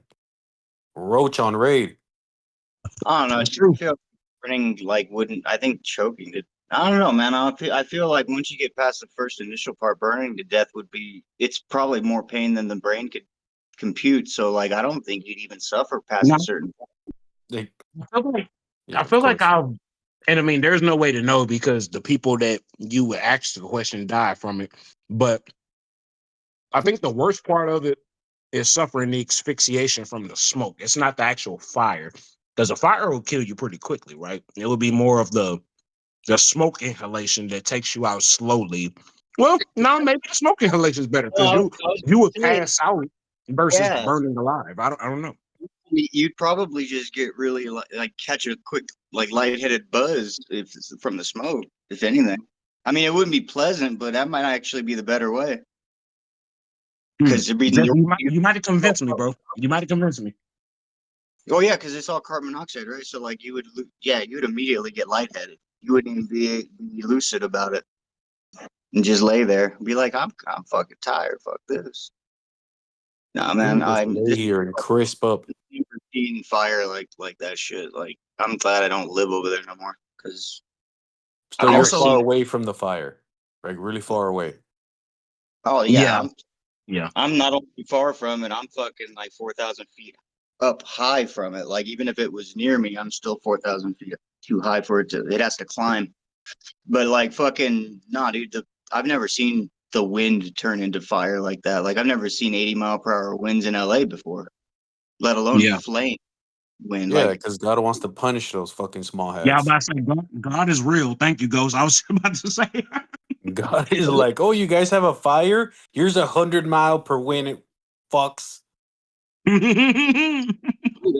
roach on raid. I don't know. I feel burning like wouldn't. I think choking it. I don't know, man. I feel like once you get past the first initial part, burning to death would be. It's probably more pain than the brain could compute. So like, I don't think you'd even suffer past No. a certain. Like, I feel like I'll, and I mean, there's no way to know because the people that you would ask the question die from it. But I think the worst part of it is suffering the asphyxiation from the smoke. It's not the actual fire, because a fire will kill you pretty quickly, right? It would be more of the smoke inhalation that takes you out slowly. Well, no, maybe the smoke inhalation is better because you would pass out versus Yeah. burning alive. I don't know. You'd probably just get really like catch a quick like lightheaded buzz if it's from the smoke, if anything. I mean, it wouldn't be pleasant, but that might actually be the better way. Because you might have convinced me, bro. You might have convinced me. Oh yeah, because it's all carbon monoxide, right? So like you would immediately get lightheaded. You wouldn't even be lucid about it, and just lay there, be like, I'm fucking tired. Fuck this. Nah, man, I'm lay here and crisp up. Eating fire like that shit. Like I'm glad I don't live over there no more. Because So you're far away from the fire, like really far away. Oh yeah, yeah. I'm not only far from it. I'm fucking like 4,000 feet up high from it. Like even if it was near me, I'm still 4,000 feet too high for it to. It has to climb. But like fucking nah, dude. I've never seen the wind turn into fire like that. Like I've never seen 80-mile-per-hour winds in LA before, let alone flame wind. Yeah, Like because God wants to punish those fucking small hats. Yeah, I was about to say, God is real. Thank you, Ghost. I was about to say. God is like, oh, you guys have a fire? Here's 100 mile per wind, fucks. Burn,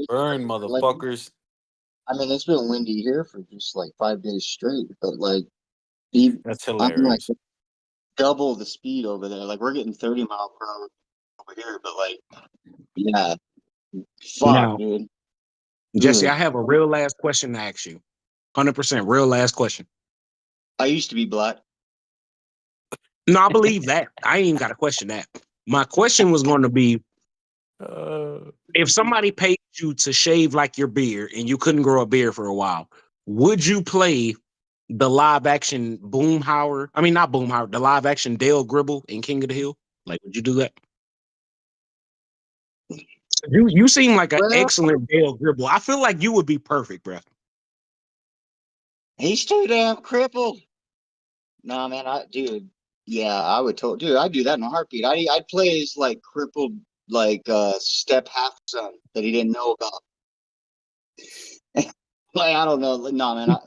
motherfuckers. I mean, it's been windy here for just like 5 days straight, but like, that's I'm like hilarious. double the speed over there. Like we're getting 30 mile per hour over here, but like, yeah, fuck, Now, dude. Jesse, I have a real last question to ask you. 100% real last question. I used to be black. No, I believe that. I ain't even got to question that. My question was going to be, if somebody paid you to shave like your beard and you couldn't grow a beard for a while, would you play the live action Boomhauer? I mean, not Boomhauer, the live action Dale Gribble in King of the Hill? Like, would you do that? You seem like an excellent Dale Gribble. I feel like you would be perfect, bro. He's too damn crippled. Nah, man, I would dude, I'd do that in a heartbeat. I'd play his like crippled like step half son that he didn't know about. Like I don't know, no man.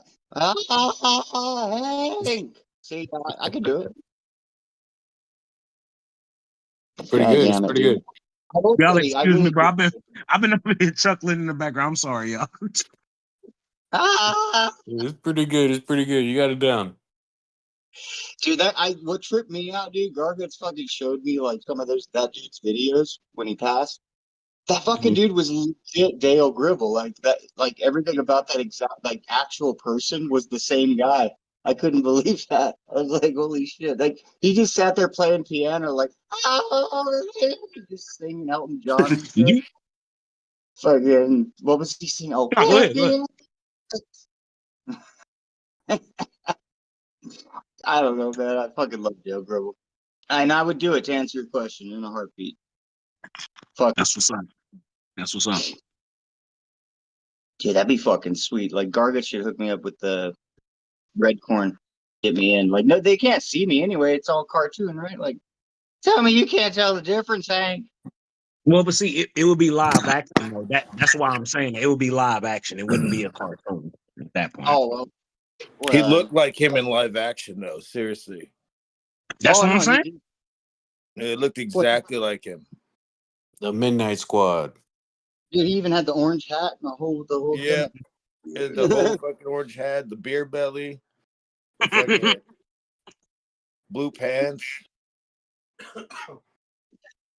Hey. See, I could do it. Pretty good. It's pretty good. Y'all excuse me, bro. I've been over here chuckling in the background. I'm sorry, y'all. It's pretty good. It's pretty good. You got it down. Dude, what tripped me out, dude, Gargant's fucking showed me like some of that dude's videos when he passed. That fucking dude was legit Dale Gribble. Like that, like everything about that exact like actual person was the same guy. I couldn't believe that. I was like, holy shit. Like he just sat there playing piano, like just singing Elton John and shit. Fucking what was he singing? Oh, go ahead. I don't know, man. I fucking love Dale Gribble. And I would do it to answer your question in a heartbeat. Fuck. That's what's up. That's what's up. Dude, that'd be fucking sweet. Like Gargant should hook me up with the red corn. Get me in. Like, no, they can't see me anyway. It's all cartoon, right? Like, tell me you can't tell the difference, Hank. Well, but see, it would be live action. Though. That's why I'm saying it would be live action. It wouldn't be a cartoon at that point. Oh, well. He looked like him in live action, though. Seriously. That's what I'm saying. It looked exactly like him. The Midnight Squad. Dude, he even had the orange hat and the whole yeah. thing. And the whole fucking orange hat, the beer belly. The blue pants.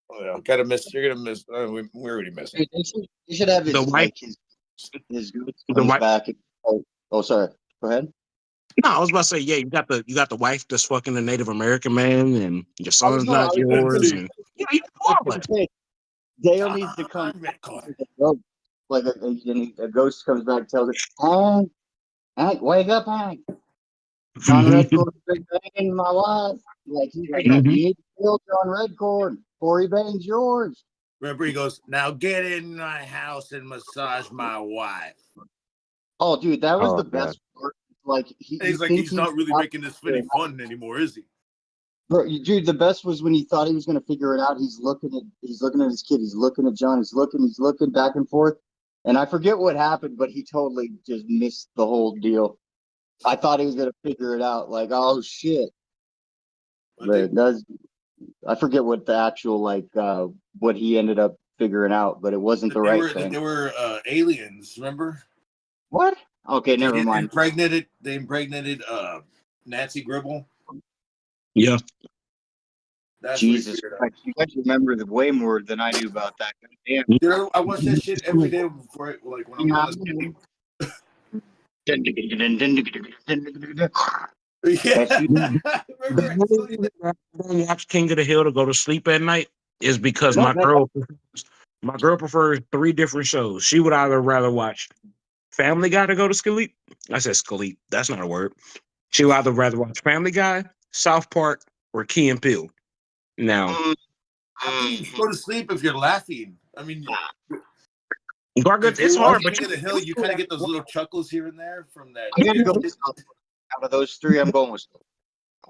Oh, yeah, gotta miss. You're gonna miss. We already missed it. You should have The his white, his goods the comes white. back. Oh, sorry. Go ahead. No, I was about to say, yeah, you got the wife that's fucking a Native American man, and your I son's was not yours, gonna and you know all say, that. Dale needs to come. Like a ghost comes back, and tells it, Hank, Hank, wake up, Hank. John Redcord's been banging my wife. Like he's like, you need to kill John Redcord before he bangs yours. Remember, he goes, "Now get in my house and massage my wife." Oh, dude, that was the best part. Like he's like, he's not really making this any fun anymore, is he? Bro, dude, the best was when he thought he was gonna figure it out. He's looking at his kid. He's looking at John. He's looking back and forth. And I forget what happened, but he totally just missed the whole deal. I thought he was gonna figure it out. Like, oh shit. But I forget what the actual what he ended up figuring out, but it wasn't the right thing. They were aliens. Remember? What? Okay, never mind. They impregnated Nancy Gribble. Yeah. That's Jesus Christ, you guys remember way more than I do about that. Damn. Dude, I watch that shit every day before, like when I'm going to sleep. I watch King of the Hill to go to sleep at night is because my girl prefers 3 different shows. She would either rather watch Family Guy to go to sleep. I said sleep. That's not a word. She would either rather watch Family Guy, South Park, or Key and Peele. Now, how can you go to sleep if you're laughing? I mean, it's hard, but King of the Hill, you kind of get those little chuckles here and there from that. I gotta go with out of those 3, I'm going with.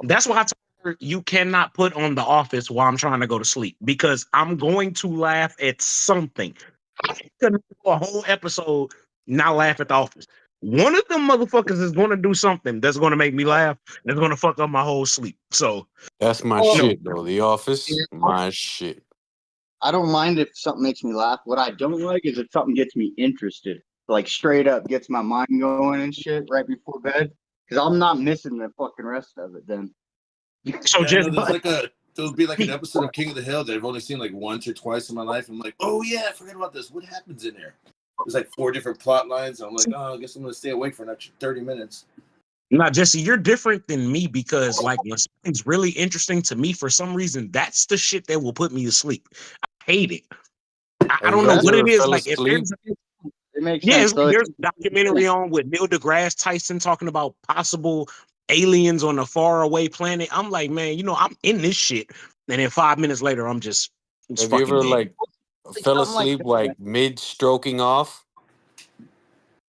That's why I told her you cannot put on The Office while I'm trying to go to sleep because I'm going to laugh at something. I couldn't do a whole episode not laugh at The Office. One of them motherfuckers is going to do something that's going to make me laugh. That's going to fuck up my whole sleep. So that's my shit, though. The Office, my shit. I don't mind if something makes me laugh. What I don't like is if something gets me interested, like straight up gets my mind going and shit right before bed. Because I'm not missing the fucking rest of it then. So there'll be like an episode of King of the Hill that I've only seen like once or twice in my life. I'm like, oh yeah, I forgot about this. What happens in there? There's like 4 different plot lines. I'm like, oh, I guess I'm gonna stay awake for an extra 30 minutes. Now, Jesse, you're different than me because like when something's really interesting to me, for some reason, that's the shit that will put me to sleep. I hate it. I don't know what it is. Like if there's it makes sense. Like there's a documentary on with Neil deGrasse Tyson talking about possible aliens on a faraway planet. I'm like, man, I'm in this shit. And then 5 minutes later, I'm just have you ever dead. fell asleep like mid stroking off?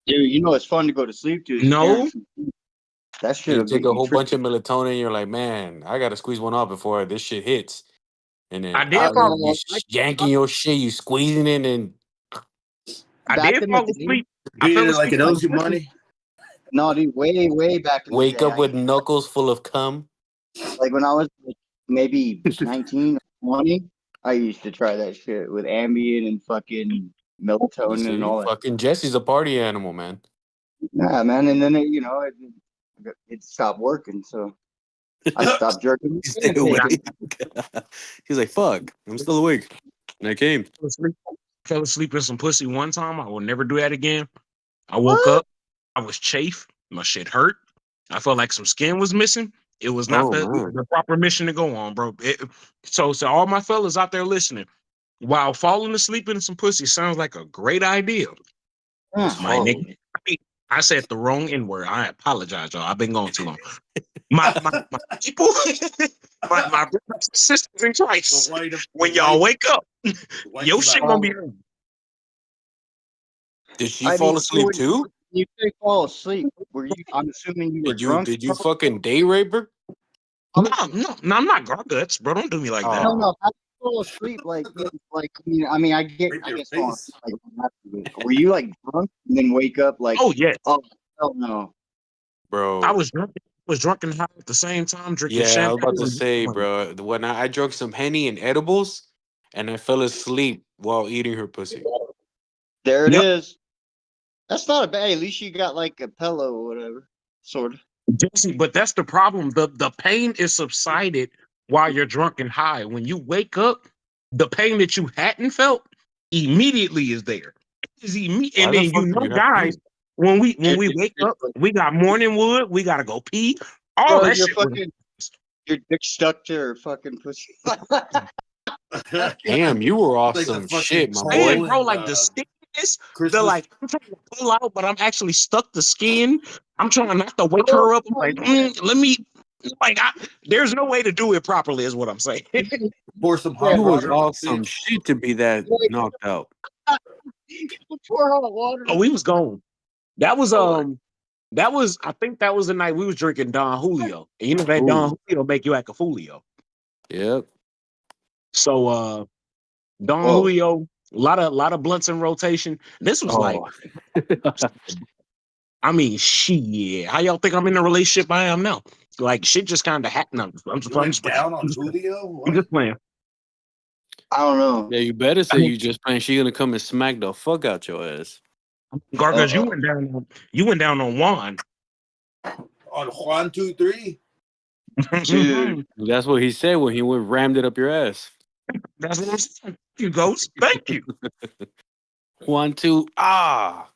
Dude, it's fun to go to sleep to. No. That shit. You take a whole bunch of melatonin. And you're like, man, I gotta squeeze one off before this shit hits. And then you yanking your shit, you squeezing it, and I did fall asleep. I fell asleep like it owes you money. No, dude, way back. Wake up with knuckles full of cum. Like when I was maybe 19 or 20, I used to try that shit with Ambien and fucking melatonin and all that. Fucking Jesse's a party animal, man. Nah, man, and then it stopped working, so I stopped jerking. He's like, fuck, I'm still awake. And I came. Fell asleep in some pussy one time. I will never do that again. I woke up. I was chafed. My shit hurt. I felt like some skin was missing. It was not the proper mission to go on, bro. So all my fellas out there listening, while falling asleep in some pussy sounds like a great idea. My nigga, I said the wrong N-word. I apologize, y'all. I've been going too long. My people, my brothers and sisters in Christ, when y'all wake up, your shit gonna be hurt. Did she fall asleep too? You did fall asleep. Were you? I'm assuming you were drunk. Did you fucking day rape her? No, I'm not garguts, bro. Don't do me like that. No. How did you fall asleep? I guess. Were you like drunk and then wake up like? Oh yes. Oh hell no, bro. I was drunk and high at the same time. Drinking champagne. I was about to say, bro. When I drank some Henny and edibles, and I fell asleep while eating her pussy. There it is. That's not a bad. At least you got like a pillow or whatever, sort of. Jesse, but that's the problem. The pain is subsided while you're drunk and high. When you wake up, the pain that you hadn't felt immediately is there. Why And the then fuck do you have guys, pain? when we wake up, we got morning wood, we gotta go pee. All Bro, that you're shit. fucking your dick stuck to her fucking pussy. Damn, you were off Like the some fucking shit, my Man, boy. troll bro, in like the stickiness, the Christmas. like I'm trying to pull out, but I'm actually stuck to skin. I'm trying not to wake her up. I'm like, let me like there's no way to do it properly, is what I'm saying. Pour some hot You was water on off the some bitch. shit to be that knocked out. Pour hot water. Oh, we was gone. That was I think that was the night we was drinking Don Julio. And you know that Don Ooh. Julio make you act a foolio. Yep. So Don Julio, a lot of blunts in rotation. This was like, I mean, shit. How y'all think I'm in the relationship I am now? Like shit just kind of happened. I'm just Down on Julio? I'm just playing. I don't know. Yeah, you better say you just playing. She gonna come and smack the fuck out your ass. Gargles, you went down on Juan. On Juan 2-3? Dude. That's what he said when he went rammed it up your ass. That's what I'm saying. Thank you, Ghost. Thank you. 1, 2, ah.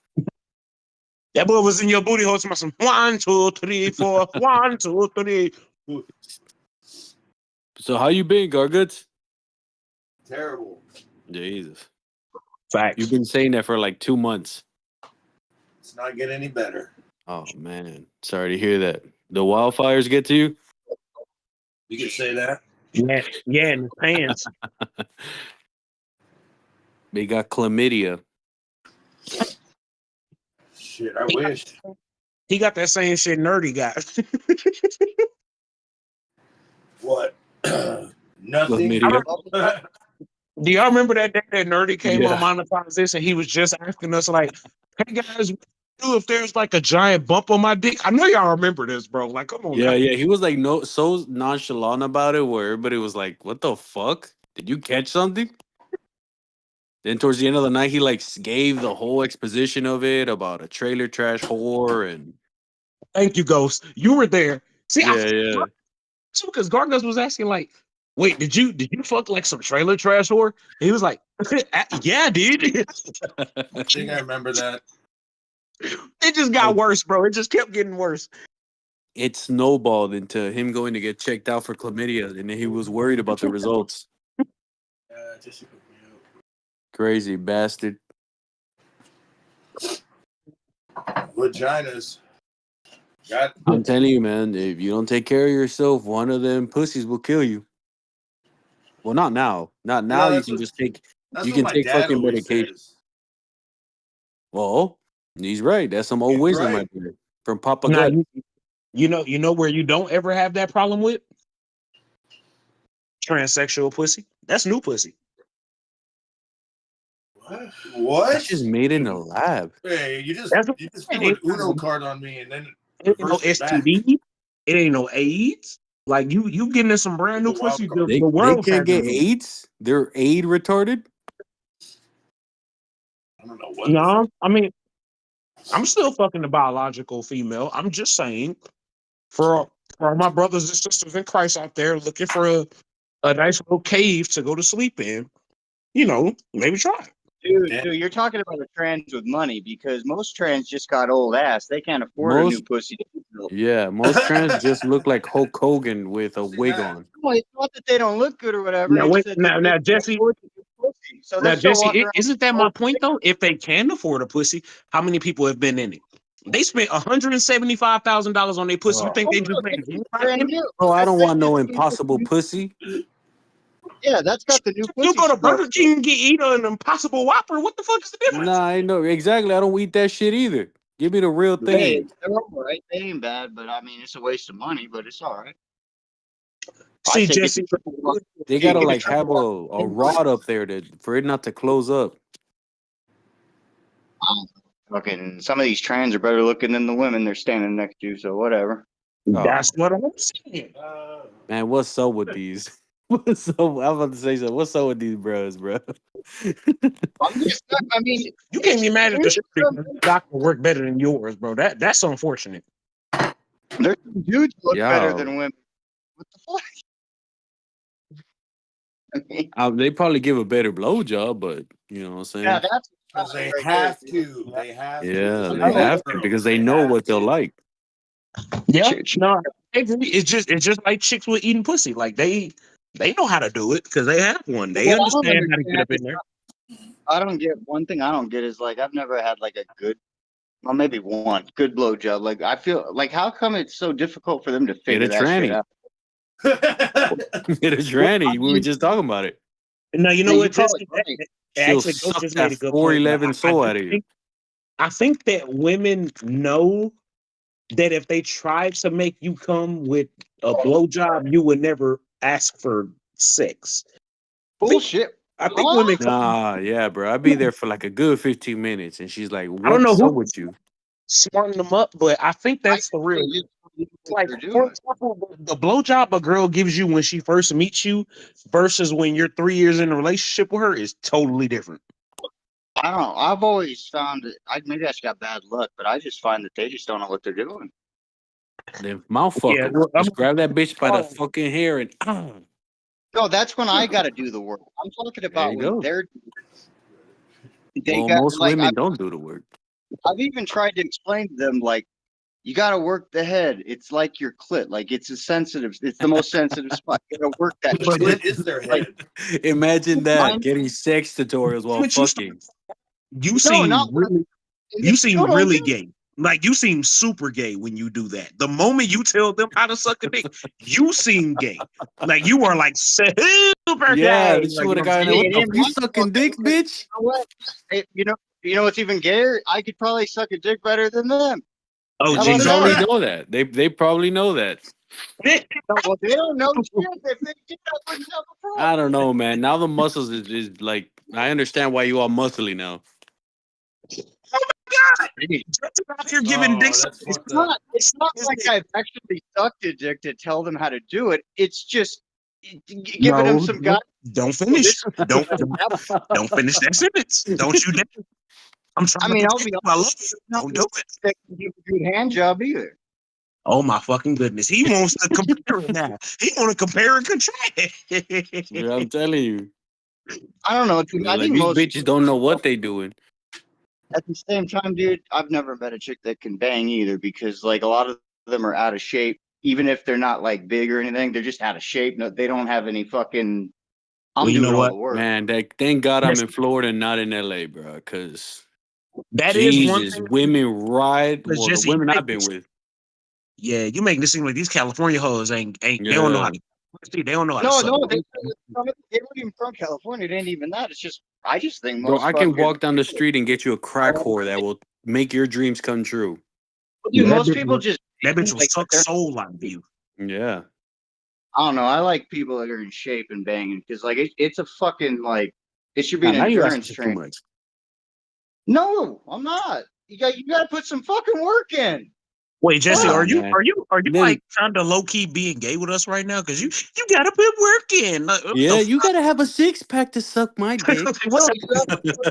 That boy was in your booty hole. Some 1, 2, 3, 4. 1, 2, 3. So how you been, Garguts? Terrible. Jesus. Facts. You've been saying that for like 2 months. It's not getting any better. Oh man, sorry to hear that. The wildfires get to you? You can say that. Yeah, in his pants. They got chlamydia. Shit, I wish. He got that same shit Nerdy got. What? Nothing. Do y'all remember that day that Nerdy came Yeah. on Monetize This and he was just asking us like, hey guys, what do you do if there's like a giant bump on my dick? I know y'all remember this, bro. Like, come on. Yeah, yeah. He was like so nonchalant about it where everybody was like, what the fuck? Did you catch something? Then towards the end of the night, he like gave the whole exposition of it about a trailer trash whore and Thank you, Ghost. You were there. See, yeah. because Gargles was asking like, wait, did you fuck like some trailer trash whore? And he was like, yeah, dude. I think I remember that. It just got worse, bro. It just kept getting worse. It snowballed into him going to get checked out for chlamydia, and then he was worried about the results. Crazy bastard. Vaginas. I'm telling you, man, if you don't take care of yourself, one of them pussies will kill you. Well, not now. Not now. You can just take. You can take fucking medication. Well, he's right. That's some old wisdom right there from Papa Now, God. you know where you don't ever have that problem with? Transsexual pussy. That's new pussy. What? That's just made in a lab. Hey, you just threw an Uno card on me and then it ain't no STD. It ain't no AIDS. Like you getting in some brand new pussy. They can't get AIDS. They're aid retarded. I don't know what. No, I mean, I'm still fucking the biological female. I'm just saying, for my brothers and sisters in Christ out there looking for a nice little cave to go to sleep in, you know, maybe try it. Dude, you're talking about a trans with money because most trans just got old ass. They can't afford a new pussy. Yeah, most trans just look like Hulk Hogan with a wig on. Well, it's not that they don't look good or whatever. Now, It's wait, that now, they Jesse. can't afford the new pussy. So Now, they're still Jesse, walking around. isn't that my point though? If they can afford a pussy, how many people have been in it? They spent $175,000 on their pussy. You think they just made it? Oh, I don't want no impossible pussy. Yeah, that's got the new pussy. You go to Burger King and eat an Impossible Whopper. What the fuck is the difference? Nah, I know exactly. I don't eat that shit either. Give me the real thing. Hey, they're all right. They ain't bad, but I mean, it's a waste of money, but it's all right. See, Jesse, they gotta like have a rod up there for it not to close up. Fucking some of these trans are better looking than the women they're standing next to, so whatever. That's what I'm saying. Man, what's up with these? What's up? I'm about to say something. What's up with these bros, bro? I mean, you can't be mad at the doctor work better than yours, bro. That's unfortunate. There's some dudes look better Yeah. than women. What the fuck? I mean, They probably give a better blowjob, but you know what I'm saying? yeah, that's Because they right have there. to. They have to. Yeah, Because they they're have to girls. because they know what they'll like. Yeah, no, it's just like chicks with eating pussy. Like they know how to do it because they have one. They What I don't understand how to get understand up in is there. I don't get one thing I don't get is like I've never had like a good, well maybe one good blowjob. Like I feel like how come it's so difficult for them to Get figure a that shit tranny. out? Get a tranny. We were just talking about it. No, you know Yeah, what, you're Jesse? probably right. It She'll actually goes suck just made that a good point. But 411 soul out of you. I think that women know that if they tried to make you come with a blowjob, you would never ask for sex. Bullshit. I think women. Nah, yeah, bro. I'd be there for like a good 15 minutes, and she's like, I don't know "What's up who with you?" smarten them up, but I think that's the real. Like, for example, the blowjob a girl gives you when she first meets you versus when you're 3 years in a relationship with her is totally different. I don't know. I've always found that maybe I just got bad luck, but I just find that they just don't know what they're doing. Then mouth fuck Yeah, 'em. well, Just grab that bitch by the fucking hair and No, that's when I got to do the work. I'm talking there about you when go. they're they Well, got most like women don't do the work. I've even tried to explain to them like you got to work the head. It's like your clit. Like it's the most sensitive spot. You got to work that. But shit. it is their Like, head. Imagine that getting sex tutorials while But you fucking. You no, seem not really, and you they seem still don't really do it. gay. Like you seem super gay when you do that. The moment you tell them how to suck a dick, you seem gay. Like you are like super Yeah, gay. this Like, would have gotten. And What it the? ain't You my sucking fault dick, because bitch? you know what? You know what's even gayer? I could probably suck a dick better than them. Oh, How They about Jesus. probably that? know that. They probably know that. No, well, they don't know shit. If they did, I wouldn't have a problem. I don't know, man. Now the muscles is like. I understand why you all muscly now. Oh my God. Justin out here giving Oh, dicks. that's fucked up. It's not like I've actually sucked a dick to tell them how to do it. It's just giving them No, some guidance. don't finish. This Don't finish that sentence. Don't you dare. I'm trying I mean, to I'll protect be you. I love honest. you. Not Don't do it. that can give a good hand job either. Oh my fucking goodness. He wants to compare it now. He want to compare and contrast. Yeah, I'm telling you. I don't know, dude. I Like think these most bitches don't know what they doing. at the same time, dude, I've never met a chick that can bang either because like a lot of them are out of shape. Even if they're not like big or anything, they're just out of shape. No, they don't have any fucking. I'm Well, you doing know all what? the work. Man, thank God I'm Yes, in Florida and not in LA, bro. Cause that is one Jesus, thing. women ride. Because Well, the Jesse, women I've been with. yeah, you make this seem like these California hoes ain't they don't know how Yeah, to see, they don't know how to No, suck. no, they weren't even from California. It ain't even that. It's just I just think bro. most I can fucking walk down the street and get you a crack whore that will make your dreams come true. dude, That most bitch people will, just that bitch will like suck they're. soul out of you. Yeah. I don't know. I like people that are in shape and banging because like it's a fucking like it should be Nah, an now you asking endurance for too train. much. No, I'm not. You got to put some fucking work in. Wait, Jesse, Nah, are you man. are you are you Then like kind of low key being gay with us right now? Because you gotta put work in. Like, what yeah, the you gotta have a 6-pack to suck my dick. what's No,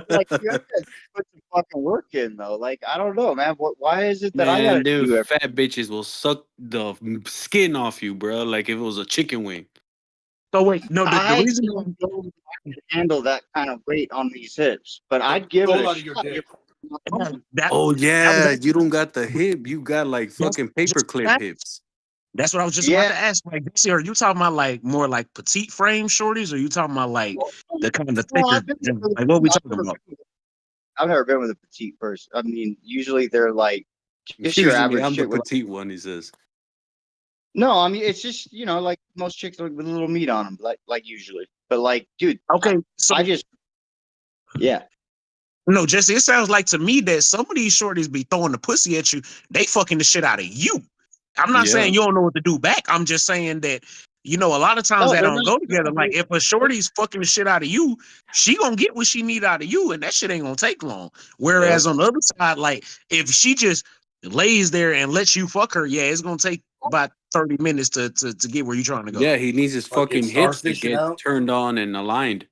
like you have to put some fucking work in though. Like I don't know, man. Why is it that I got Man, to them do everything? fat bitches will suck the skin off you, bro. Like if it was a chicken wing. so wait, no, the I reason don't know if I can handle that kind of weight on these hips, but I'd give it Roll a out of your shot. dick. that Oh that was yeah, you don't got the hip. You got like fucking paperclip that, hips. that's what I was just about Yeah. to ask. Like, Jesse, are you talking about like more like petite frame shorties, or are you talking about like the kind of the No, thicker? Like, what are we talking about? I've never been with a petite person. I mean, usually they're like just your Usually average I'm the chick with. petite one, he says. No, I mean it's just like most chicks with a little meat on them, like usually. But like, dude, Okay, so I just yeah. no, Jesse, it sounds like to me that some of these shorties be throwing the pussy at you. They fucking the shit out of you. I'm not Yeah. saying you don't know what to do back. I'm just saying that, a lot of times No, that they're don't not. go together. Like if a shorty's fucking the shit out of you, she gonna get what she need out of you, and that shit ain't gonna take long. Whereas on the other side, like if she just lays there and lets you fuck her, yeah, it's gonna take about 30 minutes to get where you're trying to go. Yeah, he needs his Fucking fucking hips to starfishing get out. turned on and aligned.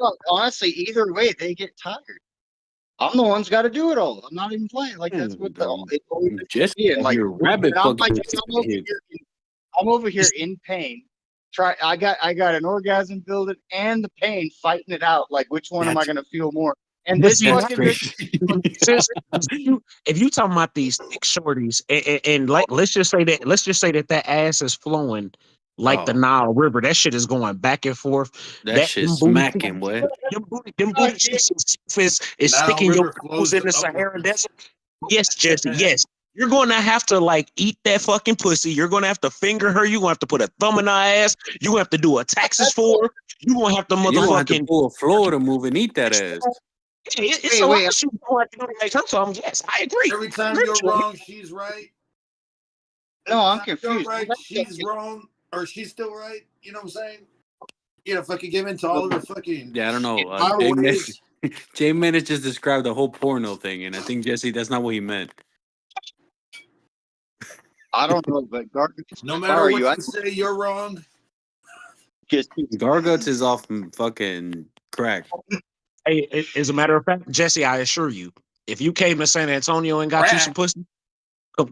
No, honestly, either way, they get tired. I'm the one's got to do it all. I'm not even playing. Like that's what it's always Just and like your rabbit I'm, fucking I'm over here in pain. I got an orgasm building and the pain fighting it out. Like which one am I gonna feel more? And this fucking bitch. If you talking about these thick shorties, and like let's just say that ass is flowing like the Nile River. That shit is going back and forth. That shit smacking, boy. Them booty cheeks is sticking your nose in the Sahara Desert. Yes, Jesse. Yes. You're going to have to like eat that fucking pussy. You're going to have to finger her. You're going to have to put a thumb in her ass. You're going to have to do a taxes for her. You're going to have to motherfucking pull a Florida move and eat that ass. It's a lot of shit you have to do to make her come. Yes, I agree. Every time you're wrong, she's right. No, I'm confused. Right, she's wrong, or she's still right. You know what I'm saying? You know, fucking give in to all of her fucking. Yeah, I don't know. Jay Menace just described the whole porno thing, and I think Jesse, that's not what he meant. I don't know, but Garguts. No matter what you say, you're wrong. Garguts is off fucking crack. Hey, as a matter of fact, Jesse, I assure you, if you came to San Antonio and got you some pussy,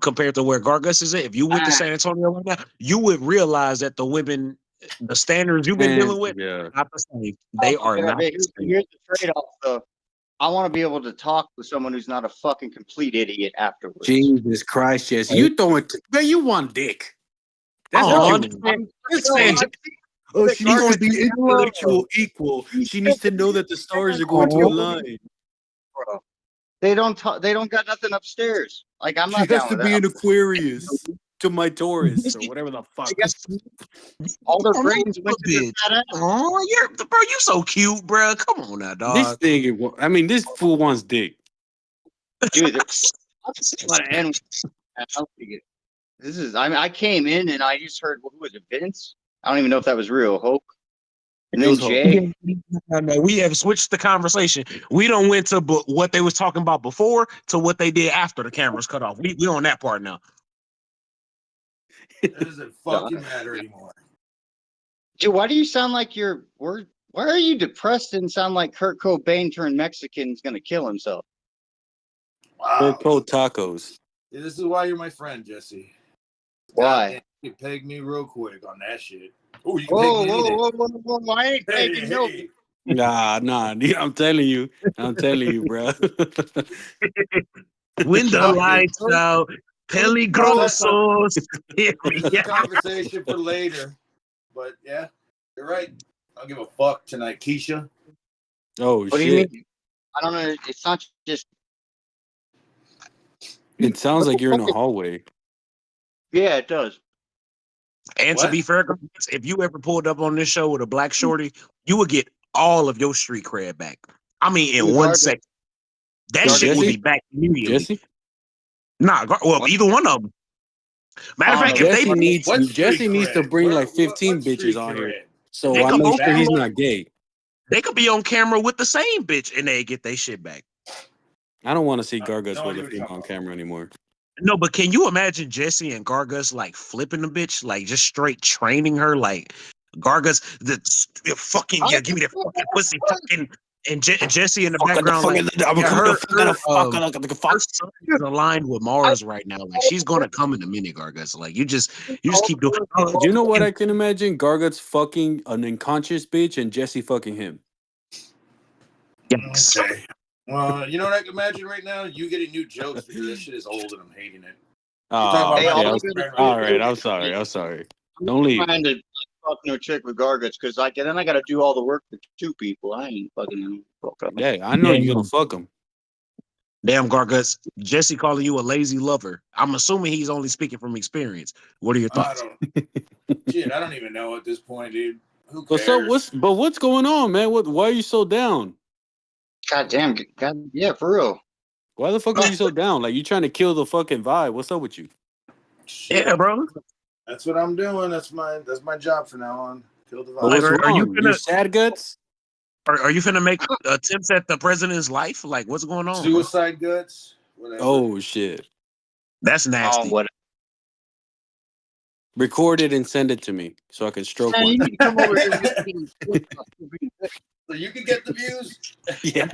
compared to where Gargus is at, if you went to San Antonio right now, you would realize that the women, the standards you've been dealing with, are not the same. They are not. Here's the trade-off, though. I want to be able to talk with someone who's not a fucking complete idiot afterwards. Jesus Christ, Jesse, you throwing? You want dick? That's what you want. Oh, she needs to be intellectual equal. She needs to know that the stars are going to align. Bro, they don't got nothing upstairs. Like I'm not. She has to be an Aquarius to my Taurus or whatever the fuck. All their brains went to oh, you so cute, bro. Come on now, dog. This thing, I mean, this fool wants dick. Dude, this is. I mean, I came in and I just heard. Who was it? Vince? I don't even know if that was real. Hope. And then Jay. No, we have switched the conversation. We don't went to what they was talking about before to what they did after the cameras cut off. We on that part now. It doesn't fucking matter anymore. Dude, why do you sound like why are you depressed and sound like Kurt Cobain turned Mexican is gonna kill himself? Wow. Tacos. Yeah, this is why you're my friend, Jesse. Why? You peg me real quick on that shit. Oh, you whoa! I ain't taking no. Nah. I'm telling you, bro. When the lights out, peligrosos. Conversation for later. But yeah, you're right. I don't give a fuck tonight, Keisha. Oh what shit! Do you mean? I don't know. It's not just. It sounds like you're in a hallway. Yeah, it does. And to be fair, if you ever pulled up on this show with a black shorty, you would get all of your street cred back. I mean, in 1 second. That shit would be back immediately. Jesse? Nah, well, either one of them. Matter of fact, Jesse needs to bring like 15 bitches on here. So I make sure he's not gay. They could be on camera with the same bitch and they get their shit back. I don't want to see Gargus with a female on camera anymore. No, but can you imagine Jesse and Gargus like flipping the bitch, like just straight training her, like Gargus, the fucking give me that fucking pussy, fucking, and Jesse in the background, her son is aligned with Mars right now. Like she's gonna come in a minute, Gargus. Like you just keep doing. Do you know what I can imagine? Gargus fucking an unconscious bitch and Jesse fucking him. Yikes. Okay. Well, you know what I can imagine right now? You getting new jokes because this shit is old and I'm hating it. All right, I'm sorry. Don't leave. I'm trying to fuck no chick with Garguts because then I got to do all the work for two people. I ain't fucking them. Yeah, I know you're gonna fuck them. Damn, Garguts. Jesse calling you a lazy lover. I'm assuming he's only speaking from experience. What are your thoughts? I don't even know at this point, dude. Who cares? What's going on, man? Why are you so down? God damn, yeah, for real. Why the fuck are you so down? Like you trying to kill the fucking vibe? What's up with you? Yeah, bro. That's what I'm doing. That's my job from now on. Kill the vibe. What's wrong? You sad guts? Are you finna make attempts at the president's life? Like what's going on? Suicide guts. Whatever. Oh shit. That's nasty. Record it and send it to me so I can stroke one. You need to come over here. So you can get the views. Yeah.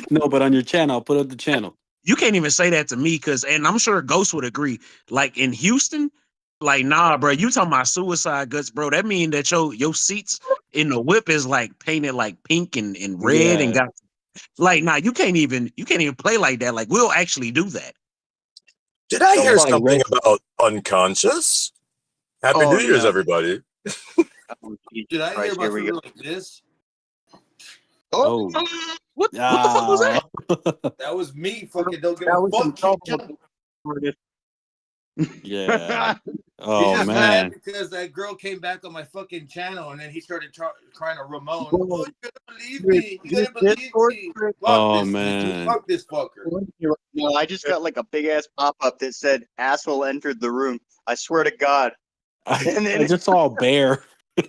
No, but on your channel, I'll put up the channel. You can't even say that to me and I'm sure Ghost would agree. Like in Houston, like nah, bro. You talking about suicide guts, bro? That mean that your seats in the whip is like painted like pink and red and Yeah. got like nah. You can't even play like that. Like we'll actually do that. Did I hear Like something about unconscious? Happy New Year's, yeah. everybody. Did I hear about something like this? Oh. What the fuck was that? That was me. Fucking don't give That a was some fuck. trouble. Yeah. He's Oh just man. mad because that girl came back on my fucking channel and then he started crying to Ramon. Bro, Oh, you couldn't believe me. You couldn't this believe Discord me. trick- Fuck Oh this. man. Fuck this fucker. No, I just got like a big ass pop up that said "asshole entered the room." I swear to God. I just saw a bear. You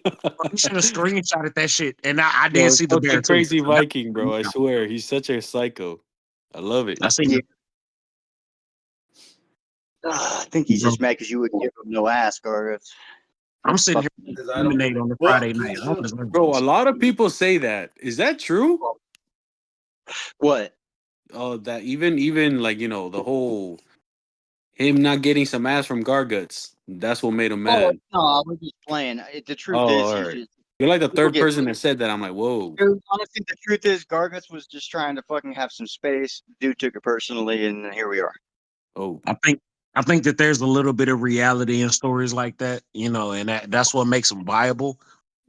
should have screenshotted that shit, and I Yo, did see the such bear a too. crazy Viking, bro. I swear, he's such a psycho. I love it. I seen it. I think he's just mad because you wouldn't give him no ass, Gargis. I'm sitting here eliminate on the Friday night. Bro, a lot of people say that. Is that true? What? Oh, that even like the whole him not getting some ass from Garguts. That's what made him Oh mad. no, we're just playing. The truth Oh, is, all he's right. just. You're like the People third get- person that said that. I'm like, whoa. Dude, honestly, the truth is, Gargis was just trying to fucking have some space. Dude took it personally, and here we are. Oh, I think that there's a little bit of reality in stories like that, and that's what makes them viable.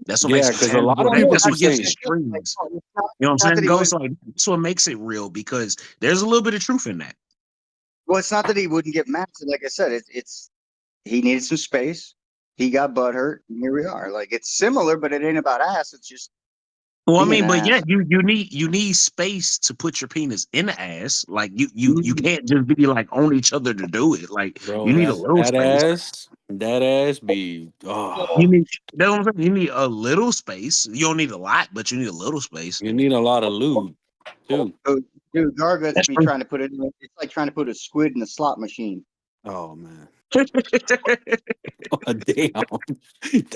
That's what yeah, makes it because a lot tangible. of people That's keep what gives it saying. strings. You know what I'm saying? Goes like that's what makes it real because there's a little bit of truth in that. Well, it's not that he wouldn't get mad. Like I said, it's he needed some space. He got butthurt, and here we are. Like it's similar, but it ain't about ass. It's just. Well, I being mean, but ass. yeah, you need space to put your penis in the ass. Like you can't just be like on each other to do it. Like Bro, you need a little space. that ass be You need that's what I'm saying. You need a little space. You don't need a lot, but you need a little space. You need a lot of lube too. Dude, Gargut's That's be true. trying to put it in. It's like trying to put a squid in a slot machine. Oh man. Oh, damn.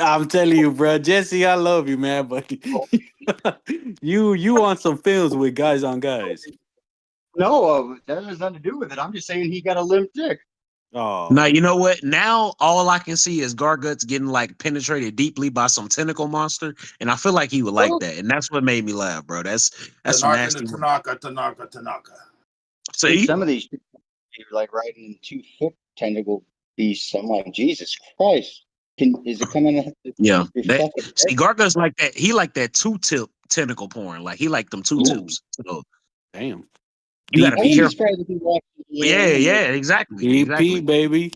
I'm telling you, bro, Jesse, I love you, man, but you want some films with guys on guys. No, that has nothing to do with it. I'm just saying he got a limp dick. Oh, Now you know what? Now all I can see is Garguts getting like penetrated deeply by some tentacle monster, and I feel like he would like that, and that's what made me laugh, bro. That's some nasty. Tanaka. So Dude, some of these people are like riding in 2 foot tentacle beasts. I'm like, Jesus Christ! Is it coming? Yeah, Your fucking see, Garguts like that. He like that two-tip tentacle porn. Like he like them two tips. So damn. you got to I be wouldn't be careful. surprised if he walked. Yeah, exactly. EP, baby.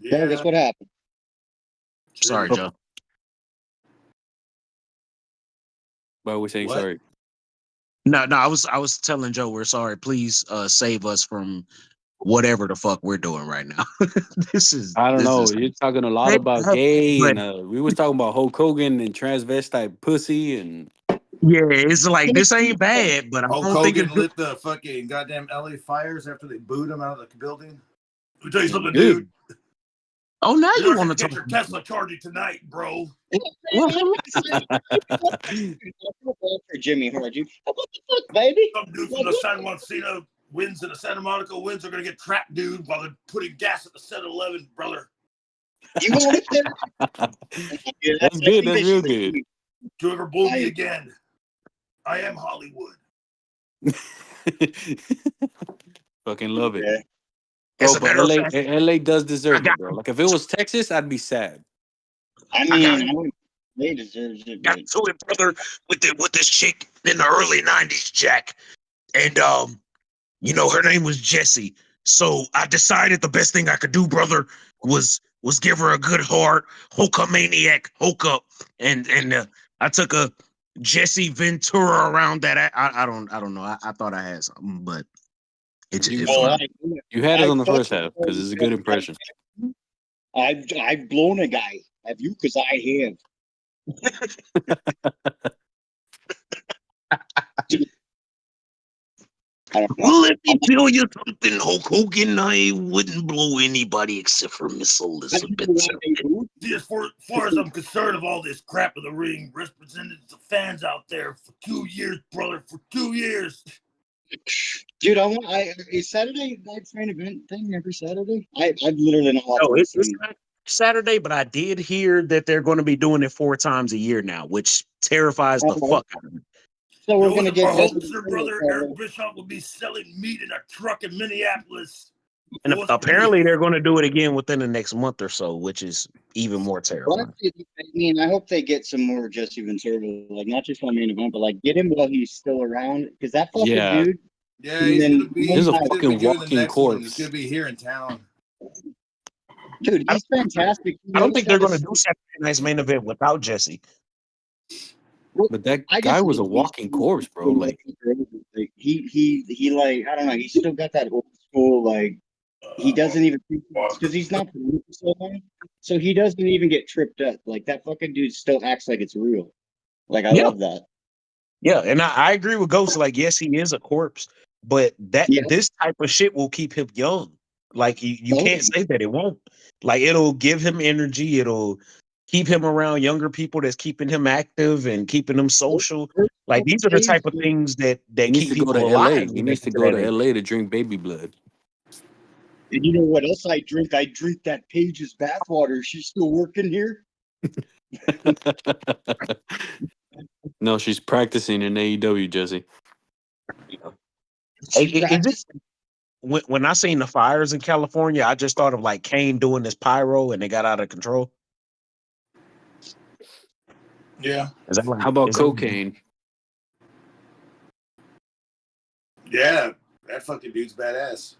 Yeah, guess what happened? Sorry, Joe. Why are we saying sorry? No, I was telling Joe we're sorry. Please save us from whatever the fuck we're doing right now. I don't know. Is You're talking a lot about gay, and we was talking about Hulk Hogan and transvestite pussy, and yeah, it's like this ain't bad, but I Hulk don't think Hogan it's lit the fucking goddamn LA fires after they booed him out of the building. Let me tell you something, good. dude. Oh, now You're you not want gonna to get your talk? Tesla charging tonight, bro. Jimmy Hart, you. What the fuck, baby? Some dude from the San Juancina winds and the Santa Monica winds are gonna get trapped, dude, while they're putting gas at the 7-Eleven, brother. You got it there? Yeah, That's good. That's real good. Do you ever boo me again? I am Hollywood. Fucking love it. Yeah. As Bro, a but matter of fact, LA does deserve it, bro. Like if it was Texas, I'd be sad. I mean, they deserve it. got to it, brother, with this chick in the early '90s, Jack, and her name was Jessie. So I decided the best thing I could do, brother, was give her a good hard hoka maniac hook, and I took a Jesse Ventura around that. I don't know. I thought I had something, but it's fine. You had it on the first half because it's a good impression. I've blown a guy. Have you? Because I have. Well, let me tell you something, Hulk Hogan. I wouldn't blow anybody except for Miss Elizabeth. See, as far as I'm concerned, of all this crap in the ring, represented the fans out there for 2 years, brother, for 2 years. Dude, is Saturday night's main event thing every Saturday? I've literally not watched No, it's wrestling. not Saturday, but I did hear that they're going to be doing it 4 times a year now, which terrifies the fuck out of me. So we're going to get Holzer, brother. Eric Bischoff will be selling meat in a truck in Minneapolis. And apparently they're going to do it again within the next month or so, which is even more terrifying. I mean, I hope they get some more Jesse Ventura, like not just on main event, but like get him while he's still around, because that fucking dude. Yeah, he's gonna be. He's a fucking walking corpse. He's gonna be here in town. Dude, he's fantastic. I don't think they're going to do Saturday night's main event without Jesse. But that guy was a walking corpse, bro. Like he like, I don't know. He's still got that old school, like, he doesn't even, because he's not for so long, so he doesn't even get tripped up. Like, that fucking dude still acts like it's real. Like, I love that. Yeah, and I agree with Ghost. Like, yes, he is a corpse, but this type of shit will keep him young. Like, you can't say that it won't. Like, it'll give him energy. It'll keep him around younger people that's keeping him active and keeping him social. Like, these are the type of things that keep people alive. He needs to go to LA to drink baby blood. And you know what else I drink? I drink that Paige's bathwater. She's still working here? No, she's practicing in AEW, Jesse. When I seen the fires in California, I just thought of like KANE doing this pyro and they got out of control. Yeah. How about cocaine? Yeah, that fucking dude's badass.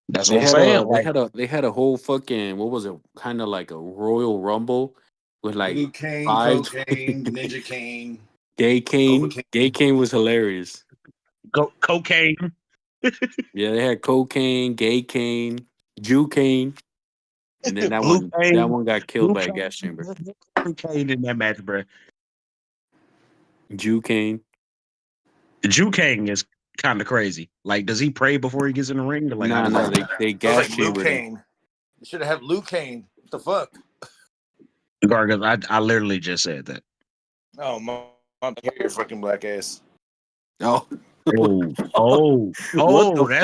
That's what I'm saying. They had a whole fucking, what was it? Kind of like a Royal Rumble with like Luke Kane, 5 cocaine, Ninja Kane, Gay Kane. Gay Kane was hilarious. Cocaine. Yeah, they had cocaine, Gay Kane, Jew Kane, and then that one got killed by a gas chamber. Kane in that match, bro. Jew Kane. Jew Kane is kind of crazy. Like, does he pray before he gets in the ring? Like, no, they gas chambered him. Kane. You should have had Luke Kane. What the fuck? Gargas, I literally just said that. Oh, I'm your fucking black ass. Oh. That's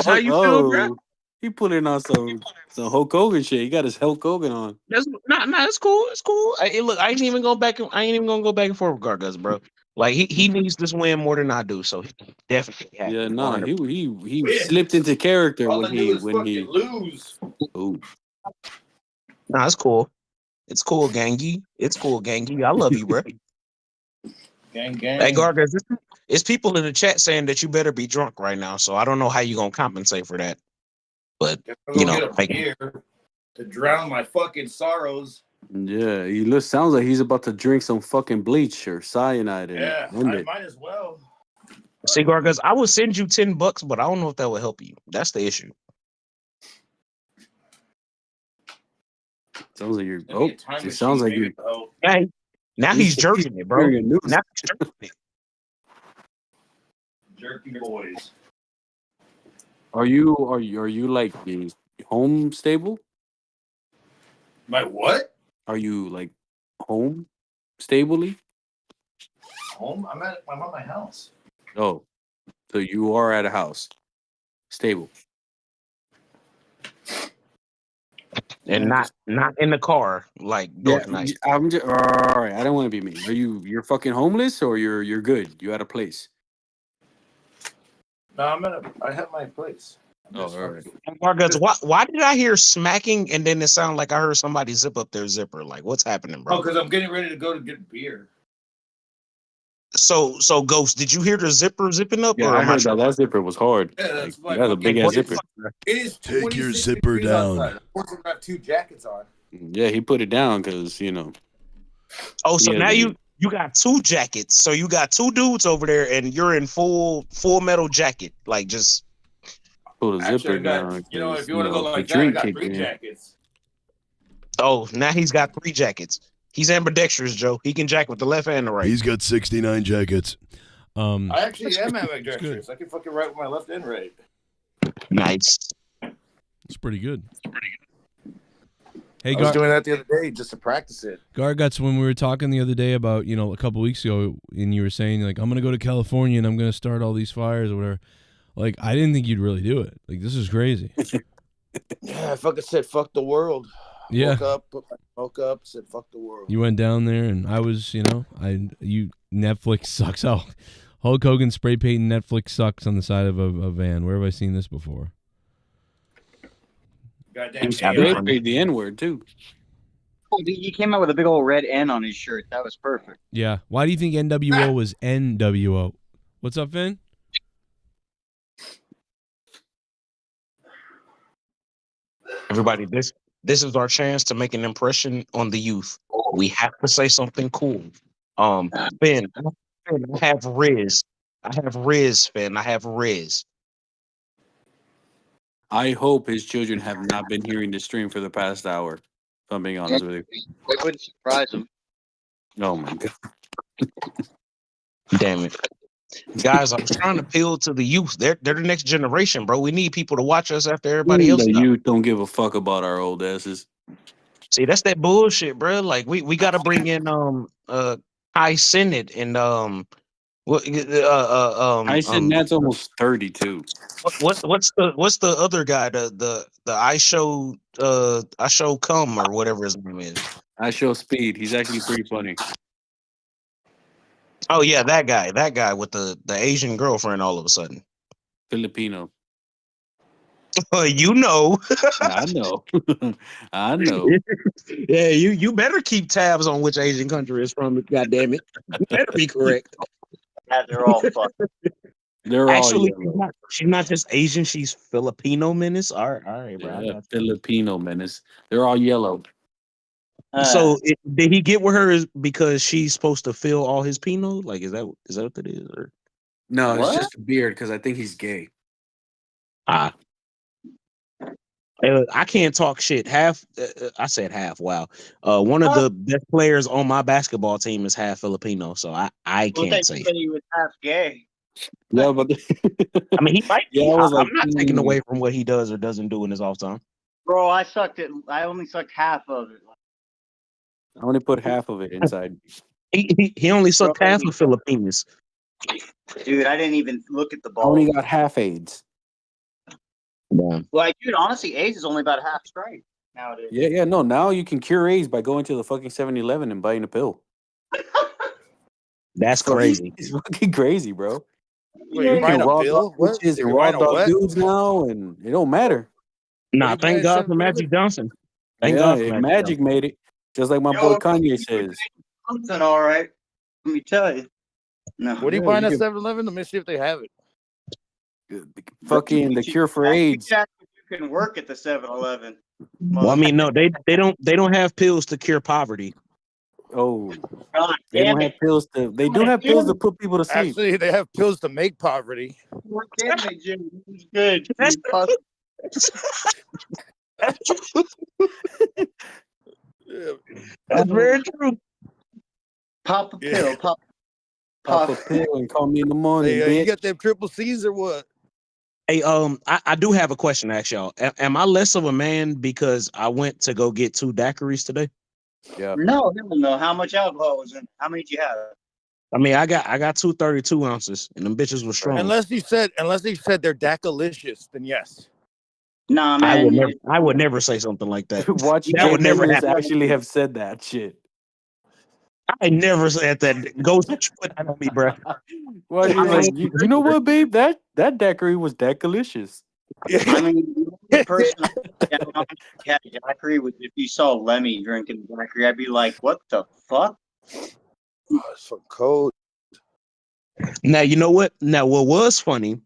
how you feel, bro. He put in on some Hulk Hogan shit. He got his Hulk Hogan on. That's it's cool. It's cool. Look, I ain't even gonna go back and forth with Gargas, bro. Like he needs this win more than I do, so he definitely has. Yeah, no, he slipped into character when he lose. Ooh. Nah, it's cool. It's cool, gangy. It's cool, gangy. I love you, bro. Gang. Hey, Gargas, it's people in the chat saying that you better be drunk right now, so I don't know how you gonna compensate for that. But you know, get a beer to drown my fucking sorrows. Yeah, he sounds like he's about to drink some fucking bleach or cyanide. Yeah, I might as well. See, Gargas, I would send you $10, but I don't know if that would help you. That's the issue. Sounds like you're. Oh, it sounds like you're. Hey, now he's jerking it, bro. Now he's jerking it. Jerky boys. Are you like home stable? My what? Are you like home stably? Home? I'm at my house. Oh, so you are at a house, stable, and not in the car like Dark Knight. I'm just all right. I don't want to be mean. You're fucking homeless or you're good? You at a place? No, I have my place. Oh, all right. Gargas, why did I hear smacking and then it sounded like I heard somebody zip up their zipper? Like, what's happening, bro? Oh, because I'm getting ready to go to get beer. So Ghost, did you hear the zipper zipping up? Yeah, or I heard that zipper was hard. Yeah, that's like a big ass zipper. It is. Take your zipper down. Of course, I got 2 jackets on. Yeah, he put it down because Oh, so now you got 2 jackets. So you got 2 dudes over there, and you're in full metal jacket, like just. Pull the zipper down. You know, if you want to go like that, I got 3 jackets. Oh, now he's got 3 jackets. He's ambidextrous, Joe. He can jack with the left and the right. He's got 69 jackets. I actually am ambidextrous. I can fucking write with my left and right. Nice. It's pretty good. Hey, I was doing that the other day just to practice it. Garguts, when we were talking the other day about, a couple weeks ago, and you were saying, like, I'm going to go to California and I'm going to start all these fires or whatever. Like, I didn't think you'd really do it. Like, this is crazy. Yeah, I fucking said, fuck the world. Yeah. Woke up, put my smoke up, said, fuck the world. You went down there, and I was, Netflix sucks. Oh, Hulk Hogan spray painting Netflix sucks on the side of a van. Where have I seen this before? He sprayed the N-word, too. Oh, he came out with a big old red N on his shirt. That was perfect. Yeah. Why do you think NWO was NWO? What's up, Vin? Everybody, this is our chance to make an impression on the youth. We have to say something cool. Finn, I have Riz. Finn. I have Riz. I hope his children have not been hearing the stream for the past hour. If I'm being honest with you. It wouldn't surprise him. Oh my god. Damn it. Guys, I'm trying to appeal to the youth. They're the next generation, bro. We need people to watch us after everybody else. The youth don't give a fuck about our old asses. See, that's that bullshit, bro. Like we got to bring in High Senate and I said Nat's almost 32. What's the other guy? The I show come or whatever his name is. I show speed. He's actually pretty funny. Oh yeah, that guy with the Asian girlfriend all of a sudden. Filipino. You know. I know. I know. Yeah, you better keep tabs on which Asian country it's from. God damn it, you better be correct. Yeah, they're all fucked. They're Actually, all she's not just Asian. She's Filipino menace. All right, bro. Yeah, Filipino menace. They're all yellow. So did he get with her because she's supposed to fill all his Pinot? Like, is that what that is? Or? No, it's just a beard because I think he's gay. I can't talk shit. I said half. Wow. One of the best players on my basketball team is half Filipino, so I can't say. He was half gay. Yeah, but I mean, he might. Yeah, I'm not taking away from what he does or doesn't do in his off time. Bro, I only sucked half of it. I only put half of it inside. He only sucked half of Filipinos. Dude, I didn't even look at the I ball. only got half AIDS. Yeah. Like, dude, honestly, AIDS is only about half straight nowadays. Yeah, no. Now you can cure AIDS by going to the fucking 7-Eleven and buying a pill. That's crazy. It's fucking crazy, bro. Wait, you're buying a pill? What? And You're raw buying a dog what? dudes now, and it don't matter. Nah, thank God for Magic Johnson. Thank God God for Magic made it. Just like my boy Kanye says. Something all right. Let me tell you. No. What are you buying at 7-Eleven? Let me see if they have it. Fucking the cure for AIDS. You can work at the 7-Eleven. Well, I mean, no, they don't have pills to cure poverty. Oh, God, they don't have pills to. They do have pills to put people to sleep. Actually, they have pills to make poverty. Damn it, Jimmy. Good. That's very true. Pop a pill. Pop a pill and call me in the morning. Hey, you got them triple C's or what? Hey, I do have a question to ask y'all. Am I less of a man because I went to go get 2 daiquiris today? Yeah. No. How much alcohol was in it? How many did you have? I mean, I got 2 32 ounces, and them bitches were strong. Unless he said they're Dakalicious, then yes. Nah, man. I would never say something like that. Watch that would never happen. actually have said that shit. I never said that. Go put that on me, bro. Well, you know what, babe? That daiquiri was Dakalicious. I mean, the person I had a daiquiri was if you saw Lemmy drinking daiquiri, I'd be like, what the fuck? Oh, it's so cold. Now, you know what? Now, what was funny,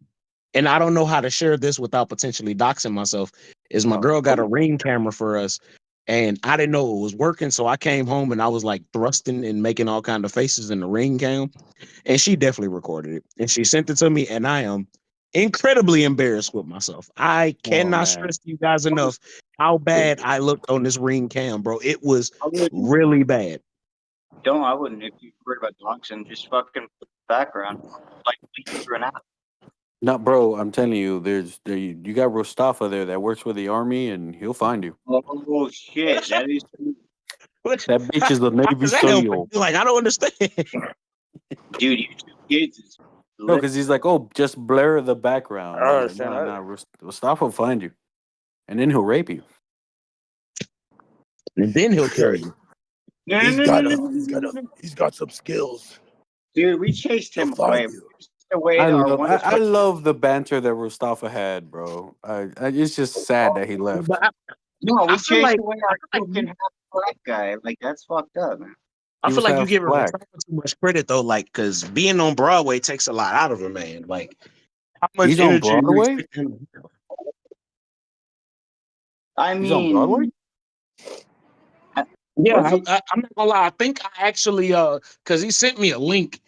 and I don't know how to share this without potentially doxing myself, is my girl got a Ring camera for us, and I didn't know it was working, so I came home and I was like thrusting and making all kind of faces in the Ring cam, and she definitely recorded it, and she sent it to me, and I am incredibly embarrassed with myself. I cannot stress to you guys enough how bad I looked on this Ring cam, bro. It was really bad. I wouldn't if you're worried about doxing. Just fucking background, like through an app. No, bro, I'm telling you, you got Mustafa there that works with the army, and he'll find you. Oh shit, that is. That bitch is the Navy SEAL. Like, I don't understand. Dude, YouTube Kids is. No, because he's like, oh, just blur the background. Oh, I'm like, nah, Mustafa will find you, and then he'll rape you, and then he'll kill you. He's got some skills. Dude, we chased him away. I love the banter that Mustafa had, bro. It's just sad that he left. No, we I feel chased like- away our freaking half black guy. Like, that's fucked up, man. I He feel was like you half give him black. too much credit though, like because being on Broadway takes a lot out of a man. Like, how much He's on energy you Broadway? expect him to have? I He's on Broadway? Yeah, I'm not gonna lie. I think I actually because he sent me a link,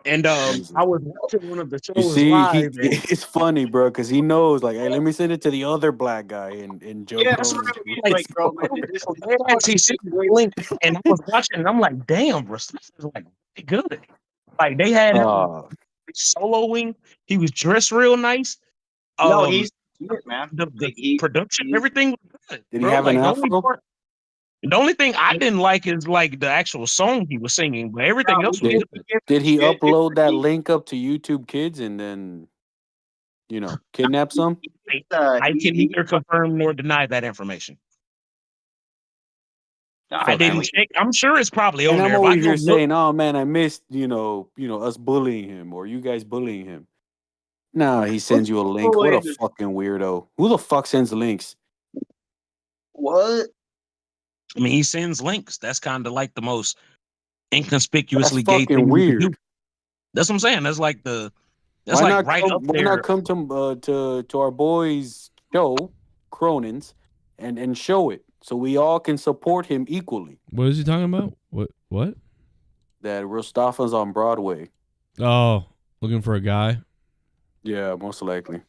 and I was watching one of the shows You see, live. and- it's funny, bro, because he knows, like, hey, let me send it to the other black guy and Joe Yeah, Cronin. like, bro, this he sent me a link, and I was watching, and I'm like, damn, bro, this is like really good. Like they had him soloing. He was dressed real nice. No, he's good, man. The production, everything was good. Did he bro. have like, an the only afro? part- The only thing I didn't like is like the actual song he was singing, but everything else was Did he upload that link up to YouTube Kids and then, kidnap some? I can neither confirm nor deny that information. I didn't check. I'm sure it's probably on And I'm there. If over I here go saying, "Oh man, I missed us bullying him or you guys bullying him." Nah, he sends you a link. What a fucking weirdo! Who the fuck sends links? What? I mean, he sends links. That's kind of like the most inconspicuously That's gay fucking thing you weird. can do. That's what I'm saying. That's like the. That's Why like not right come, up why there. not come to our boys' show, Cronin's, and show it so we all can support him equally? What is he talking about? What? That Mustafa's on Broadway. Oh, looking for a guy? Yeah, most likely.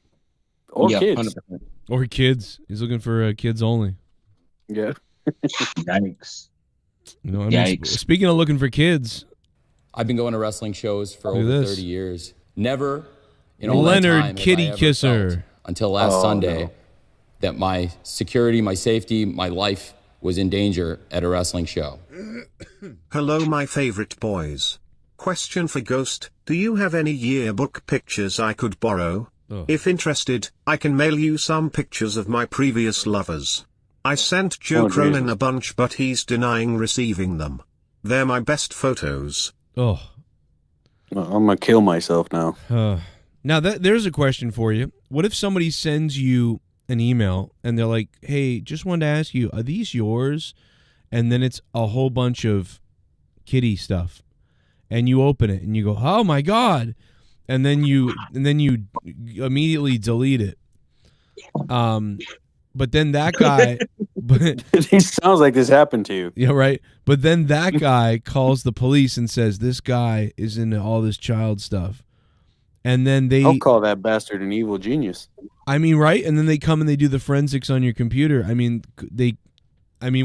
Or Yeah, kids. 100%. Or kids. He's looking for kids only. Yeah. Yikes. Yikes. Speaking of looking for kids, I've been going to wrestling shows for Look at over this. 30 years. Never in all Leonard that time have Kitty I ever Kisser. felt until last Sunday that my security, my safety, my life was in danger at a wrestling show. Hello my favorite boys. Question for Ghost, do you have any yearbook pictures I could borrow? Oh. If interested, I can mail you some pictures of my previous lovers. I sent Joe Oh, Cronin Jesus. a bunch but he's denying receiving them. They're my best photos. Oh. I'm gonna kill myself now. Now there's a question for you. What if somebody sends you an email and they're like, "Hey, just wanted to ask you, are these yours?" And then it's a whole bunch of kitty stuff, and you open it and you go, "Oh my god!" And then you immediately delete it. But then that guy, It sounds like this happened to you. yeah, right. But then that guy calls the police and says this guy is into all this child stuff, and then I'll call that bastard an evil genius. I mean, right? And then they come and they do the forensics on your computer. I mean,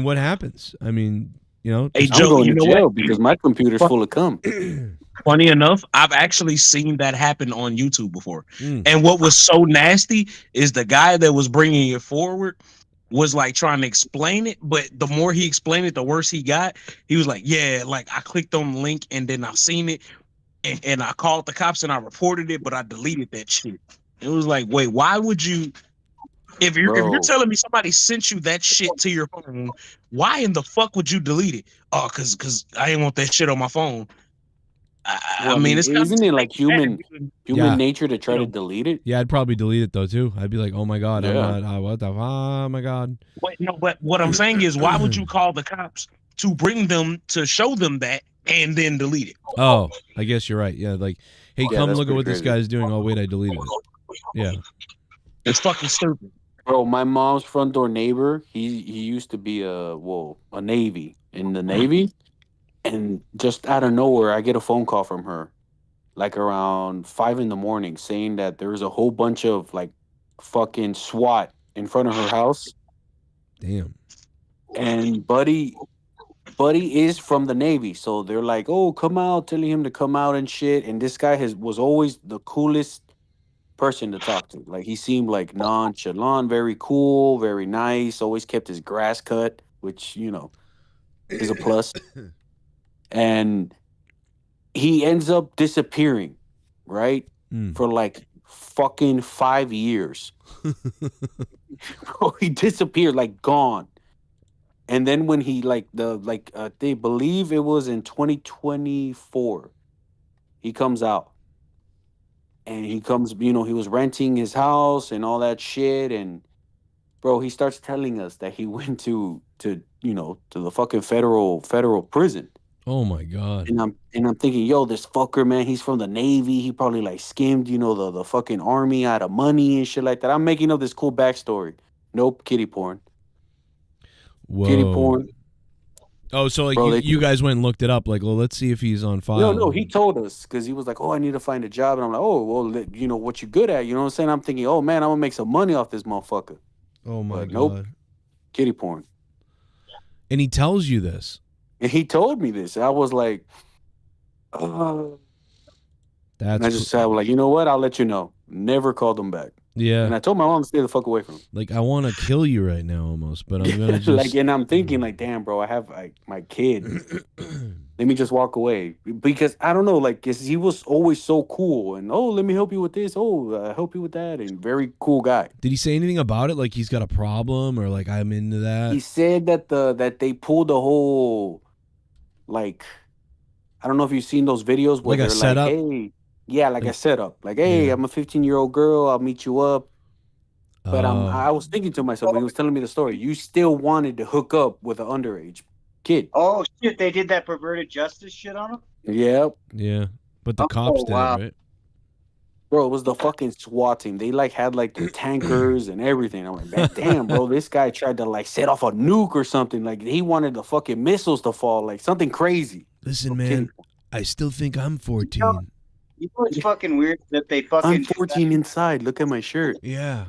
what happens? I mean, Hey, I'm Joe, going you to know jail what? because my computer's full of cum. Funny enough, I've actually seen that happen on YouTube before. Mm. And what was so nasty is the guy that was bringing it forward was like trying to explain it, but the more he explained it, the worse he got. He was like, "Yeah, like I clicked on the link and then I seen it, and I called the cops and I reported it, but I deleted that shit." It was like, wait, why would you? If you're Bro. telling me somebody sent you that shit to your phone, why in the fuck would you delete it? Oh, cause I didn't want that shit on my phone. Well, I mean, it's kinda isn't it like human Yeah. nature to try to delete it? Yeah, I'd probably delete it though too. I'd be like, "Oh my god, Yeah. I'm not. What the? Oh my god." Wait, no, but what I'm saying is, why would you call the cops to bring them to show them that and then delete it? Oh, I guess you're right. Yeah, like, hey, Yeah, come that's look at pretty what this crazy. guy's doing. Oh wait, I deleted it. Yeah. It's fucking stupid. Bro, my mom's front door neighbor, he used to be a Navy, in the Navy, and just out of nowhere, I get a phone call from her, like around 5 a.m, saying that there's a whole bunch of like fucking SWAT in front of her house, Damn. and buddy, Buddy is from the Navy, so they're like, "Oh, come out," telling him to come out and shit. And this guy was always the coolest person to talk to. Like he seemed like nonchalant, very cool, very nice. Always kept his grass cut, which is a plus. And he ends up disappearing, right? For like fucking 5 years. Bro, he disappeared, like gone. And then when he they believe it was in 2024, he comes out. And he comes, he was renting his house and all that shit. And bro, he starts telling us that he went to the fucking federal prison. Oh my God. And I'm thinking, yo, this fucker, man, he's from the Navy. He probably like skimmed, the fucking army out of money and shit like that. I'm making up this cool backstory. Nope, kitty porn. Whoa. Kitty porn. Oh, so like Bro, you guys went and looked it up. Like, well, let's see if he's on file. No, he told us because he was like, oh, I need to find a job. And I'm like, oh, well, what you good at? You know what I'm saying? I'm thinking, oh, man, I'm going to make some money off this motherfucker. Oh, my God. Nope. Kitty porn. And he tells you this. And he told me this. I was like, That's and I just said, like, you know what? I'll let you know. Never called him back. Yeah. And I told my mom to stay the fuck away from him. Like, I want to kill you right now almost, but I'm going to just... and I'm thinking, like, damn, bro, I have my kid. Let me just walk away. Because, I don't know, like, 'cause he was always so cool. And, oh, let me help you with this. Oh, help you with that. And very cool guy. Did he say anything about it? Like, he's got a problem or, like, I'm into that? He said that that they pulled the whole, like, I don't know if you've seen those videos where Like a they're setup? like, hey, yeah, like a setup. Like, hey, I'm a 15-year-old girl. I'll meet you up. But I was thinking to myself when he was telling me the story, you still wanted to hook up with an underage kid. Oh shit! They did that perverted justice shit on him. Yep. Yeah. But the cops did it, right? Bro, it was the fucking SWAT team. They like had like their tankers and everything. I'm like, damn, bro, this guy tried to like set off a nuke or something. Like he wanted the fucking missiles to fall, like something crazy. Listen, man, I still think I'm 14. You know it's fucking weird that they fucking. I'm 14 inside. Look at my shirt. Yeah.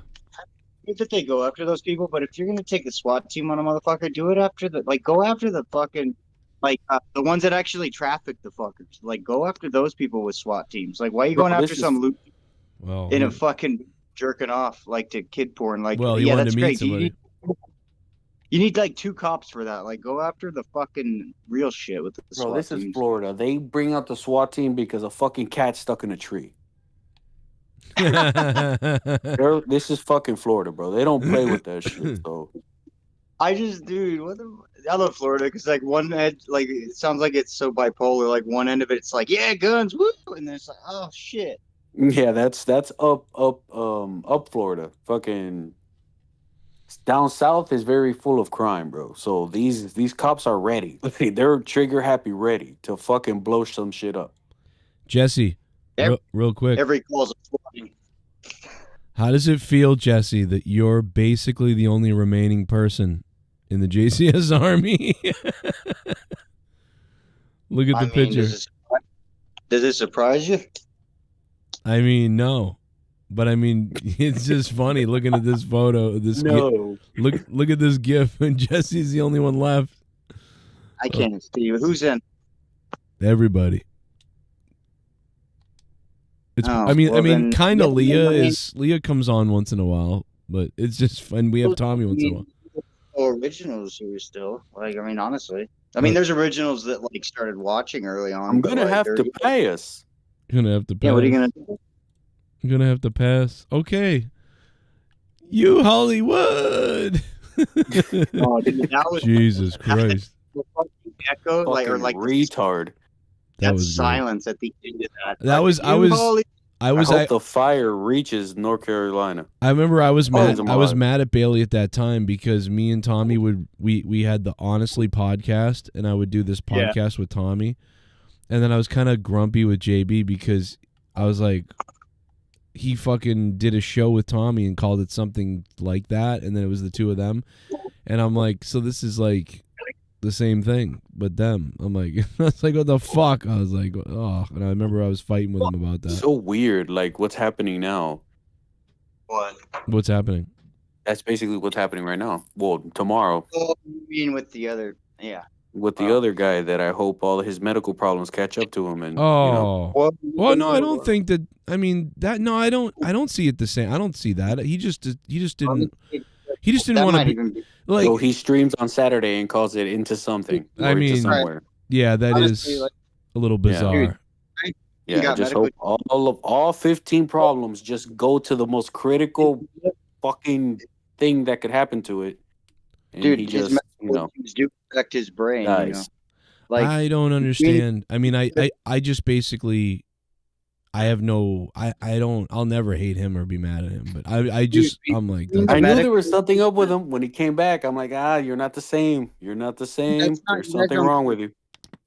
Weird that they go after those people, but if you're gonna take the SWAT team on a motherfucker, do it after go after the fucking the ones that actually traffic the fuckers. Like go after those people with SWAT teams. Like why are you going after some loot in a fucking jerking off like to kid porn? Like well, he yeah, wanted that's to meet great. somebody. You need like 2 cops for that. Like go after the fucking real shit with the SWAT Bro, this teams. is Florida. They bring out the SWAT team because a fucking cat stuck in a tree. This is fucking Florida, bro. They don't play with that shit. So I love Florida because like one end, like it sounds like it's so bipolar. Like one end of it, it's like yeah, guns, woo, and then it's like oh shit. yeah, that's up Florida. Fucking down south is very full of crime, bro. So these cops are ready. They're trigger happy, ready to fucking blow some shit up. Jesse, real quick. Every call's a SWAT. How does it feel, Jesse, that you're basically the only remaining person in the JCS Army? Look at the picture. Does it surprise you? I mean, no. But I mean, it's just funny looking at this photo. Look at this GIF, and Jesse's the only one left. I can't see you. Who's in? Everybody. It's. I mean, kind of. Leah comes on once in a while, but it's just fun. We have Tommy once in a while. Originals here still. Like, I mean, honestly, there's originals that like started watching early on. I'm gonna have to pay us. You're gonna have to pass. Yeah, what are you gonna do? I'm gonna have to pass. Okay. You Hollywood. Oh, dude, that was Jesus Christ. Echo, like retard. That was silence at the end of that. I hope the fire reaches North Carolina. I remember I was mad. I was mad at Bailey at that time because me and Tommy we had the Honestly podcast, and I would do this podcast with Tommy, and then I was kind of grumpy with JB because I was like, he fucking did a show with Tommy and called it something like that, and then it was the two of them, and I'm like, so this is like the same thing, but them. I'm like, I was like, what the fuck? I was like, oh, and I remember I was fighting with him about that. So weird. Like, what's happening now? What? What's happening? That's basically what's happening right now. Well, tomorrow. Oh, you mean with the other? Yeah. with the other guy that I hope all his medical problems catch up to him, and Oh, you know. well, no, I don't think that. I mean that. No, I don't. I don't see it the same. I don't see that. He just didn't. He just didn't want to be like. So he streams on Saturday and calls it into something. Or I mean, into somewhere. yeah, that Honestly, is like, a little bizarre. Yeah, I just hope all 15 problems just go to the most critical fucking thing that could happen to it. And Dude, he his just, medical issues do affect his brain. dies. You know? Like, I don't understand. I mean, I just basically, I have no, I don't, I'll never hate him or be mad at him, but I'm like, I knew there was something up with him when he came back. I'm like, you're not the same. You're not the same. There's something wrong with you.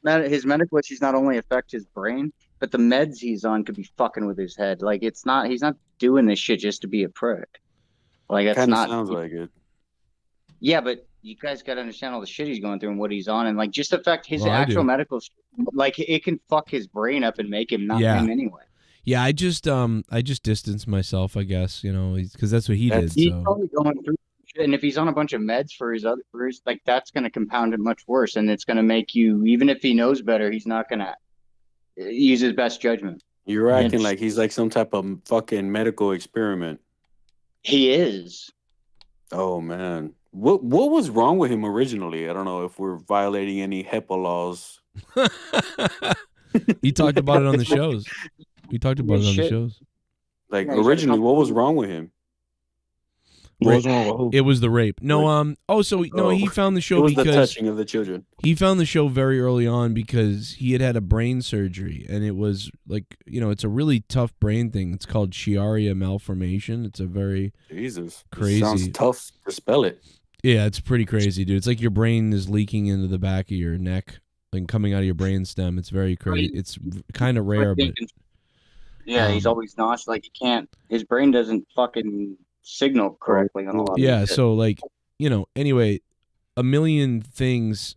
His medical issues not only affect his brain, but the meds he's on could be fucking with his head. Like, he's not doing this shit just to be a prick. Like, that's Kind of not. sounds like it. Yeah, but you guys got to understand all the shit he's going through and what he's on, and like just affect his Well, I actual do. medical. Like, it can fuck his brain up and make him not him anyway. Yeah, I just distanced myself, I guess, because that's what he did. He's So probably going through shit, and if he's on a bunch of meds for his like, that's going to compound it much worse, and it's going to make you, even if he knows better, he's not going to use his best judgment. You're acting like he's like some type of fucking medical experiment. He is. Oh man, what was wrong with him originally? I don't know if we're violating any HIPAA laws. he talked about it on the shows. We talked about it on the shows. Like originally, what was wrong with him? It was the rape. No, he found the show it was because the touching of the children. He found the show very early on because he had a brain surgery, and it was like, it's a really tough brain thing. It's called Chiari malformation. It's a very crazy. Sounds tough to spell it. Yeah, it's pretty crazy, dude. It's like your brain is leaking into the back of your neck, like coming out of your brain stem. It's very crazy. It's kind of rare, but yeah, he's always nauseous. Like, his brain doesn't fucking signal correctly on a lot. Yeah, of shit. so like, anyway, a million things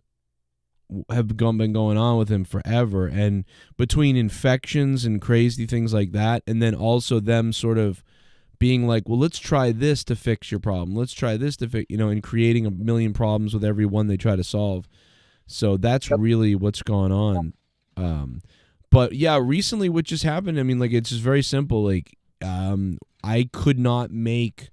have been going on with him forever, and between infections and crazy things like that, and then also them sort of being like, well, let's try this to fix your problem. Let's try this to fix, and creating a million problems with every one they try to solve. So that's really what's going on. But yeah, recently what just happened, I mean, like, it's just very simple. Like, I could not make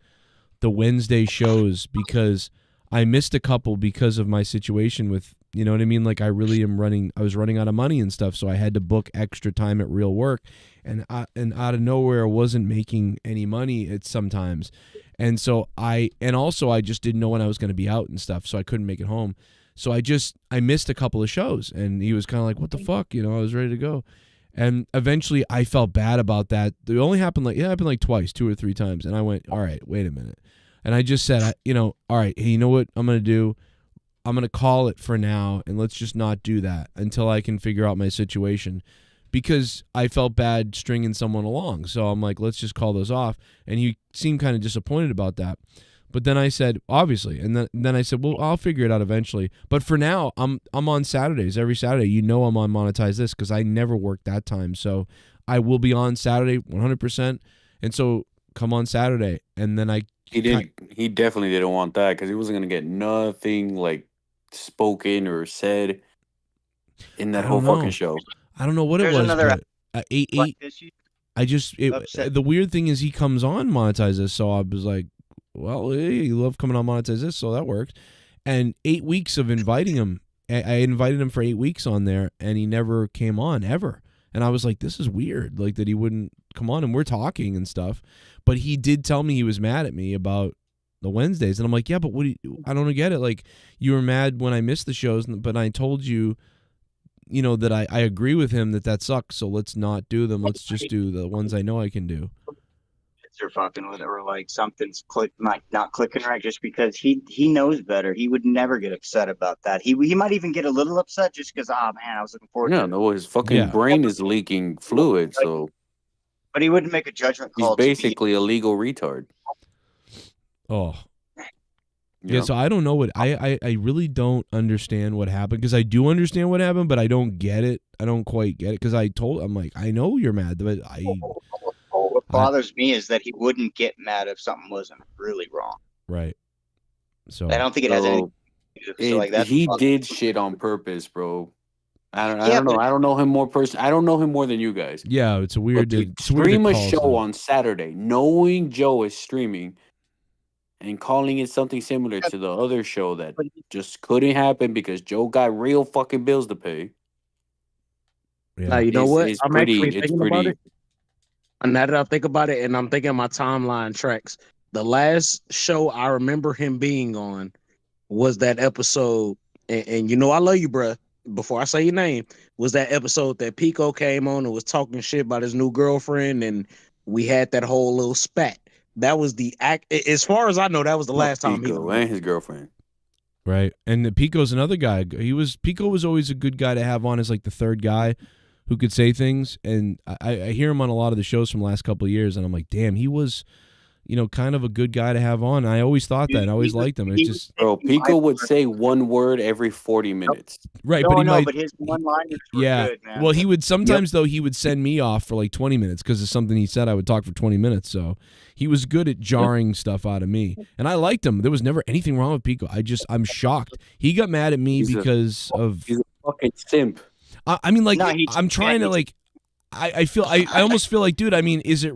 the Wednesday shows because I missed a couple because of my situation with, you know what I mean? Like, I was running out of money and stuff, so I had to book extra time at real work, and out of nowhere I wasn't making any money at sometimes. And so I just didn't know when I was going to be out and stuff, so I couldn't make it home. So I missed a couple of shows, and he was kind of like, what the fuck? I was ready to go. And eventually I felt bad about that. It only happened like twice, 2 or 3 times. And I went, all right, wait a minute. And I just said, all right, hey, you know what I'm going to do? I'm going to call it for now, and let's just not do that until I can figure out my situation, because I felt bad stringing someone along. So I'm like, let's just call those off. And he seemed kind of disappointed about that. But then I said, obviously, and then I said, well, I'll figure it out eventually. But for now, I'm on Saturdays, every Saturday. I'm on Monetize This because I never work that time. So I will be on Saturday 100%. And so come on Saturday. And then He definitely didn't want that because he wasn't going to get nothing like spoken or said in that whole fucking show. I don't know what it was. But, 8. The weird thing is he comes on Monetize This. So I was like, well, hey, you love coming on Monetize This, so that works. And 8 weeks of inviting him, I invited him for 8 weeks on there, and he never came on, ever. And I was like, this is weird, like that he wouldn't come on, and we're talking and stuff. But he did tell me he was mad at me about the Wednesdays. And I'm like, yeah, but I don't get it. Like, you were mad when I missed the shows, but I told you, that I agree with him that sucks, so let's not do them. Let's just do the ones I know I can do. Or fucking with it, or like something's not clicking right, just because he knows better. He would never get upset about that. He might even get a little upset just because, man, I was looking forward to it. No, his fucking brain is leaking fluid, so. But he wouldn't make a judgment call. He's basically a legal retard. Oh. Yeah, so I don't know what I really don't understand what happened, because I do understand what happened, but I don't get it. I don't quite get it, because I'm like, I know you're mad, but what bothers me is that he wouldn't get mad if something wasn't really wrong. Right. So I don't think it has anything So like that's he fucked. did shit on purpose, bro. I don't Yeah, know. but- I don't know him more I don't know him more than you guys. Yeah, it's a weird. But to It's weird. stream to a call show stuff. on Saturday, knowing Joe is streaming, and calling it something similar to the other show that just couldn't happen because Joe got real fucking bills to pay. Now, you know what? It's I'm pretty. actually It's thinking about pretty. it. And now that I think about it, and I'm thinking my timeline tracks, the last show I remember him being on was that episode. And you know, I love you, bruh. Before I say your name, was that episode that Pico came on and was talking shit about his new girlfriend, and we had that whole little spat. That was the act. As far as I know, that was the last time he. Pico and his girlfriend. Right, and Pico's another guy. Pico was always a good guy to have on as like the third guy who could say things, and I hear him on a lot of the shows from the last couple of years, and I'm like, damn, he was, kind of a good guy to have on. I always thought that. I always liked him. It's just, Bro, Pico would say one word every 40 minutes. right, No, but he no, might. but his one-liners were Yeah, good, man. well, he would sometimes though he would send me off for like 20 minutes because of something he said. I would talk for 20 minutes, so he was good at jarring stuff out of me, and I liked him. There was never anything wrong with Pico. I'm shocked. He got mad at me because he's a fucking simp. I mean, like, No, I'm trying to like. I almost feel like, dude, I mean, is it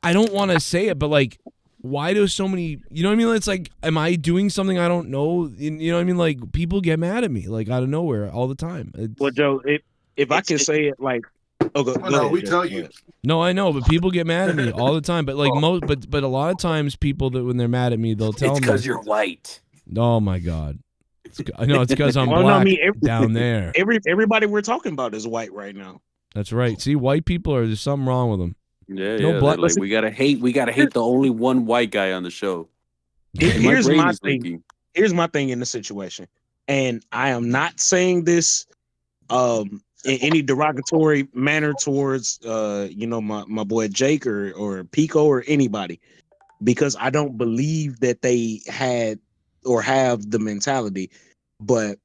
I don't want to say it, but like, why do so many, you know what I mean? It's like, am I doing something I don't know? You know what I mean? Like, people get mad at me, like, out of nowhere all the time. Well, Joe, if I can say it, like, go no, ahead, we Joe. tell you. No, I know, but people get mad at me all the time. But like but a lot of times, people that when they're mad at me, they'll tell me. It's because you're white. Oh my God. I know it's because I'm Well, no, black I mean, down there. Everybody we're talking about is white right now. That's right. See, white people there's something wrong with them. Yeah, No yeah. black- Like, we gotta hate the only one white guy on the show. Here's brain my is thing. leaking. Here's my thing in the situation, and I am not saying this in any derogatory manner towards my boy Jake or Pico or anybody, because I don't believe that they had or have the mentality. But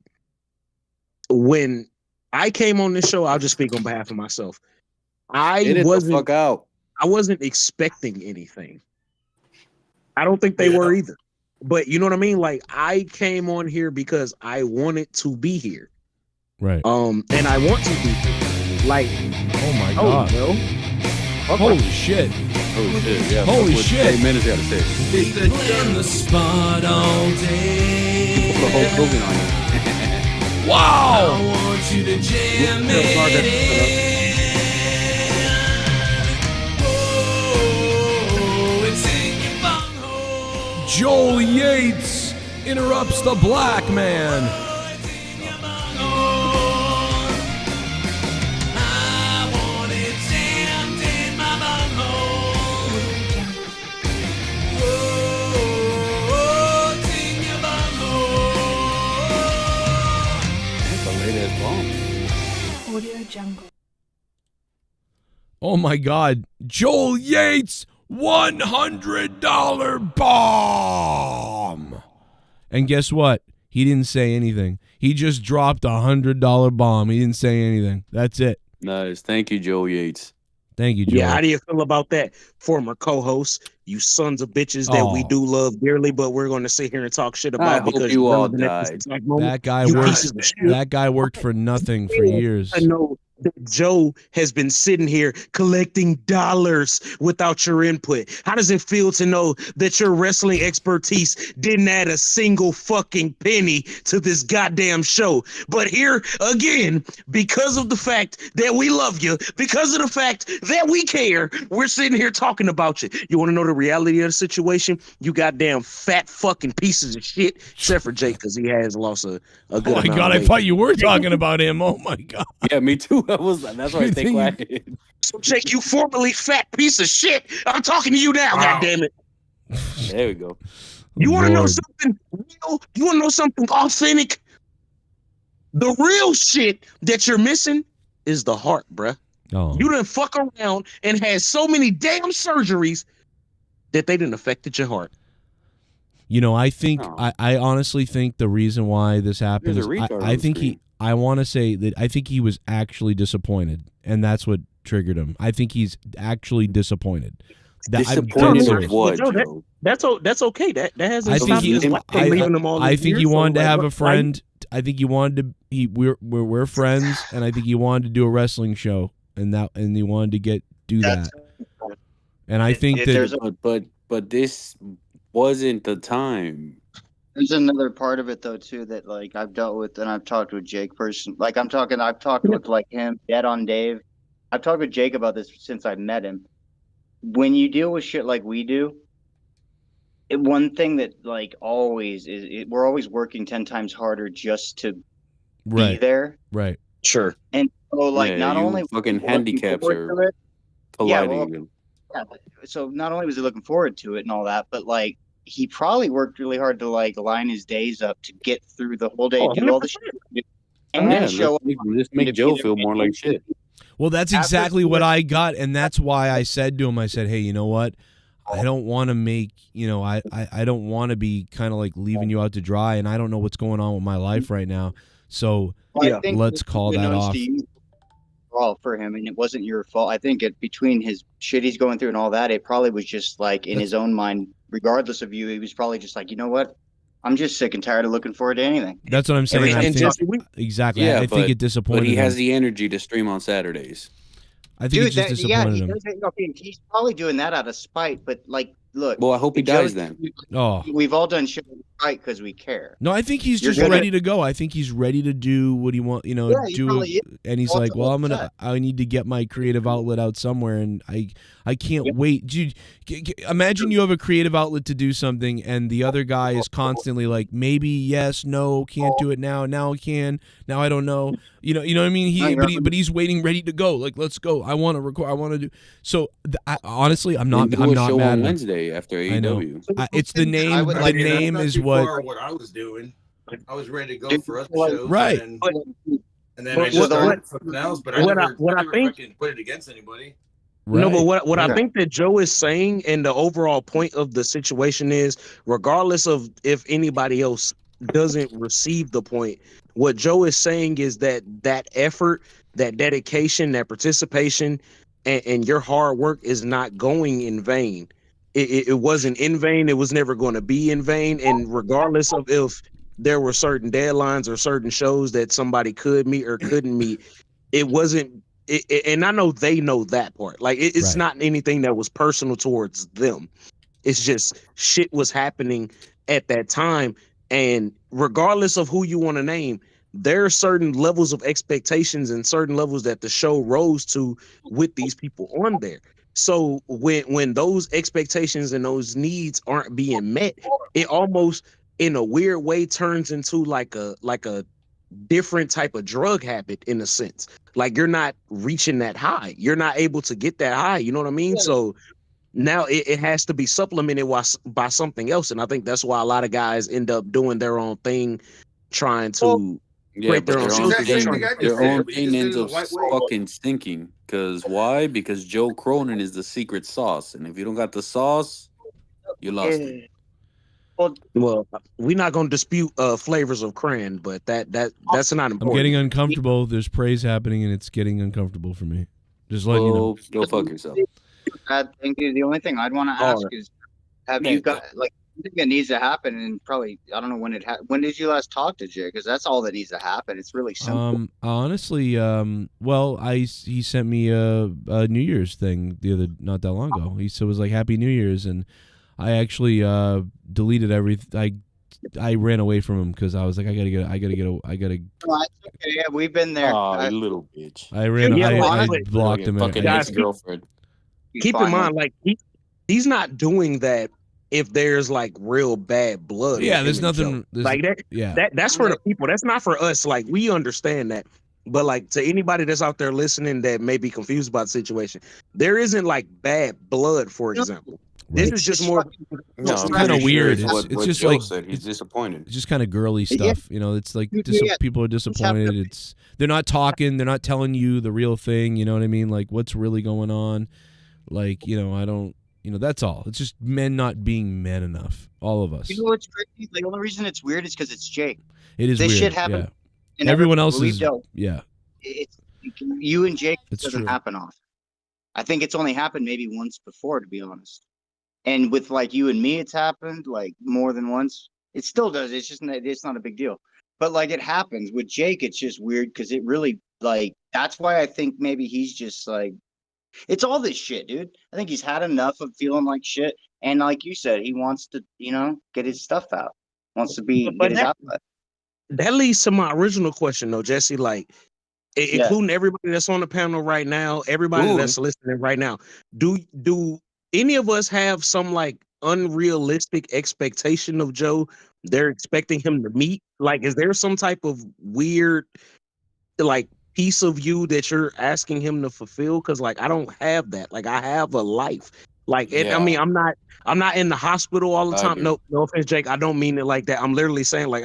when I came on this show, I'll just speak on behalf of myself. Get it the fuck out. I wasn't expecting anything. I don't think they were either. But you know what I mean? Like, I came on here because I wanted to be here. Right. And I want to be here. Like, oh my God. Bro. Holy shit. Holy shit. Yeah. Holy what shit. 8 minutes gotta say. They play on the spot all day. Put the whole Hogan on it. Wow. I want you to jam it in. Oh, it's in your bunghole. Joel Yates interrupts the black man. I want it jammed in my bunghole. Oh, it's in your bunghole. That's a late ass bomb. Audio Jungle. Oh my God. Joel Yates $100 bomb. And guess what? He didn't say anything. He just dropped $100 bomb. He didn't say anything. That's it. Nice. Thank you, Joe Yates. Thank you, Joel. Yeah, how do you feel about that, former co-host? You sons of bitches that we do love dearly, but we're going to sit here and talk shit about I hope because you all relevant at this died. exact moment. That guy You worked. pieces of shit. That guy worked for nothing for years. I know that Joe has been sitting here collecting dollars without your input. How does it feel to know that your wrestling expertise didn't add a single fucking penny to this goddamn show? But here again, because of the fact that we love you, because of the fact that we care, we're sitting here talking about you. You want to know the reality of the situation? You goddamn fat fucking pieces of shit, except for Jake, because he has lost a good Oh my amount God, of I weight. thought you were talking about him. Oh my God. Yeah, me too. That's what I think. So Jake, you formerly fat piece of shit. I'm talking to you now, goddammit. There we go. You want to know Lord. something real? You want to know something authentic? The real shit that you're missing is the heart, bruh. Oh. You done fuck around and had so many damn surgeries that they done affected your heart. You know, I think I honestly think the reason why this happened There's is a retard I on think screen. I want to say that I think he was actually disappointed, and that's what triggered him. I think he's actually disappointed Disappointed dead with serious. what, Joe, Joe? that's okay. That hasn't I think stopped he, his wife from leaving him all I these think he years, so, wanted to like, have a why- friend. I think he wanted to. We're friends, and I think he wanted to do a wrestling show, and he wanted to do that. And I think but this wasn't the time. There's another part of it though too that like I've dealt with and I've talked with Jake person. Like I've talked with like him, Dead on Dave. I've talked with Jake about this since I've met him. When you deal with shit like we do, one thing that like always is we're always working 10 times harder just to be there. Right. Sure. And so like Yeah, not you only fucking looking handicaps forward are to it, colliding. so not only was he looking forward to it and all that, but like he probably worked really hard to like line his days up to get through the whole day, do all the shit, and then show up. Just make Joe feel more like shit. Well, that's exactly what I got, and that's why I said to him, I said, hey, you know what? I don't want to make, I don't want to be kind of like leaving you out to dry, and I don't know what's going on with my life right now. So let's call that off. All for him, and it wasn't your fault. I think between his shit he's going through and all that, it probably was just like in his own mind, regardless of you, he was probably just like, you know what? I'm just sick and tired of looking forward to anything. That's what I'm saying. Exactly. Yeah, I think it disappointed But he has him. the energy to stream on Saturdays. I think it just disappointed him. He's probably doing that out of spite, but like, look. Well, I hope he dies then. We've all done shit right because we care. No, I think he's just ready to go. I think he's ready to do what he wants, and he's like, well, I need to get my creative outlet out somewhere, and I can't wait. Dude, imagine you have a creative outlet to do something, and the other guy is constantly like, maybe, yes, no, can't do it now I can, now I don't know. You know what I mean? But he's waiting, ready to go. Like, let's go. I want to record. I want to do. So honestly, I'm not mad on at him. Wednesday after AEW. It's the name. The name is what I was doing. I was ready to go for other shows, right? And then I just started something else. But I never fucking put it against anybody. Right. No, but what I think that Joe is saying, and the overall point of the situation is, regardless of if anybody else doesn't receive the point, what Joe is saying is that effort, that dedication, that participation, and your hard work is not going in vain. It wasn't in vain. It was never going to be in vain. And regardless of if there were certain deadlines or certain shows that somebody could meet or couldn't meet, it wasn't. And I know they know that part. Like it's not anything that was personal towards them. It's just shit was happening at that time. And regardless of who you want to name, there are certain levels of expectations and certain levels that the show rose to with these people on there. So when those expectations and those needs aren't being met, it almost in a weird way turns into like a different type of drug habit in a sense. Like you're not reaching that high. You're not able to get that high. You know what I mean? Yeah. So now it has to be supplemented by something else. And I think that's why a lot of guys end up doing their own thing, trying to create their own thing ends up fucking stinking. Because why? Because Joe Cronin is the secret sauce. And if you don't got the sauce, you lost it. Well, we're not going to dispute flavors of crayon, but that's not important. I'm getting uncomfortable. There's praise happening, and it's getting uncomfortable for me. Just letting you know. Go fuck yourself. Thank you. The only thing I'd want to ask is, have you got like? I think it needs to happen, and probably I don't know when it. When did you last talk to Jay? Because that's all that needs to happen. It's really simple. Honestly, well, he sent me a New Year's thing not that long ago. He said it was like Happy New Year's, and I actually deleted everything. I ran away from him because I was like, I gotta. No, it's okay. Yeah, we've been there. Oh, little bitch. I blocked him. Fucking guys, girlfriend. Keep in mind, like he's not doing that if there's like real bad blood. Yeah, there's nothing like that. Yeah, that's for the people. That's not for us. Like we understand that. But like to anybody that's out there listening that may be confused about the situation, there isn't like bad blood, for example. This is just more. No, it's kind of weird. It's just Joe like said he's disappointed. It's just kind of girly stuff, you know. It's like people are disappointed. They're not talking. They're not telling you the real thing. You know what I mean? Like what's really going on. Like I don't. That's all. It's just men not being men enough. All of us. You know what's crazy? The only reason it's weird is because it's Jake. It is. This weird. shit happened. Yeah. And everyone else is. Dealt. Yeah. It's you and Jake doesn't true. happen often. I think it's only happened maybe once before, to be honest. And with like you and me, it's happened like more than once. It still does. It's not a big deal. But like it happens with Jake, it's just weird because it really like that's why I think maybe he's just like it's all this shit, dude. I think he's had enough of feeling like shit, and like you said, he wants to, get his stuff out. Wants to get his outlet. That leads to my original question, though, Jesse. Like, including everybody that's on the panel right now, everybody that's listening right now. Do any of us have some like unrealistic expectation of Joe? They're expecting him to meet. Like, is there some type of weird, like, piece of you that you're asking him to fulfill? Because like I don't have that. Like I have a life. Like I mean, I'm not in the hospital all the time. No offense, Jake. I don't mean it like that. I'm literally saying like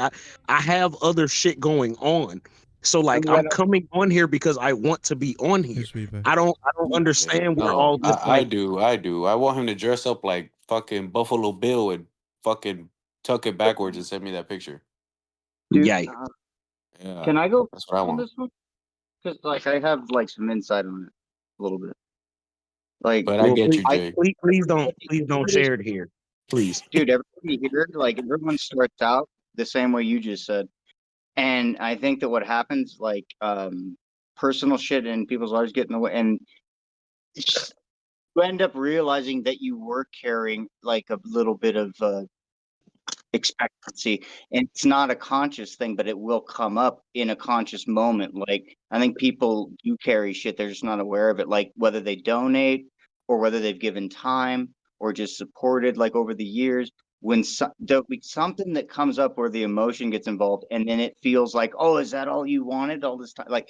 I have other shit going on. So like I'm coming on here because I want to be on here. I don't understand where all this. I do. I want him to dress up like fucking Buffalo Bill and fucking tuck it backwards and send me that picture. Yeah. Can I go That's what I on want. this one? Because like I have like some insight on it a little bit. Like, But I get you, Jay. Please don't share it here, please, dude. Everybody here, like everyone starts out the same way you just said, and I think that what happens, like, personal shit in people's lives get in the way, and you end up realizing that you were carrying like a little bit of expectancy, and it's not a conscious thing, but it will come up in a conscious moment. Like I think people do carry shit, they're just not aware of it, like whether they donate or whether they've given time or just supported like over the years. When there'll be something that comes up where the emotion gets involved, and then it feels like, oh, is that all you wanted all this time? Like,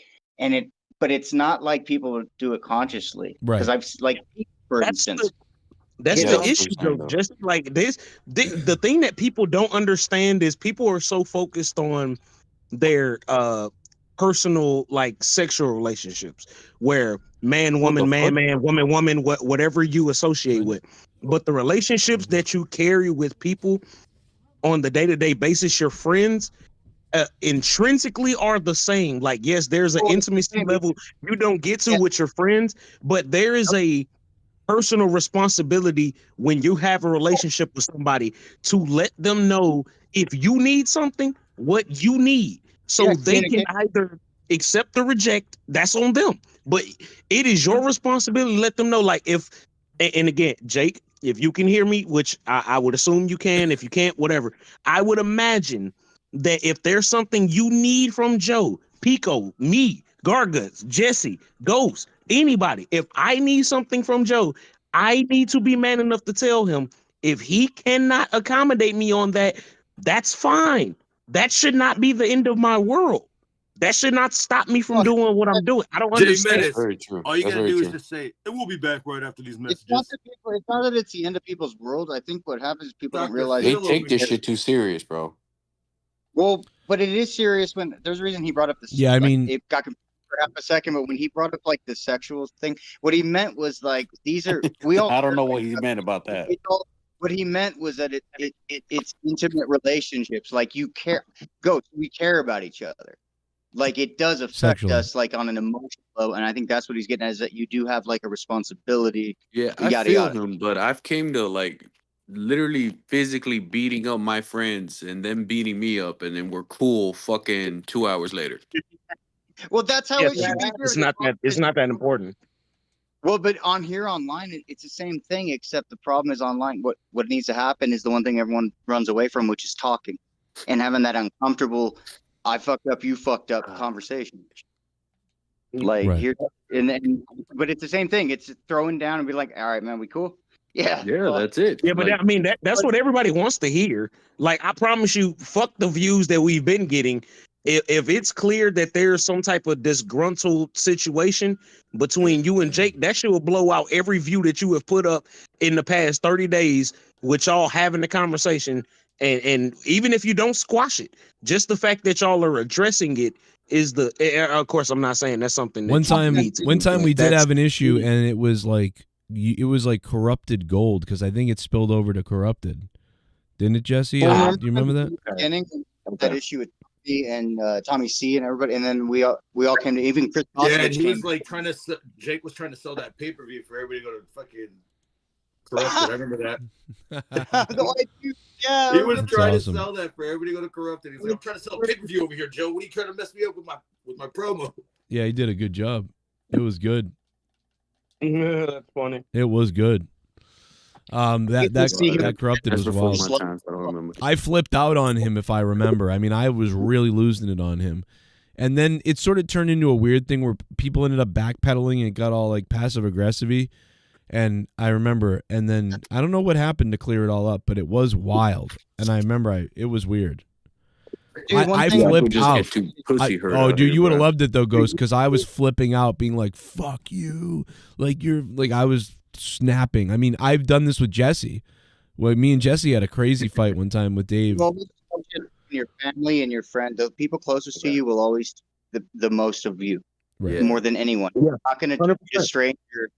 but it's not like people do it consciously, because I've like, for instance. That's the issue, though. Just like this, the thing that people don't understand is people are so focused on their personal, like sexual relationships, where man, woman, man, woman, woman, whatever you associate with. But the relationships that you carry with people on the day-to-day basis, your friends, intrinsically are the same. Like, yes, there's an intimacy level you don't get to with your friends, but there is a personal responsibility when you have a relationship with somebody to let them know if you need something, what you need, so they can either accept or reject. That's on them, but it is your responsibility to let them know. Like if, and again, Jake, if you can hear me, which I would assume you can, if you can't, whatever, I would imagine that if there's something you need from Joe, Pico, me, Garguts, Jesse, Ghost, anybody, if I need something from Joe, I need to be man enough to tell him. If he cannot accommodate me on that, that's fine. That should not be the end of my world. That should not stop me from doing what I'm doing. I don't understand. That's very true. All you gotta do is just say, and we'll be back right after these messages. It's not that it's the end of people's world. I think what happens is people don't realize they take this shit too serious, bro. Well, but it is serious when there's a reason he brought up this. Yeah, I mean, it got confused for half a second, but when he brought up like the sexual thing, what he meant was like these are we all. I don't know what he meant about that. What he meant was that it's intimate relationships. Like you care, we care about each other. Like it does affect us, like on an emotional level, and I think that's what he's getting at, is that you do have like a responsibility. Yeah, I feel him, but I've came to like literally physically beating up my friends and them beating me up, and then we're cool fucking 2 hours later. Well, that's how it should be. It's not that important. Well, but on here online, it's the same thing, except the problem is online. What needs to happen is the one thing everyone runs away from, which is talking and having that uncomfortable, I fucked up, you fucked up conversation. Like here, and then, but it's the same thing. It's throwing down and be like, all right, man, we cool? Yeah. That's it. Yeah, but like, I mean, that's what everybody wants to hear. Like, I promise you, fuck the views that we've been getting. If it's clear that there's some type of disgruntled situation between you and Jake, that shit will blow out every view that you have put up in the past 30 days with y'all having the conversation. And even if you don't squash it, just the fact that y'all are addressing it is of course, I'm not saying that's something that one time we did have an issue, and it was like corrupted gold, because I think it spilled over to corrupted. Didn't it, Jesse? Do you remember that? That issue with and Tommy C and everybody, and then we all came to even Chris. Yeah, and Kosovich he was came. like trying to. Jake was trying to sell that pay-per-view for everybody to go to fucking Corrupted. I remember that. Yeah, He was That's trying awesome. to sell that for everybody to go to Corrupted. He's like, I'm trying to sell pay-per-view over here, Joe. What are you trying to mess me up with my promo? Yeah, he did a good job. It was good. That's funny. It was good. That Corrupted was wild. My times, I don't remember. I flipped out on him, if I remember. I mean, I was really losing it on him. And then it sort of turned into a weird thing where people ended up backpedaling and it got all like passive aggressive-y. And I remember, and then I don't know what happened to clear it all up, but it was wild. And I remember it was weird. Dude, I thing- flipped just out. get too pussy hurt Oh, out dude, here, you would have bro. loved it though, Ghost, because I was flipping out, being like, "Fuck you!" Like I was snapping. I mean, I've done this with Jesse. Well, me and Jesse had a crazy fight one time with Dave. Well, your family and your friend, the people closest to you will always the most of you, Right. more than anyone. Yeah, You're not going to do 100%. a stranger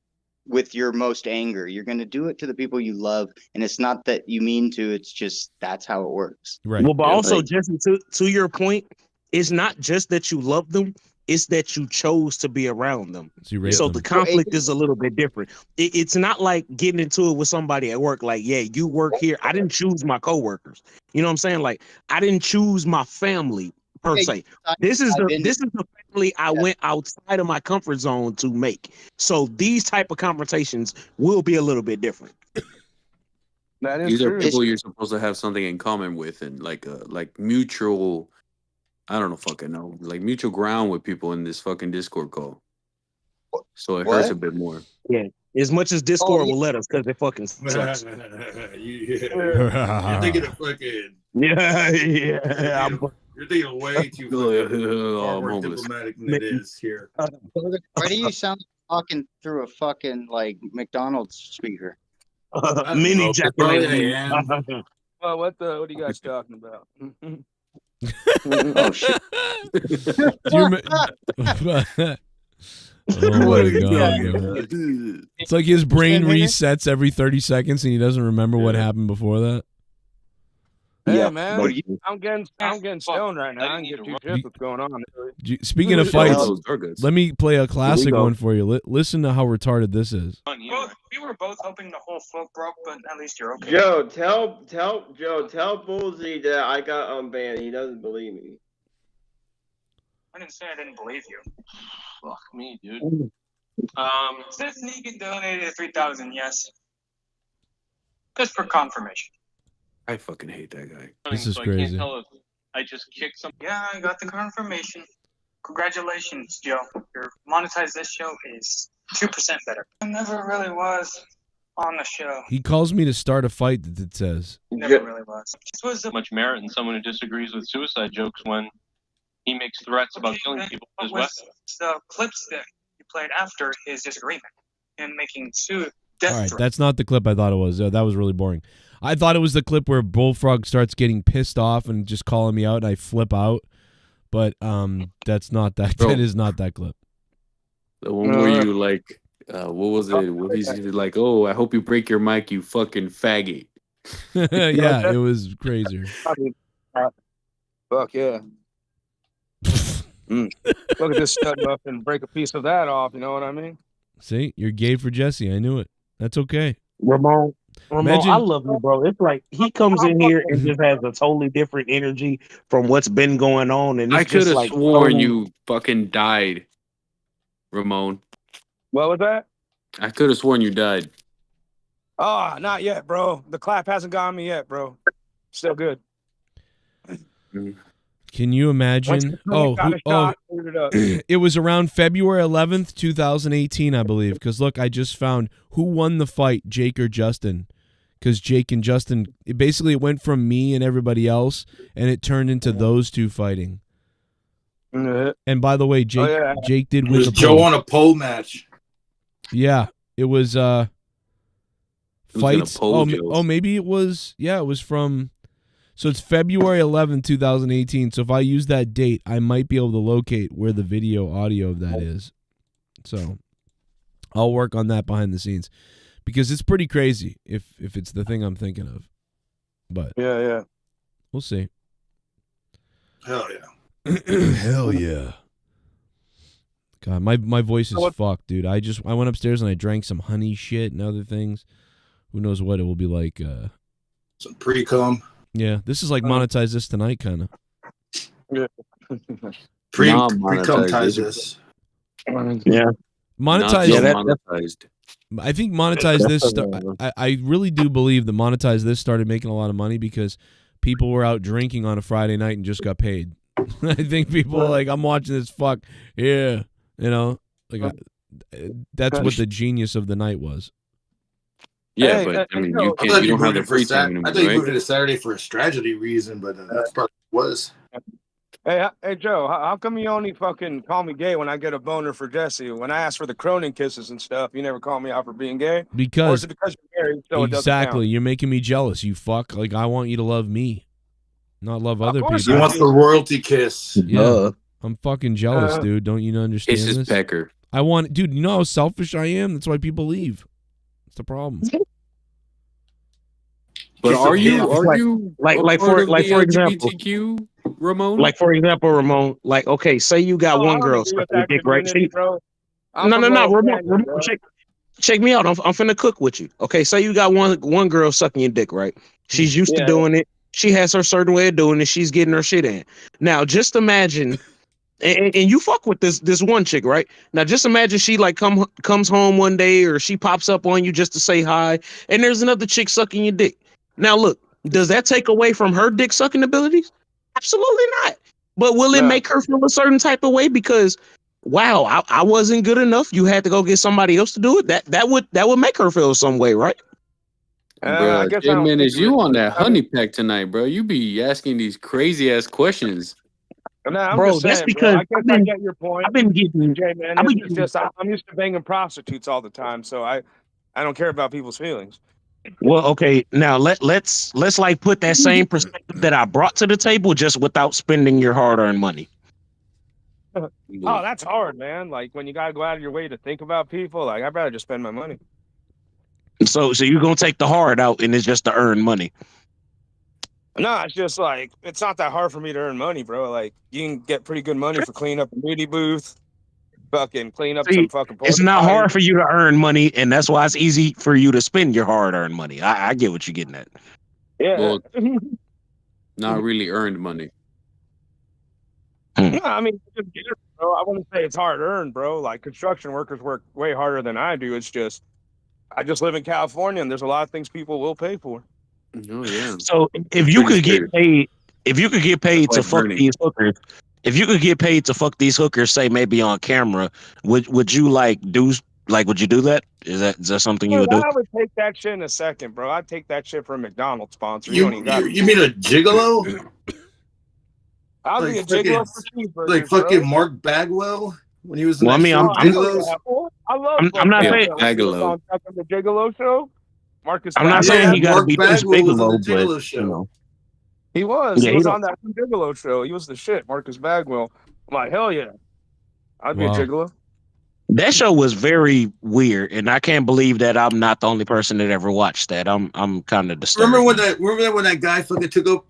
with your most anger. You're going to do it to the people you love, and it's not that you mean to. It's just that's how it works. Right. Well, but Yeah, also, like- Jesse, to your point, it's not just that you love them; it's that you chose to be around them. So you raised So them. the conflict is a little bit different. It's not like getting into it with somebody at work. Like, yeah, you work here. I didn't choose my coworkers. You know what I'm saying? Like, I didn't choose my family per Yeah, se. This is the family I went outside of my comfort zone to make. So these type of conversations will be a little bit different. That is These are true. people you're supposed to have something in common with, and like mutual. I don't know, fucking know, like mutual ground with people in this fucking Discord call. So it hurts What? a bit more. Yeah, as much as Discord Oh, yeah. will let us, because it fucking sucks. You're thinking of fucking. yeah. You're thinking way too far more diplomatic than it is here. Why do you sound like talking through a fucking like McDonald's speaker? Mini Probably ejaculate. I am. Well, what are you guys talking about? Oh shit! Do you oh my god! Yo. It's like his brain resets every 30 seconds and he doesn't remember what happened before that. Hey Yeah, man, but you- I'm getting stoned right now. I didn't get too shit what's going on. Speaking of fights, Those are good. let me play a classic go. one for you. Listen to how retarded this is. We were both hoping the whole float broke, but at least you're okay. Joe, tell Bullseye that I got unbanned. He doesn't believe me. I didn't say I didn't believe you. Fuck me, dude. Since Negan donated 3,000, yes. Just for confirmation. I fucking hate that guy. This is So I can't crazy. tell if I just kicked some. Yeah, I got the confirmation. Congratulations, Joe. Your monetized this show is 2% better. I never really was on the show. He calls me to start a fight that it says. Never really was. This was a Much merit in someone who disagrees with suicide jokes when he makes threats about killing people as well. the clips that you played after his disagreement and making death All right, threats. that's not the clip I thought it was. That was really boring. I thought it was the clip where Bullfrog starts getting pissed off and just calling me out and I flip out. But that's not that. Bro. That is not that clip. The one where you like, what was it? Where he's like, "Oh, I hope you break your mic, you fucking faggot." Yeah, it was crazier. Fuck yeah. Look at this stud buff and break a piece of that off. You know what I mean? See, you're gay for Jesse. I knew it. That's okay. Ramon, Imagine- I love you, bro. It's like he comes in here and just has a totally different energy from what's been going on. And it's I could just have like sworn so- you fucking died, Ramon. What was that? I could have sworn you died. Oh, not yet, bro. The clap hasn't gotten me yet, bro. Still good. Can you imagine? Once got a shot, cleared it up. It was around February 11th, 2018, I believe. Because look, I just found who won the fight, Jake or Justin. Because Jake and Justin, it went from me and everybody else, and it turned into those two fighting. And by the way, Jake did It win was the Joe poll. on a pole match. Yeah, it was gonna fights. poll Joe's? Maybe it was. Yeah, it was from. So it's February 11th, 2018. So if I use that date, I might be able to locate where the audio of that is. So I'll work on that behind the scenes because it's pretty crazy if it's the thing I'm thinking of. But yeah, we'll see. Hell yeah. Hell yeah. God, my voice is fucked, dude. I went upstairs and I drank some honey shit and other things. Who knows what it will be like. Some pre-cum. Yeah, this is like monetize this tonight, kind of. Yeah. Pre-cum-tize this. Yeah. Monetize. Yeah, monetized. I think monetize this. I really do believe that monetize this started making a lot of money because people were out drinking on a Friday night and just got paid. I think people are like, I'm watching this. Fuck yeah, you know, like that's what the genius of the night was. Yeah, but I mean, you don't have the free time anymore, I thought you right? moved it to Saturday for a strategy reason, but that's probably what it was. Hey, Joe, how come you only fucking call me gay when I get a boner for Jesse? When I ask for the Cronin kisses and stuff, you never call me out for being gay? Or Because is it because you're married, so it doesn't exactly, count? you're making me jealous. You fuck. Like I want you to love me, not love other course people. He wants the royalty kiss. Yeah, I'm fucking jealous, dude. Don't you understand Kisses this? pecker. I want, dude. You know how selfish I am. That's why people leave. That's the problem. But are you like for example, LGBTQ, Ramon? like for example, Ramon, like okay, say you got one girl sucking your dick, right? Bro. No, Ramon, check me out. I'm finna cook with you. Okay, say you got one girl sucking your dick, right? She's used to doing it. She has her certain way of doing it. She's getting her shit in. Now, just imagine, and you fuck with this one chick, right? Now, just imagine she like comes home one day, or she pops up on you just to say hi, and there's another chick sucking your dick. Now, look, does that take away from her dick sucking abilities? Absolutely not. But will it make her feel a certain type of way because, wow, I wasn't good enough? You had to go get somebody else to do it. That would make her feel some way, right? Bro, I guess hey, I don't man, think is you on that honey pack tonight, bro? You be asking these crazy ass questions. Nah, I'm Bro, just that's saying, because bro. I guess I get your point. I've been getting, Jay, man, it's just I'm used to banging prostitutes all the time, so I don't care about people's feelings. Well, okay, now let's like put that same perspective that I brought to the table, just without spending your hard-earned money. Oh, that's hard, man. Like when you gotta go out of your way to think about people, like I'd rather just spend my money. So you're gonna take the hard out, and it's just to earn money. No, it's just like it's not that hard for me to earn money, bro. Like you can get pretty good money for cleaning up a nudie booth, fucking clean up some fucking. It's not hard for you to earn money, and that's why it's easy for you to spend your hard-earned money. I get what you're getting at. Yeah. Well, not really earned money. No, I mean, just get it, bro. I wouldn't say it's hard earned, bro. Like construction workers work way harder than I do. It's just I just live in California, and there's a lot of things people will pay for. Oh yeah. So if you could get paid, to fuck these hookers, if you could get paid to fuck these hookers, say maybe on camera, would you would you do that? Is that something you would do? I would take that shit in a second, bro. I'd take that shit for a McDonald's sponsor. You don't even got mean a gigolo? I'll be a gigolo for cheeseburgers, like fucking bro. Mark Bagwell when he was in Well, I that mean, show, I'm Gigolos? I love. I'm not saying Bagwell. On the Gigolo show. Marcus. I'm not saying he got to be Chris Bigelow, was on the but Gigolo show. you know, He was. Yeah, he was he on that Gigolo show. He was the shit. Marcus Bagwell. I'm like, hell yeah. I'd be a Wow. gigolo. that show was very weird, and I can't believe that I'm not the only person that ever watched that. I'm kind of disturbed. Remember when that guy fucking took up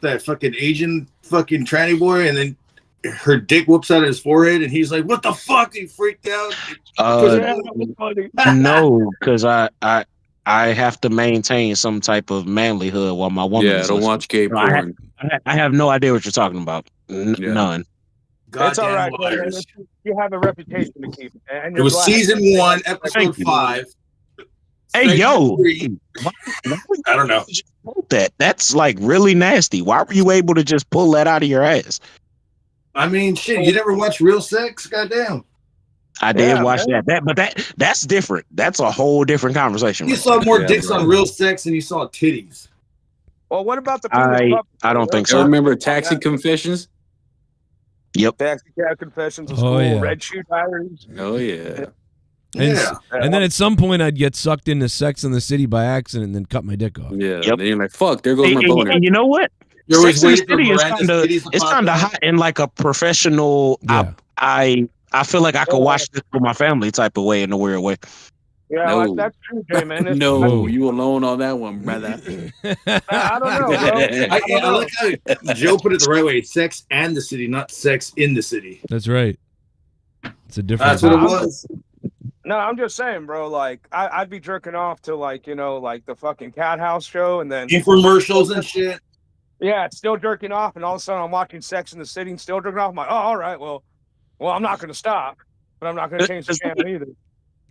that fucking Asian fucking tranny boy, and then her dick whoops out of his forehead, and he's like, "What the fuck?" He freaked out. No, because I have to maintain some type of manlyhood while my woman. Yeah, is don't listening. watch gay So porn. I have no idea what you're talking about. None. It's all right, man. liars. You have a reputation to keep. And It you're was black. season 1, episode 5. Hey, yo. I don't know. That's like really nasty. Why were you able to just pull that out of your ass? I mean, shit. You never watch Real Sex? Goddamn. I did watch that. But that's different. That's a whole different conversation. You saw more dicks on Real Sex than you saw titties. Well, what about the? I don't think You so. remember Taxi Confessions? Yep. Taxi Cab Confessions of Oh, School, yeah. Red Shoe Diaries. Oh yeah. And then at some point I'd get sucked into Sex in the City by accident and then cut my dick off. Yeah. Then you're like, fuck, there goes my boner. And you know what? You're always Sex and the waiting for City is Miranda's titties to it's pop kind of out. hot in like a professional. Yeah. I feel like I could watch this with my family type of way, in a weird way. Yeah, No. that's true, Jay, man. It's, No, you alone on that one, brother. I don't know, bro. I like how Joe put it the right way. Sex and the city, not sex in the city. That's right. It's a different. That's what it was. No, I'm just saying, bro. Like, I'd be jerking off to like, like the fucking Cat House show, and then Infomercials and shit. Yeah, it's still jerking off, and all of a sudden I'm watching Sex in the City and still jerking off. I'm like, oh, all right, well, I'm not going to stop, but I'm not going to change the channel either.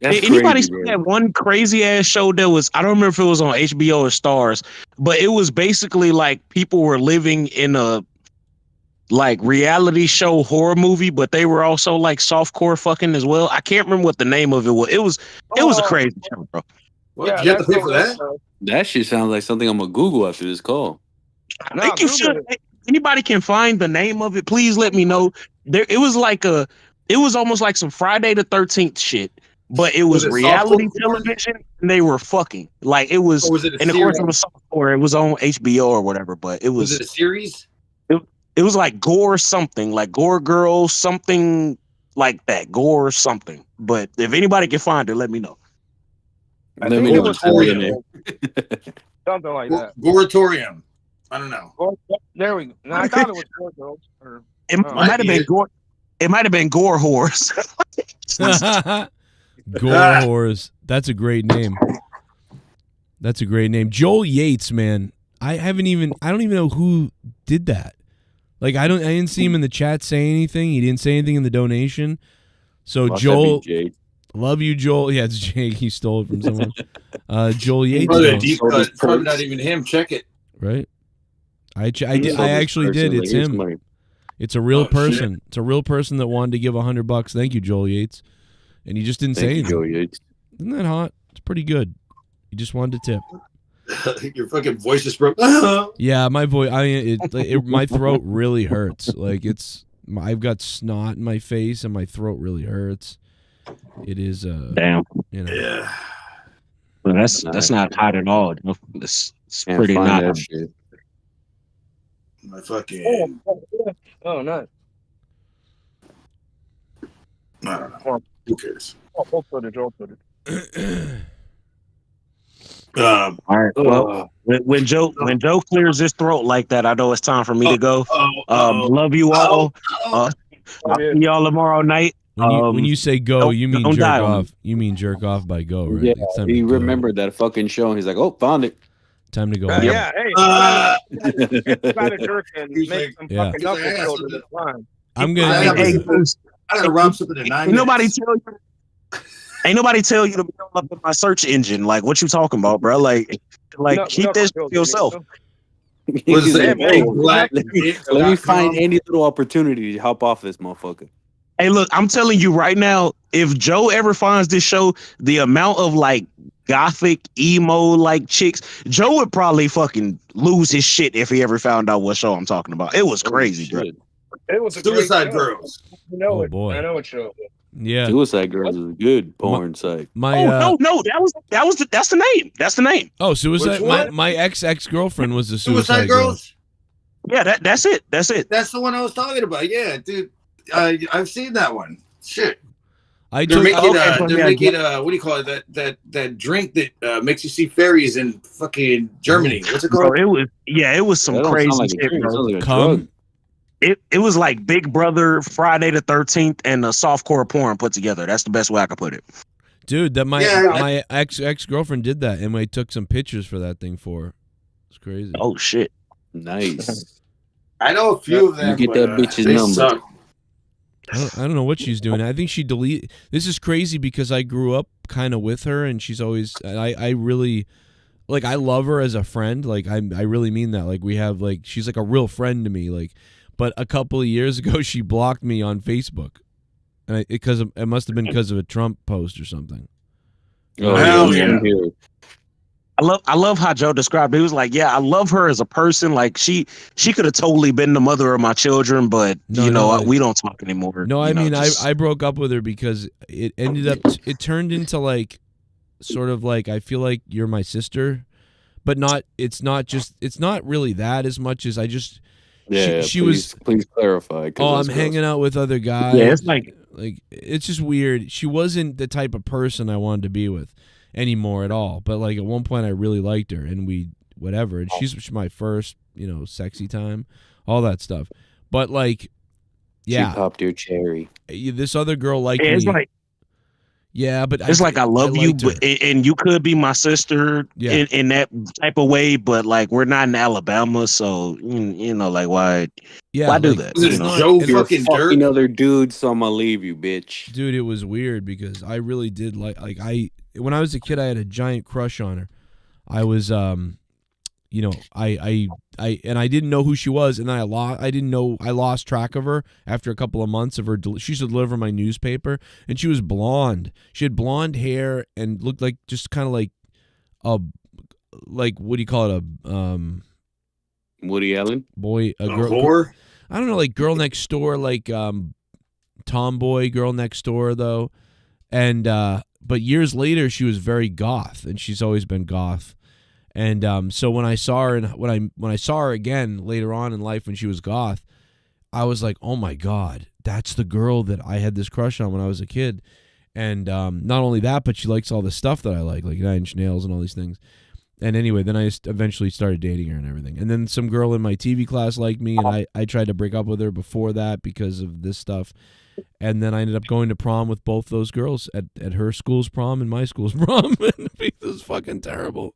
Anybody see that one crazy ass show that was, I don't remember if it was on HBO or Stars, but it was basically like people were living in a like reality show horror movie, but they were also like softcore fucking as well. I can't remember what the name of it was. It was a crazy show, bro. What? Yeah, you have to pay for that? That shit sounds like something I'm gonna Google after this call. I think you should. Anybody can find the name of it, please let me know. It was almost like some Friday the 13th shit, but it was reality television and they were fucking. Like it was, and of course it was softcore. It was on HBO or whatever, but it was. Was it a series? It was like Gore something, like Gore Girl, something like that. Gore something. But if anybody can find it, let me know. I think it was something like that. Goratorium. I don't know. There we go. No, I thought it was Gore Girls. It might have been Gore. It might have been Gore Horse. Gore Horse. That's a great name. That's a great name. Joel Yates, man. I don't even know who did that. Like I didn't see him in the chat say anything. He didn't say anything in the donation. So Joel, love you, Joel. Yeah, it's Jake. He stole it from someone. Joel Yates. Probably not even him. Check it. Right. I actually did. It's him. It's a real person. Shit. It's a real person that wanted to give $100. Thank you, Joel Yates. And he just didn't say anything. Joel Yates. Isn't that hot? It's pretty good. He just wanted to tip. Your fucking voice just broke. Yeah, my voice. My throat really hurts. Like I've got snot in my face, and my throat really hurts. It is. Damn. You know. Yeah. Well, that's not hot at all. It's pretty not. Shit. My fucking. Oh, no. I don't know. Who cares? All footage. All right. Well, when Joe clears his throat like that, I know it's time for me to go. Love you all. I'll see y'all tomorrow night. When you say go, you mean jerk off. You mean jerk off by go, right? Yeah, he remembered that fucking show, and he's like, "Oh, found it. Time to go." Yeah. Hey, try to jerk and make some fucking knuckles. I'm gonna. I gotta rob something in 9 minutes. Ain't nobody tell you to be up in my search engine. Like, what you talking about, bro? Like keep this to yourself. Let me find any little opportunity to hop off this motherfucker. Hey, look, I'm telling you right now, if Joe ever finds this show, the amount of like gothic emo like chicks, Joe would probably fucking lose his shit if he ever found out what show I'm talking about. It was crazy, bro. It was a Suicide Girls. Oh boy. I know what show. Yeah, Suicide Girls is a good porn site. No, that's the name. That's the name. Oh, Suicide. My ex-girlfriend was the Suicide Girls. Yeah, that's it. That's it. That's the one I was talking about. Yeah, dude. I've seen that one. Shit. They're making what do you call it? That drink that makes you see fairies in fucking Germany. What's it called? Bro, it was some crazy shit, bro. It was like Big Brother, Friday the 13th, and a softcore porn put together. That's the best way I could put it. Dude, that my ex-girlfriend did that, and I took some pictures for that thing for her. It's crazy. Oh shit. Nice. I know a few of them. You get that bitch's number. Suck. I don't know what she's doing. I think she deleted. This is crazy because I grew up kind of with her, and she's always. I really, like, I love her as a friend. Like, I really mean that. Like, we have like she's like a real friend to me. Like, but a couple of years ago, she blocked me on Facebook, and it must have been because of a Trump post or something. Oh hell yeah. I love how Joe described it. He was like, yeah, I love her as a person. Like she could have totally been the mother of my children, but we don't talk anymore. No, I mean, I broke up with her because it ended up, it turned into like, sort of like, I feel like you're my sister, but it's not really that as much as Yeah, she please clarify. 'cause Oh, I'm that's gross. hanging out with other guys. Yeah, it's like it's just weird. She wasn't the type of person I wanted to be with anymore at all. But like at one point, I really liked her, and we whatever. And she's my first, sexy time, all that stuff. But like, yeah, She popped your cherry. this other girl liked it's me. like Yeah, but it's like I love you, liked her. but and you could be my sister Yeah. in that type of way, but like we're not in Alabama, so like why do that? There's You know? Joe You're fucking fucking Dirt. other dudes, so I'm gonna leave you, bitch. Dude, it was weird because I really did when I was a kid, I had a giant crush on her. I was I didn't know who she was, and then I lost track of her after a couple of months of her. She used to deliver my newspaper, and she was blonde. She had blonde hair and looked like just kind of like what do you call it, Woody Allen? a girl, whore? I don't know, like girl next door, like tomboy girl next door though, and but years later she was very goth, and she's always been goth. And so when I saw her, and when I saw her again later on in life when she was goth, I was like, oh my God, that's the girl that I had this crush on when I was a kid. And not only that, but she likes all the stuff that I like 9 Inch Nails and all these things. And anyway, then I eventually started dating her and everything. And then some girl in my TV class liked me, and I tried to break up with her before that because of this stuff. And then I ended up going to prom with both those girls at her school's prom and my school's prom. It was fucking terrible.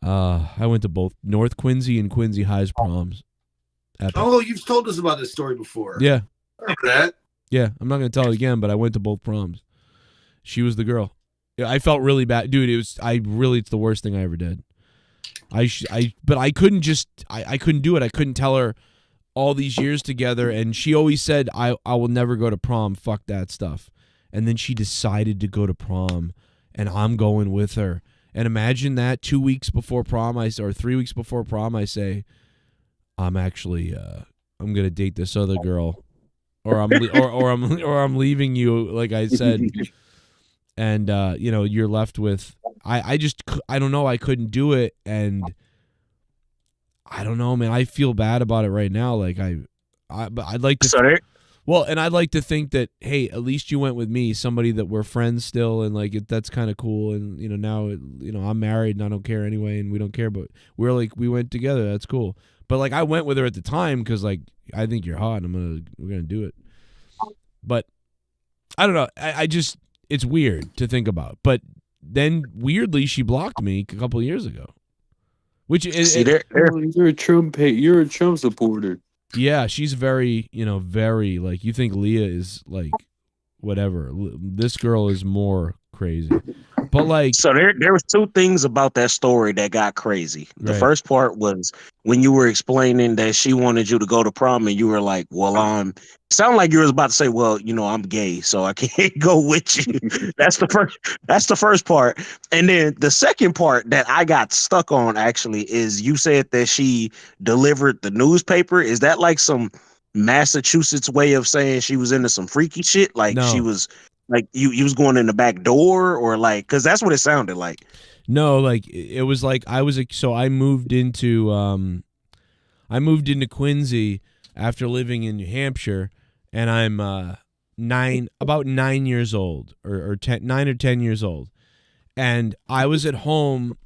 I went to both North Quincy and Quincy High's proms. Oh, you've told us about this story before. Yeah. I remember that. Yeah, I'm not going to tell it again, but I went to both proms. She was the girl. Yeah, I felt really bad. Dude, it's the worst thing I ever did. But I couldn't I couldn't do it. I couldn't tell her all these years together, and she always said, I will never go to prom. Fuck that stuff. And then she decided to go to prom, and I'm going with her. And imagine that 2 weeks before prom, or 3 weeks before prom, I say, I'm actually, I'm gonna date this other girl, or I'm leaving you, like I said. And you're left with, I don't know, I couldn't do it, and I don't know, man. I feel bad about it right now. Like but I'd like to. Well, and I'd like to think that, hey, at least you went with me, somebody that we're friends still, and that's kind of cool. And now I'm married and I don't care anyway, and we don't care, but we went together. That's cool. But like I went with her at the time because like I think you're hot, and we're gonna do it. But I don't know. I just, it's weird to think about. But then weirdly, she blocked me a couple of years ago, which is you're a Trump supporter. Yeah, she's very, very, like, you think Leah is, like, whatever. This girl is more crazy. But, like... So there was two things about that story that got crazy. The first part was when you were explaining that she wanted you to go to prom, and you were like, well, sound like you was about to say, well, I'm gay, so I can't go with you. That's the first part. And then the second part that I got stuck on, actually, is you said that she delivered the newspaper. Is that like some Massachusetts way of saying she was into some freaky shit? Like she was like you was going in the back door, or like, because that's what it sounded like. No, like it was like I moved into Quincy after living in New Hampshire, and I'm about 9 years old, or 9 or 10 years old, and I was at home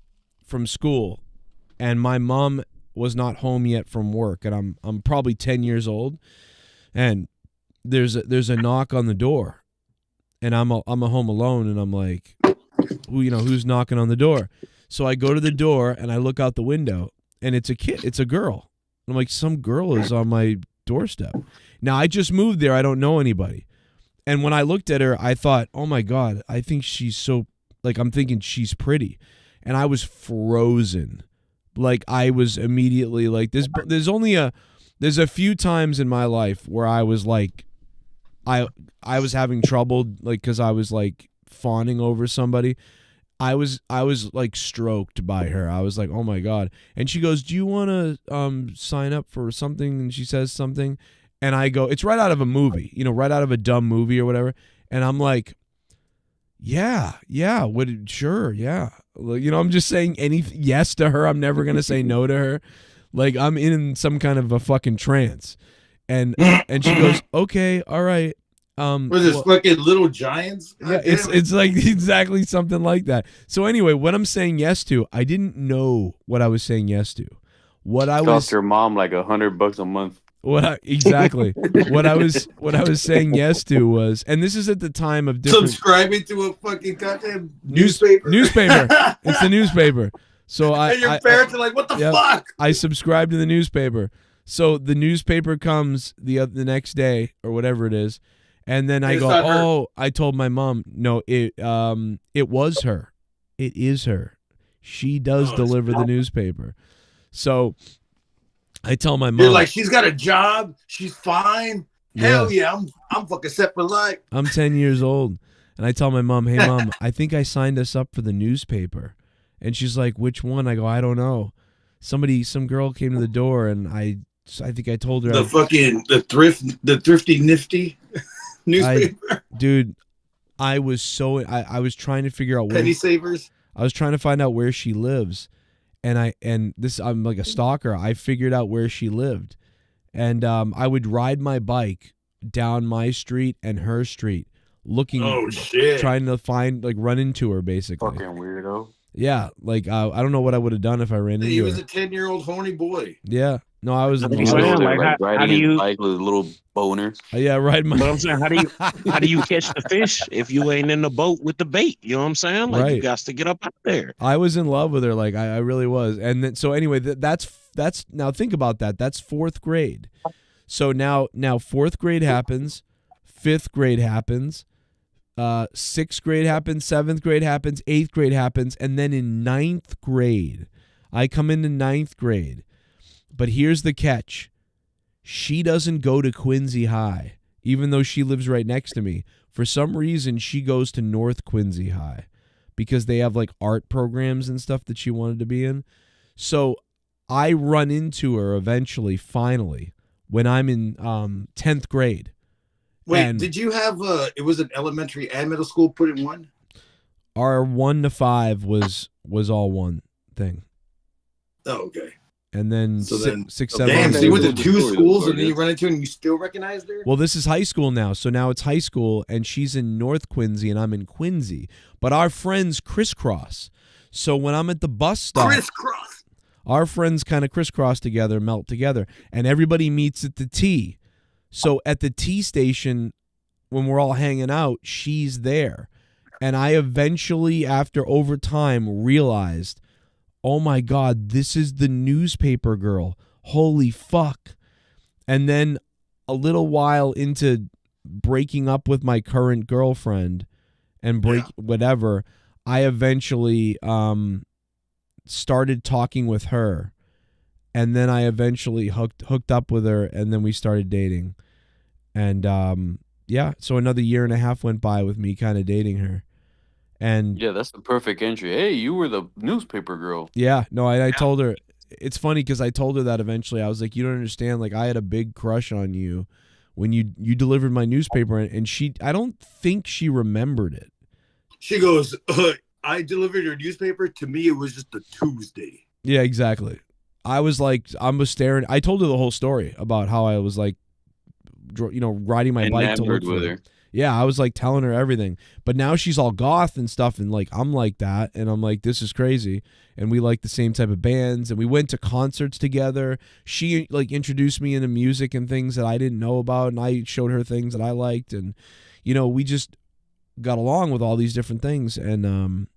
from school, and my mom was not home yet from work, and I'm probably 10 years old, and there's a knock on the door, and I'm home alone, and I'm like, who's knocking on the door? So I go to the door and I look out the window, and it's a girl. I'm like, some girl is on my doorstep. Now I just moved there. I don't know anybody. And when I looked at her, I thought, oh my God, I think she's so, like, I'm thinking she's pretty. And I was frozen. Like, I was immediately like, there's a few times in my life where I was like, I was having trouble, like, because I was like fawning over somebody. I was like stroked by her. I was like, oh my God. And she goes, do you want to sign up for something? And she says something, and I go, it's right out of a movie, right out of a dumb movie or whatever. And I'm like, yeah, sure, yeah. I'm just saying yes to her. I'm never gonna say no to her. Like I'm in some kind of a fucking trance. And she goes, okay, all right. Was this fucking Little Giants? Yeah, it's like exactly something like that. So anyway, what I'm saying yes to, I didn't know what I was saying yes to. What I was Cost your mom like $100 a month. Exactly. what I was saying yes to was, and this is at the time of different subscribing to a fucking goddamn newspaper. It's the newspaper. So and your parents are like, what the fuck? I subscribed to the newspaper. So the newspaper comes the next day or whatever it is, and then I go, oh, I told my mom, no, it was her. It is her. She does deliver the newspaper. So I tell my mom, you're like, she's got a job, she's fine. Hell yeah, I'm fucking set for life. I'm 10 years old, and I tell my mom, hey mom, I think I signed us up for the newspaper. And she's like, which one? I go, I don't know. Some girl came to the door, and I think I told her the thrifty nifty newspaper. Dude, I was trying to figure out penny savers. I was trying to find out where she lives. And I'm like a stalker. I figured out where she lived, and I would ride my bike down my street and her street, looking, trying to find, like, run into her, basically. Fucking weirdo. Yeah, like I don't know what I would have done if I ran into her. He was a 10-year-old horny boy. Yeah, no, I was. Riding his bike with a little boner. Yeah, right. But I'm saying, how do you catch the fish if you ain't in the boat with the bait? You know what I'm saying? Like, you got to get up out there. I was in love with her, like I really was. And then, so anyway, that's now think about that. That's 4th grade. So now 4th grade happens, 5th grade happens, 6th grade happens, 7th grade happens, 8th grade happens, and then in 9th grade, I come into 9th grade. But here's the catch. She doesn't go to Quincy High, even though she lives right next to me. For some reason, she goes to North Quincy High because they have like art programs and stuff that she wanted to be in. So I run into her eventually, finally, when I'm in 10th grade. Wait, did you have it was an elementary and middle school put in one? Our 1 to 5 was all one thing. Oh, okay. And then so 6, 7. Damn, so you went to 2 schools and then you run into her and you still recognize her? Well, this is high school now. So now it's high school and she's in North Quincy and I'm in Quincy. But our friends crisscross. So when I'm at the bus stop, our friends kind of crisscross together, melt together. And everybody meets at the T. So at the T station, when we're all hanging out, she's there. And I eventually, after over time, realized, oh my God, this is the newspaper girl. Holy fuck. And then a little while into breaking up with my current girlfriend and whatever, I eventually started talking with her. And then I eventually hooked up with her, and then we started dating. And so another year and a half went by with me kind of dating her. And yeah, that's the perfect entry. Hey, you were the newspaper girl. Yeah, no, I told her. It's funny because I told her that eventually. I was like, you don't understand. Like, I had a big crush on you when you delivered my newspaper, and I don't think she remembered it. She goes, I delivered your newspaper. To me, it was just a Tuesday. Yeah, exactly. I was staring. I told her the whole story about how I was like, riding my bike to look for her. Yeah, I was like telling her everything. But now she's all goth and stuff, and like I'm like that, and I'm like, this is crazy. And we like the same type of bands, and we went to concerts together. She like introduced me into music and things that I didn't know about, and I showed her things that I liked, and we just got along with all these different things. And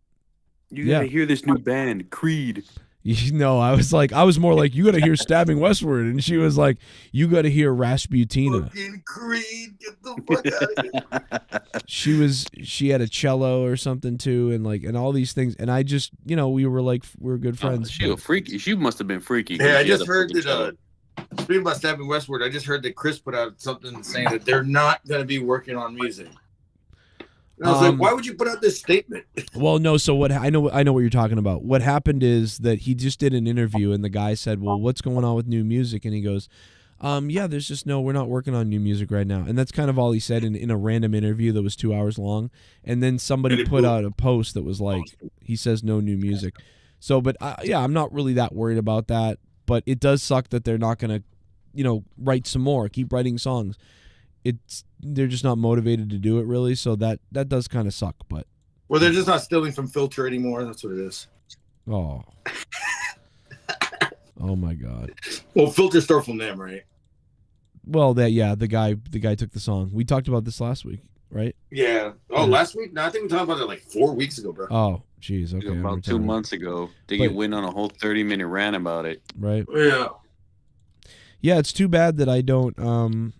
you gotta hear this new band, Creed. I was more like, you got to hear Stabbing Westward. And she was like, you got to hear Rasputina. Fucking Creed, get the fuck out of here. She had a cello or something too. And all these things. And I just, we were good friends. She was freaky. She must have been freaky. Yeah, I just heard that, speaking about Stabbing Westward, I just heard that Chris put out something saying that they're not going to be working on music. And I was like, why would you put out this statement? Well, no. So I know what you're talking about. What happened is that he just did an interview, and the guy said, "Well, what's going on with new music?" And he goes, "Yeah, there's just we're not working on new music right now." And that's kind of all he said in a random interview that was 2 hours long. And then somebody put out a post that was like, he says no new music. So, but I'm not really that worried about that. but it does suck that they're not gonna, write some more, keep writing songs. They're just not motivated to do it really, so that does kind of suck. But Well, they're just not stealing from Filter anymore. That's what it is. oh, oh my God. Well, Filter stole from them, right? Well, the guy took the song. We talked about this last week, right? Yeah. Oh, last week? No, I think we talked about it like 4 weeks ago, bro. Oh, jeez. Okay. About 2 months ago, they went on a whole 30-minute rant about it. Right. Yeah. Yeah, it's too bad that I don't.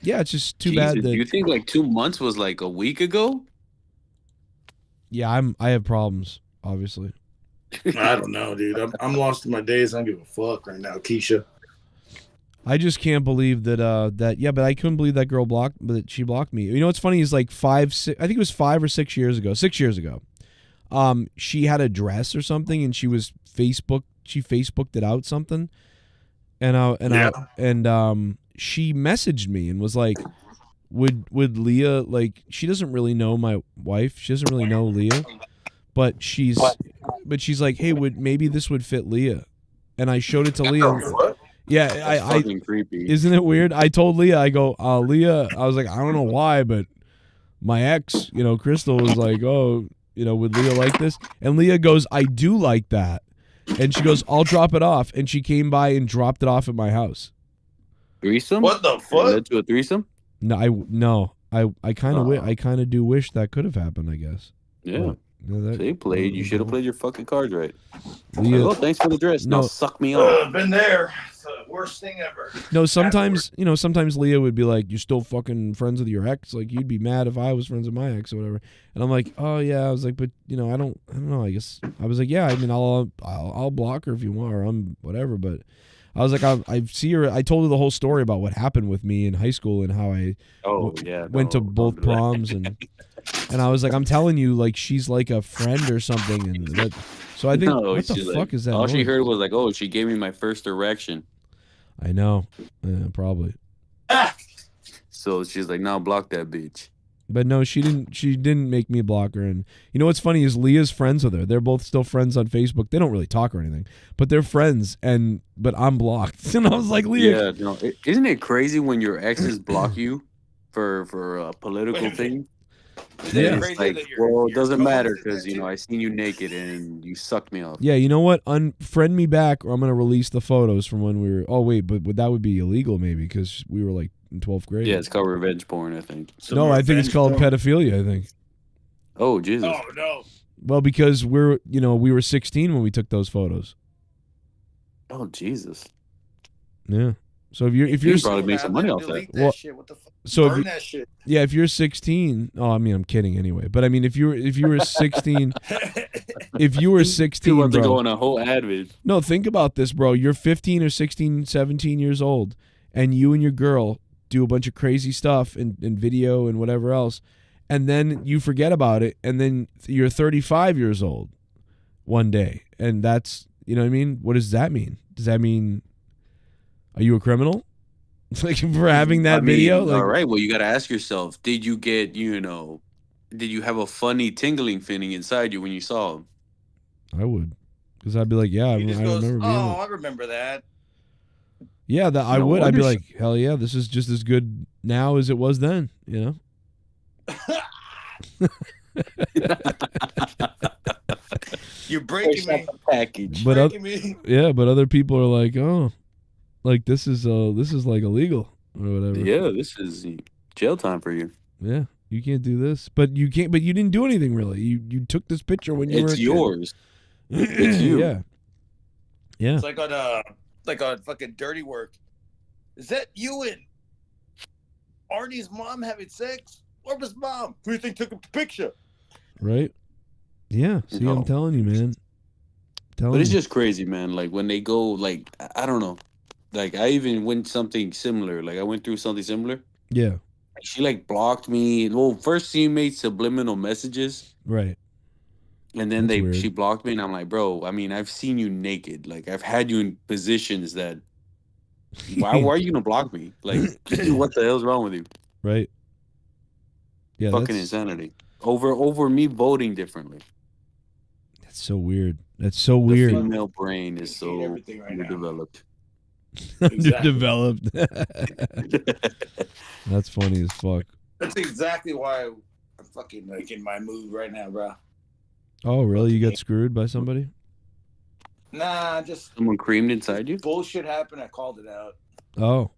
Yeah, it's just too bad that. Do you think like 2 months was like a week ago? Yeah, I have problems, obviously. I don't know, dude. I'm lost in my days. I don't give a fuck right now, Keisha. I just can't believe that. Yeah, but I couldn't believe that girl that she blocked me. You know what's funny is like 5, 6. I think it was 5 or 6 years ago. 6 years ago, she had a dress or something, and she Facebooked it out something, and she messaged me and was like, would Leah, like, she doesn't really know my wife. She doesn't really know Leah, but she's like, hey, maybe this would fit Leah, and I showed it to Leah. Yeah, That's fucking creepy. Isn't it weird? I told Leah, I go, Leah, I was like, I don't know why, but my ex, Crystal was like, oh, would Leah like this? And Leah goes, I do like that. And she goes, I'll drop it off. And she came by and dropped it off at my house. Threesome? What the fuck? Led to a threesome? No, I kind of do wish that could have happened, I guess. Yeah. They played. You should have played your fucking cards right. Leah, oh, thanks for the dress. Now suck me off. Been there. It's the worst thing ever. No, sometimes Leah would be like, "You're still fucking friends with your ex. Like, you'd be mad if I was friends with my ex or whatever." And I'm like, "Oh yeah." I was like, "But I don't know. I guess I was like, yeah. I mean, I'll block her if you want, or I'm whatever." But I was like, I see her. I told her the whole story about what happened with me in high school and how I went to both proms and I was like, I'm telling you, like, she's like a friend or something. And so I think, what the fuck is that? All she noise? heard was like, oh, she gave me my first erection. I know, probably. So she's like, now block that bitch. But no, she didn't make me block her. And you know what's funny is Leah's friends with her. They're both still friends on Facebook. They don't really talk or anything, but they're friends. But I'm blocked. And I was like, Leah. Yeah, no, isn't it crazy when your exes block you for a political thing? Yeah. It's like, well, it doesn't matter because I seen you naked and you sucked me off. Yeah, you know what? Unfriend me back, or I'm gonna release the photos from when we were. Oh wait, but that would be illegal maybe because we were like in 12th grade. Yeah, it's called revenge porn, I think. No, I think it's called pedophilia. I think. Oh Jesus! Oh no! Well, because we were 16 when we took those photos. Oh Jesus! Yeah. So if you're you probably make some money off that. Well, What the fuck? so Burn that shit. Yeah, if you're 16, I mean, I'm kidding anyway. But I mean, if you were 16, if you were 16, want to bro, go on a whole advid. No, think about this, bro. You're 15 or 16, 17 years old, and you and your girl do a bunch of crazy stuff and video and whatever else, and then you forget about it, and then you're 35 years old one day, and that's, you know what I mean? What does that mean? Does that mean, are you a criminal? Like, for having that video? Like, all right, well, you got to ask yourself, did you get, did you have a funny tingling feeling inside you when you saw him? I would. Because I'd be like, yeah, I remember being Oh, I remember that. Yeah, I would. I'd be like, hell yeah, this is just as good now as it was then, You're breaking me. Package. But Breaking me. yeah, but other people are like, oh, like this is like illegal or whatever. Yeah, this is jail time for you. Yeah, you can't do this. But you can't. But you didn't do anything really. You took this picture when you were. It's yours. It's you. Yeah. Yeah. It's like on fucking Dirty Work. Is that you and Arnie's mom having sex? Where was mom? Who do you think took the picture? Right. Yeah. See, I'm telling you, man. But it's just crazy, man. Like when they go, like, I don't know. Like I even went something similar. Like I went through something similar. Yeah. She like blocked me. Well, first she made subliminal messages. Right. And then That's she blocked me, and I'm like, bro, I mean, I've seen you naked. Like I've had you in positions that why are you gonna block me? Like what the hell's wrong with you? Right. Yeah. Fucking insanity. Over me voting differently. That's so weird. That's so The weird. female brain is so underdeveloped. Underdeveloped. That's funny as fuck. That's exactly why I'm fucking like in my mood right now, bro. Oh, really? You got screwed by somebody? Nah, just Someone creamed inside you? bullshit happened. I called it out. Oh.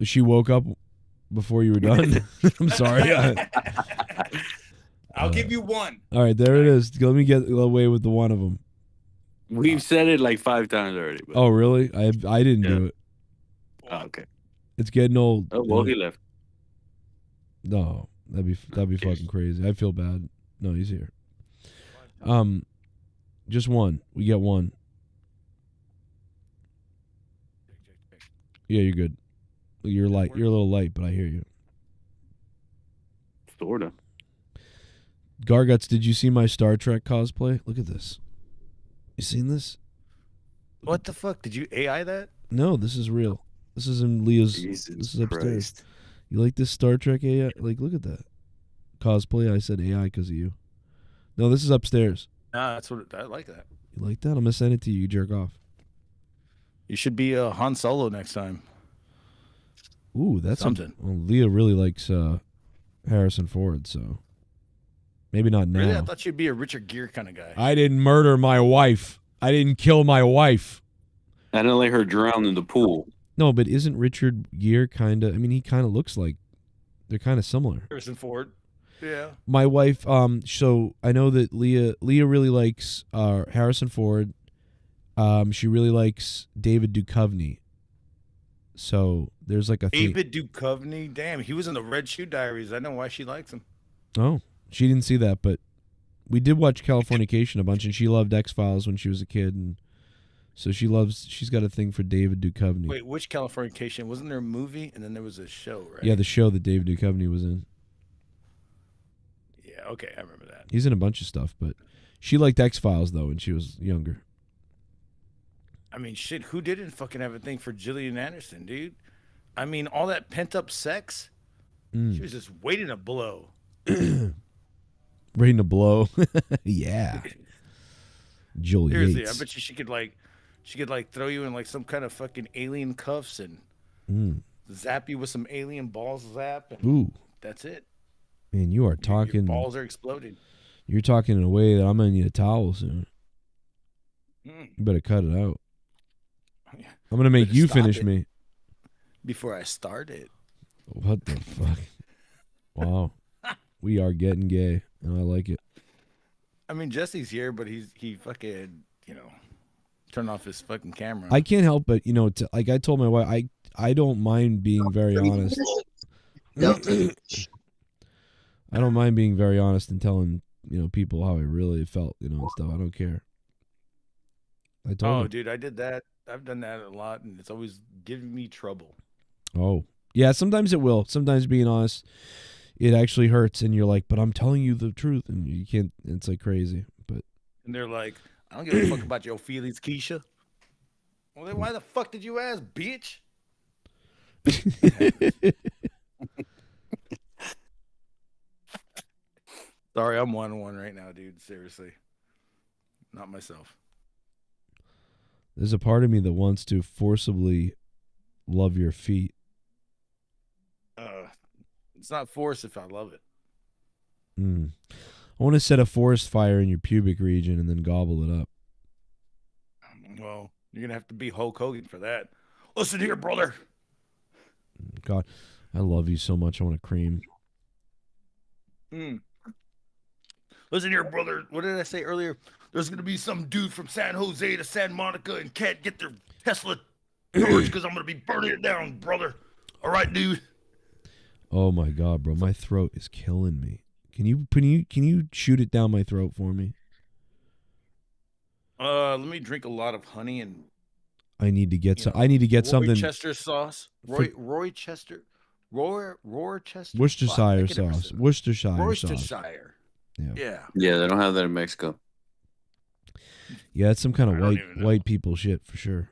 She woke up before you were done? I'm sorry. I'll give you one. All right, there it is. Let me get away with the one of them. We've said it like 5 times already. But... Oh, really? I didn't do it. Oh, okay. It's getting old. Oh, well, he left. No, that'd be fucking crazy. I feel bad. No, he's here. Just one. We get one. Yeah, you're good. You're light. You're a little light, but I hear you. Sorta. Garguts, did you see my Star Trek cosplay? Look at this. You seen this? What the fuck? Did you AI that? No, this is real. This is in Leah's. Jesus this is upstairs. Christ. You like this Star Trek AI? Like, look at that. Cosplay, I said AI because of you. No, this is upstairs. Nah, that's what I like that. You like that? I'm going to send it to you. You jerk off. You should be a Han Solo next time. Ooh, that's something. Well, Leah really likes Harrison Ford, so maybe not now. Really? I thought you'd be a Richard Gere kind of guy. I didn't murder my wife. I didn't kill my wife. I didn't let her drown in the pool. No, but isn't Richard Gere kind of... I mean, he kind of looks like... They're kind of similar. Harrison Ford. Yeah. My wife... So, I know that Leah really likes Harrison Ford. She really likes David Duchovny. So, there's like a thing. David Duchovny? Damn, he was in the Red Shoe Diaries. I know why she likes him. Oh, she didn't see that, but we did watch Californication a bunch, and she loved X-Files when she was a kid, and so she's got a thing for David Duchovny. Wait, which Californication? Wasn't there a movie and then there was a show, right? Yeah, the show that David Duchovny was in. Yeah, okay, I remember that. He's in a bunch of stuff, but she liked X-Files, though, when she was younger. I mean, shit, who didn't fucking have a thing for Gillian Anderson, dude? I mean, all that pent-up sex, she was just waiting to blow. Waiting to blow. Yeah. Julie Seriously, Yates. I bet you she could throw you in like some kind of fucking alien cuffs and zap you with some alien balls zap, and Ooh. that's it. Man, you are talking... Your balls are exploding. You're talking in a way that I'm going to need a towel soon. You better cut it out. I'm going to make you finish me. Before I start it. What the fuck? Wow. We are getting gay, and I like it. I mean, Jesse's here, but he fucking, turned off his fucking camera. I can't help but, like I told my wife, I don't mind being very honest. I don't mind being very honest and telling, people how I really felt, and stuff. I don't care. I told her. Dude, I did that. I've done that a lot, and it's always giving me trouble. Oh. Yeah, sometimes it will. Sometimes being honest, it actually hurts, and you're like, but I'm telling you the truth, and you can't, it's like crazy. But And they're like, I don't give a fuck about your feelings, Keisha. Well, then why the fuck did you ask, bitch? Sorry, I'm 1-1 right now, dude. Seriously. Not myself. There's a part of me that wants to forcibly love your feet. It's not force if I love it. I want to set a forest fire in your pubic region and then gobble it up. Well, you're going to have to be Hulk Hogan for that. Listen here, brother. God, I love you so much. I want to cream. Listen here, brother. What did I say earlier? There's going to be some dude from San Jose to San Monica and can't get their Tesla torch because I'm going to be burning it down, brother. All right, dude. Oh my God, bro. My throat is killing me. Can you shoot it down my throat for me? Let me drink a lot of honey and I need to get I need to get something. Rochester sauce. Rochester. Worcestershire sauce. Worcestershire sauce. Worcestershire. Yeah. Yeah, they don't have that in Mexico. Yeah, it's some kind of white people shit for sure.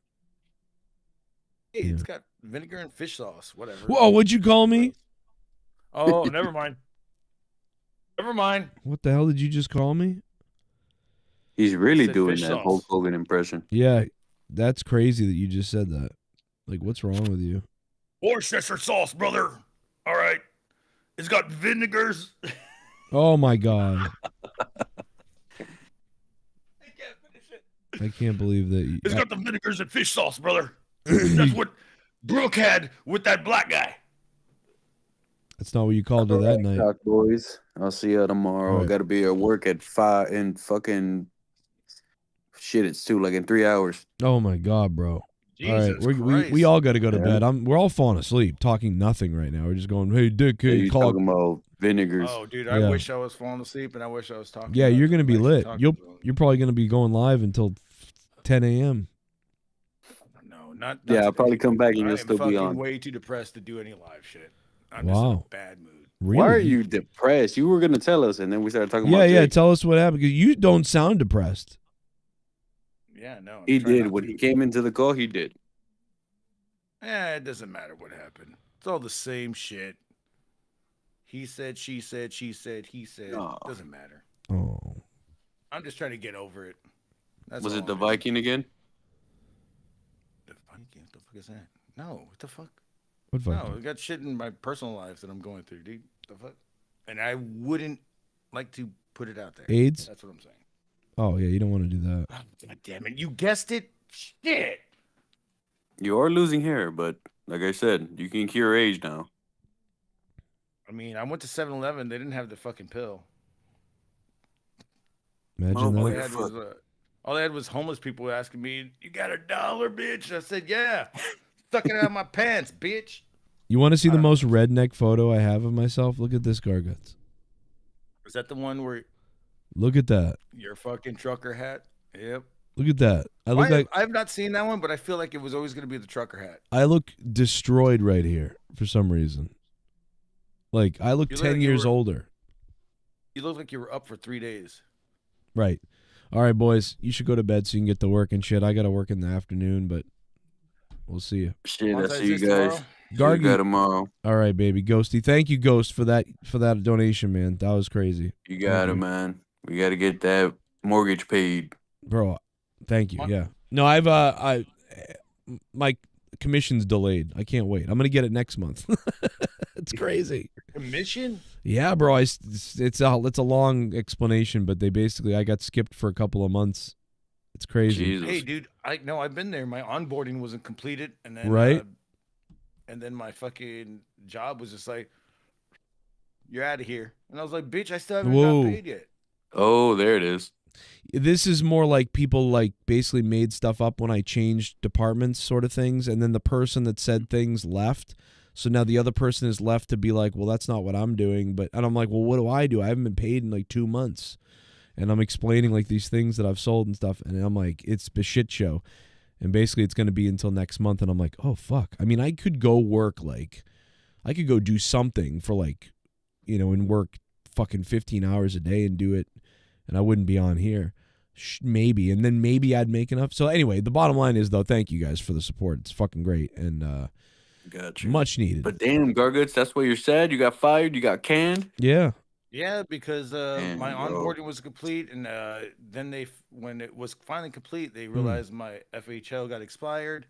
Hey, it's got vinegar and fish sauce, whatever. Whoa, what'd you call me? Oh, never mind. Never mind. What the hell did you just call me? He's really Said doing fish that sauce. Hulk Hogan impression. Yeah, that's crazy that you just said that. Like, what's wrong with you? Worcestershire sauce, brother. All right. It's got vinegars. Oh my god. I can't believe that. It's got the vinegars and fish sauce, brother. That's what Brooke had with that black guy. That's not what you called her that night. Talk, boys. I'll see you tomorrow. All I right. got to be at work at 5 and fucking shit. It's 2, like in 3 hours. Oh my god, bro. All right, Jesus we all got to go to Yeah. bed. We're all falling asleep, talking nothing right now. We're just going, hey, Dick, Yeah, hey, you call. talking about vinegars? Oh, dude, Yeah. I wish I was falling asleep, and I wish I was talking. Yeah, about you're it. gonna be I'm actually lit. talking to him. You're probably gonna be going live until 10 a.m. No, not Yeah, I'll today. probably come back and I you'll am still be fucking on. way too depressed to do any live shit. I'm just in a Wow. bad mood. Really? Why are you depressed? You were gonna tell us, and then we started talking Yeah, about yeah. Jake. Tell us what happened because you don't sound depressed. Yeah, no. I'm He trying did not when to. he came into the call. He did. It doesn't matter what happened. It's all the same shit. He said, she said, she said, he said. Doesn't matter. Oh. I'm just trying to get over it. That's Was all it the I'm doing. Viking again? The Viking? What the fuck is that? No, what the fuck? What No, Viking? I got shit in my personal life that I'm going through, dude. The fuck? And I wouldn't like to put it out there. AIDS? That's what I'm saying. Oh yeah, you don't want to do that. God damn it. You guessed it? Shit. You are losing hair, but like I said, you can cure age now. I mean, I went to 7-Eleven. They didn't have the fucking pill. Imagine All that. they had was all they had was homeless people asking me, "You got $1, bitch?" I said, "Yeah." Stuck it out of my pants, bitch. You want to see the most redneck photo I have of myself? Look at this, Garguts. Is that the one where Look at that. your fucking trucker hat? Yep. Look at that. I look like I've not seen that one, but I feel like it was always going to be the trucker hat. I look destroyed right here for some reason. Like I look You look 10 like you years were- older. You look like you were up for 3 days. Right. All right, boys. You should go to bed so you can get to work and shit. I got to work in the afternoon, but we'll see you. Shit, I see you guys. Gargy. See you guys tomorrow. All right, baby. Ghosty. Thank you, Ghost, for that donation, man. That was crazy. You got it, man. We got to get that mortgage paid. Bro, thank you. Yeah. No, my commission's delayed. I can't wait. I'm going to get it next month. It's crazy. Commission? Yeah, bro. It's a long explanation, but I got skipped for a couple of months. It's crazy. Hey, dude. I've been there. My onboarding wasn't completed, and then Right. And then my fucking job was just like, "You're out of here," and I was like, "Bitch, I still haven't Whoa. got paid yet." Oh, there it is. This is more like people like basically made stuff up when I changed departments sort of things, and then the person that said things left. So now the other person is left to be like, well, that's not what I'm doing. And I'm like, well, what do? I haven't been paid in like 2 months. And I'm explaining like these things that I've sold and stuff. And I'm like, it's a shit show. And basically it's going to be until next month. And I'm like, oh, fuck. I mean, I could go work I could go do something for and work fucking 15 hours a day and do it. And I wouldn't be on here. Maybe. And then maybe I'd make enough. So anyway, the bottom line is, though, thank you guys for the support. It's fucking great. And Gotcha. much needed. But damn, Garguts, that's what you're sad. You got fired. You got canned. Yeah. Yeah, because Damn, my bro. onboarding was complete, and then when it was finally complete, they realized my FHL got expired,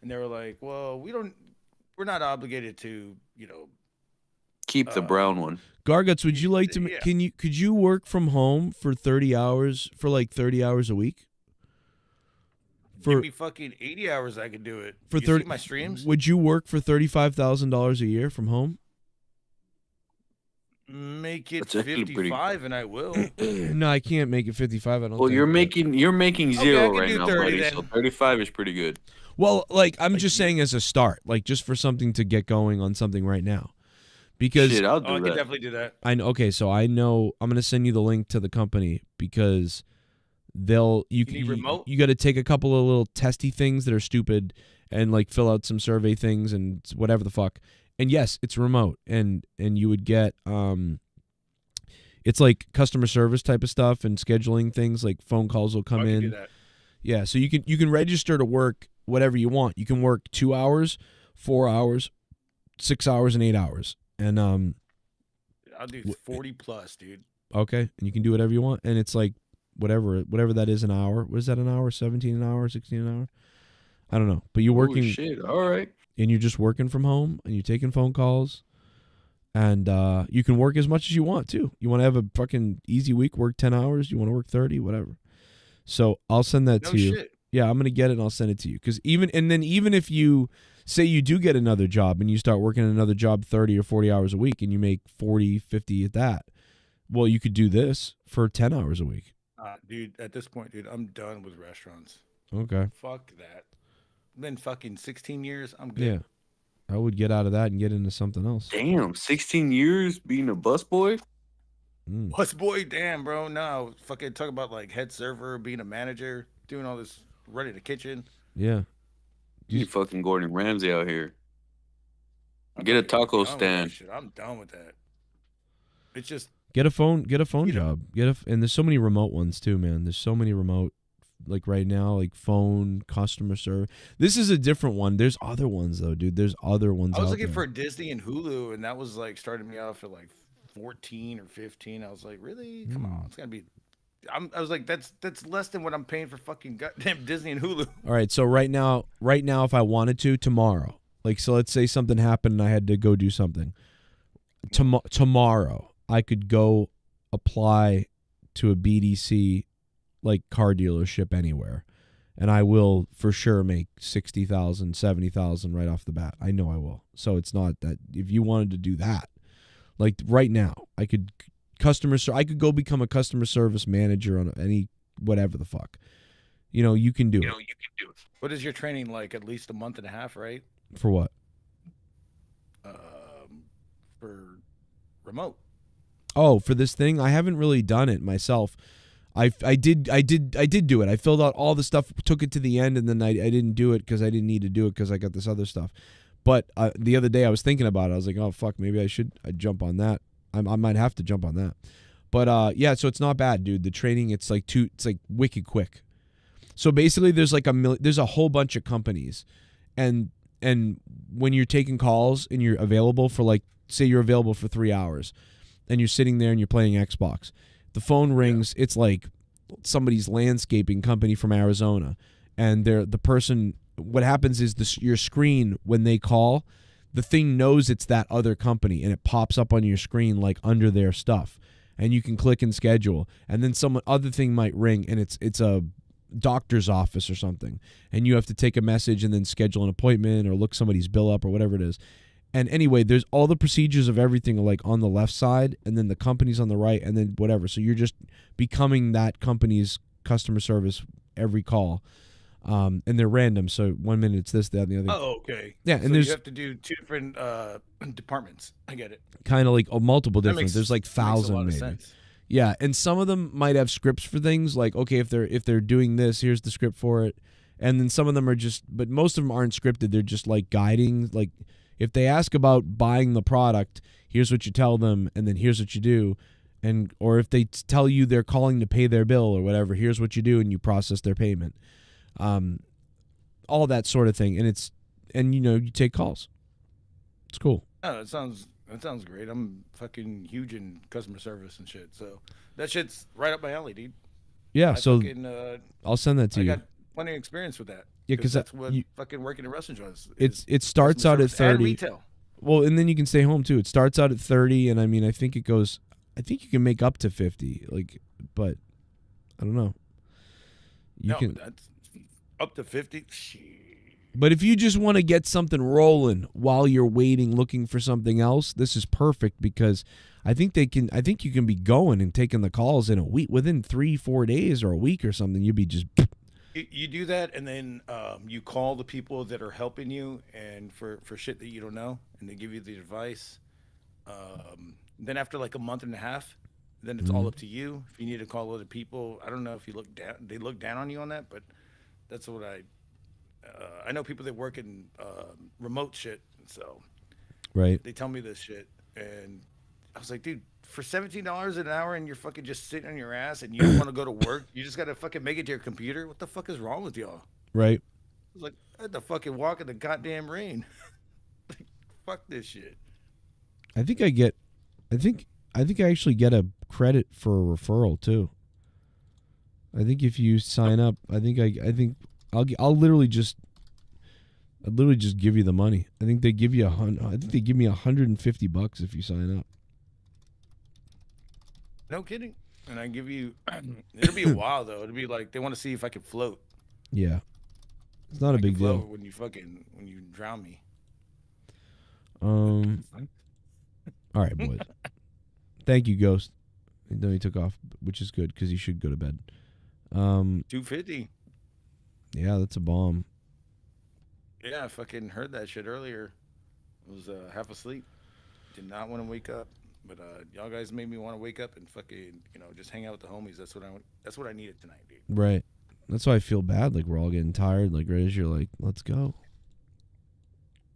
and they were like, "Well, we're not obligated to, Keep the brown one. Garguts, would you like to? Could you work from home for 30 hours a week? give me fucking 80 hours, I could do it." For You 30 see my streams? Would you work for $35,000 a year from home? Make it That's actually pretty 55, and I will. No, I can't make it 55. I don't. Well, think. you're making Okay, zero I can right do now, 30 buddy. then. So 35 is pretty good. Well, I'm just saying as a start, just for something to get going on something right now, because Shit, I'll do I can that. definitely do that. I know. Okay, so I know I'm gonna send you the link to the company because you need remote? got to take a couple of little testy things that are stupid and fill out some survey things and whatever the fuck. And yes, it's remote, and you would get it's like customer service type of stuff and scheduling things, like phone calls will come I can in. do that. Yeah, so you can register to work whatever you want. You can work 2 hours, 4 hours, 6 hours, and 8 hours. And I'll do 40 plus, dude. okay, and you can do whatever you want, and it's like whatever that is an hour. What is that an hour? 17 an hour, 16 an hour? I don't know. But you're working. Oh shit! All right. And you're just working from home, and you're taking phone calls, and you can work as much as you want too. You want to have a fucking easy week, work 10 hours. You want to work 30, whatever. So I'll send that to you. Shit. Yeah, I'm gonna get it and I'll send it to you. Because even if you say you do get another job and you start working another job 30 or 40 hours a week and you make 40, 50 at that, well, you could do this for 10 hours a week. Dude, at this point, dude, I'm done with restaurants. Okay. Fuck that. Been fucking 16 years. I'm good. Yeah. I would get out of that and get into something else. Damn, 16 years being a busboy. Busboy, damn, bro. No, fucking talk about like head server, being a manager, doing all this, running the kitchen. Yeah. You fucking Gordon Ramsay out here. Get a taco stand. I'm done with that. It's just Get a phone job. And there's so many remote ones too, man. There's so many remote, like right now, like phone, customer service. This is a different one. There's other ones though, dude. There's other ones I was out looking there. for Disney and Hulu, and that was like starting me off at like 14 or 15. I was like, really? Come on, it's gotta be. I was like, that's less than what I'm paying for fucking goddamn Disney and Hulu. All right, so right now, if I wanted to, tomorrow, like, so let's say something happened and I had to go do something. Tomorrow, I could go apply to a BDC, like, car dealership anywhere, and I will for sure make 60,000, 70,000 right off the bat. I know I will. So it's not that if you wanted to do that, like right now, I could go become a customer service manager on any whatever the fuck. You can do it. What is your training like? At least a month and a half, right? For what? For remote. Oh, for this thing, I haven't really done it myself. I did do it. I filled out all the stuff, took it to the end, and then I didn't do it because I didn't need to do it because I got this other stuff. But the other day I was thinking about it. I was like, oh fuck, maybe I'd jump on that. I might have to jump on that. But yeah, so it's not bad, dude. The training, it's like wicked quick. So basically there's like there's a whole bunch of companies, and when you're taking calls and you're available for, like, say you're available for 3 hours and you're sitting there and you're playing Xbox, the phone rings. It's like somebody's landscaping company from Arizona, and the person, what happens is your screen, when they call, the thing knows it's that other company and it pops up on your screen like under their stuff, and you can click and schedule, and then some other thing might ring and it's a doctor's office or something, and you have to take a message and then schedule an appointment or look somebody's bill up or whatever it is. And anyway, there's all the procedures of everything like on the left side, and then the company's on the right, and then whatever. So you're just becoming that company's customer service every call. And they're random. So 1 minute it's this, that, and the other. Oh, okay. Yeah, and so there's you have to do 2 different departments. I get it. kind of like multiple That different. makes- There's like makes a lot 1,000 of maybe. sense. Yeah, and some of them might have scripts for things like, okay, if they're doing this, here's the script for it. And then some of them are just, but most of them aren't scripted. They're just like guiding, like, if they ask about buying the product, here's what you tell them, and then here's what you do. And or if they tell you they're calling to pay their bill or whatever, here's what you do, and you process their payment. All that sort of thing. And you take calls. It's cool. Oh, that sounds great. I'm fucking huge in customer service and shit. So that shit's right up my alley, dude. Yeah, so fucking, I'll send that to I you. got plenty of experience with that. Yeah, 'cause that's what fucking working in restaurants was. It starts out at 30. And retail. Well, and then you can stay home too. It starts out at 30, and I mean, I think you can make up to 50. Like, but I don't know. That's up to 50. But if you just want to get something rolling while you're waiting, looking for something else, this is perfect because I think you can be going and taking the calls in a week, within 3-4 days or a week or something. You'd be just. You do that, and then you call the people that are helping you, and for shit that you don't know, and they give you the advice. Then after like a month and a half, then it's all up to you. If you need to call other people, I don't know if they look down on you on that, but that's what I know people that work in remote shit, so right. They tell me this shit, and I was like, dude, for $17 an hour, and you're fucking just sitting on your ass, and you don't want to go to work, you just gotta fucking make it to your computer. What the fuck is wrong with y'all? Right. I was like, I had to fucking walk in the goddamn rain. Like, fuck this shit. I think I actually get a credit for a referral too. I think if you sign up, I think I'll literally just give you the money. I think they give you I think they give me $150 if you sign up. No kidding. And I give you, it'll be a while though. It'll be like they want to see if I can float. Yeah, it's not a big deal. When you drown me. All right, boys. Thank you, Ghost. And then he took off, which is good because he should go to bed. 250. Yeah, that's a bomb. Yeah, I fucking heard that shit earlier. I was half asleep. Did not want to wake up, but y'all guys made me want to wake up and fucking just hang out with the homies. That's what I needed tonight, dude. Right. That's why I feel bad. Like we're all getting tired. Like right as you're like, let's go.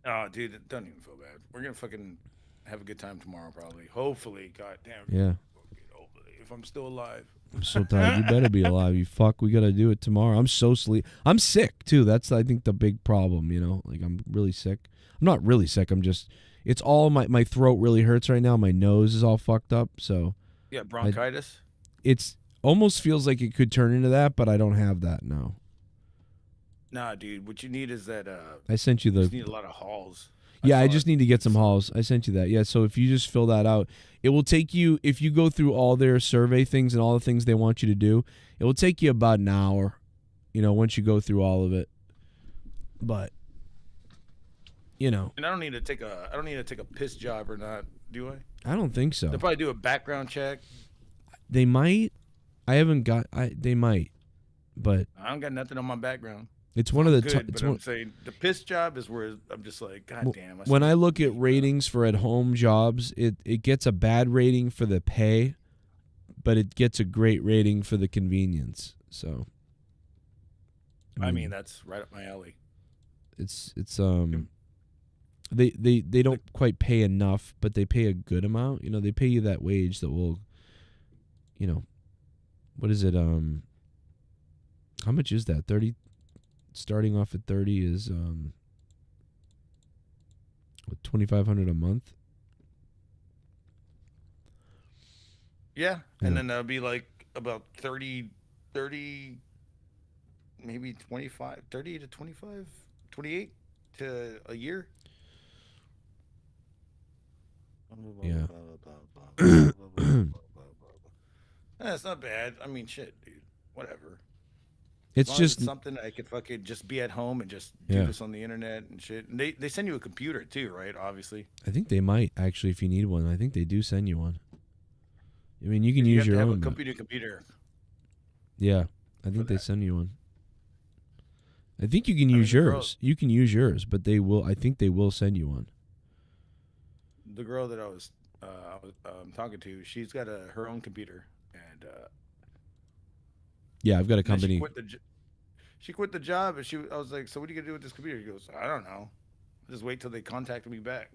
Oh, dude, don't even feel bad. We're gonna fucking have a good time tomorrow, probably. Hopefully, goddamn. Yeah. If I'm still alive. I'm so tired. You better be alive. You fuck. We gotta do it tomorrow. I'm so sleep. I'm sick too. That's I think the big problem. Like I'm really sick. I'm not really sick. I'm just. It's all my throat really hurts right now. My nose is all fucked up. So. Yeah, bronchitis. It's almost feels like it could turn into that, but I don't have that now. Nah, dude. What you need is that. I sent you the. You just need a lot of halls. Yeah, I just need to get some halls. I sent you that. Yeah, so if you just fill that out, it will take you, if you go through all their survey things and all the things they want you to do, it will take you about an hour, once you go through all of it. But, And I don't need to take a piss job or not, do I? I don't think so. They'll probably do a background check. They might. They might, but I don't got nothing on my background. It's one of the. But I'm saying the piss job is where I'm just like, God damn. When I look at ratings for at-home jobs, it gets a bad rating for the pay, but it gets a great rating for the convenience. So. I mean that's right up my alley. It's they don't quite pay enough, but they pay a good amount. They pay you that wage that will. What is it? How much is that? 30. Starting off at 30 is $2,500 a month. Yeah, and then that'll be like about 30, maybe 25, 30 to 25, 28 to a year. Yeah. That's not bad. I mean, shit, dude. Whatever. It's as long as just it's something I could fucking just be at home and just do this on the internet and shit. And they send you a computer too, right? Obviously. I think they might actually, if you need one. I think they do send you one. I mean, you can use your own. Computer. Yeah, I think they send you one. I think you can use yours. You can use yours, but they will. I think they will send you one. The girl that I was talking to, she's got her own computer, and yeah, I've got a company. She quit the job, and I was like, "So what are you gonna do with this computer?" She goes, "I don't know. Just wait till they contact me back."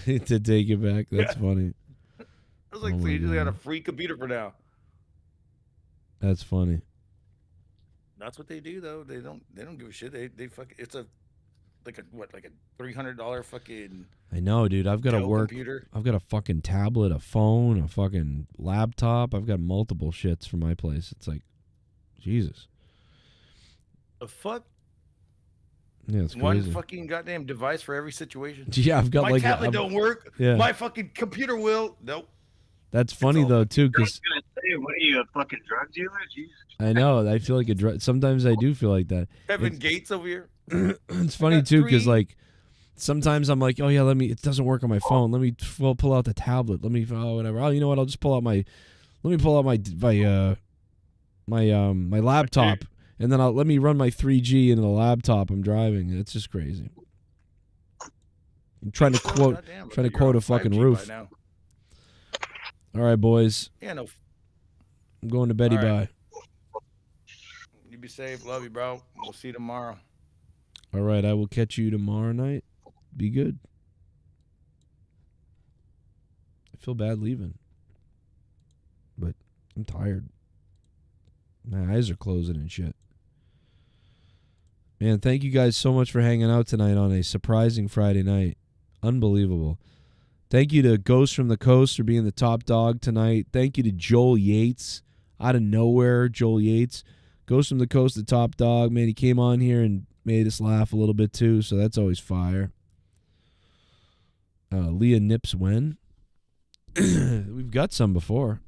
To take it back. That's funny. I was like, "So you just got a free computer for now?" That's funny. That's what they do, though. They don't give a shit. They fuck. It's like a $300 fucking. I know, dude. I've got to work. Computer. I've got a fucking tablet, a phone, a fucking laptop. I've got multiple shits for my place. It's like, Jesus. The fuck? Yeah, it's crazy. One fucking goddamn device for every situation. Yeah, I've got my tablet don't work. Yeah. My fucking computer will. Nope. That's funny though too, because what are you, a fucking drug dealer? Jesus. I know I feel like a drug. Sometimes I do feel like that. Kevin Gates over here. It's funny too, because like sometimes I'm like, oh yeah, it doesn't work on my phone. Let me pull out the tablet. Whatever. Oh, you know what? I'll just pull out my my laptop, and then let me run my 3G into the laptop I'm driving. It's just crazy. I'm trying to quote a fucking roof. All right, boys. Yeah, no. I'm going to beddy. Right. Bye. You be safe. Love you, bro. We'll see you tomorrow. All right, I will catch you tomorrow night. Be good. I feel bad leaving, but I'm tired. My eyes are closing and shit. Man, thank you guys so much for hanging out tonight on a surprising Friday night. Unbelievable. Thank you to Ghost from the Coast for being the top dog tonight. Thank you to Joel Yates. out of nowhere. Joel Yates goes from the coast to top dog. Man, he came on here and made us laugh a little bit too, so that's always fire. Leah nips when? We've got some before.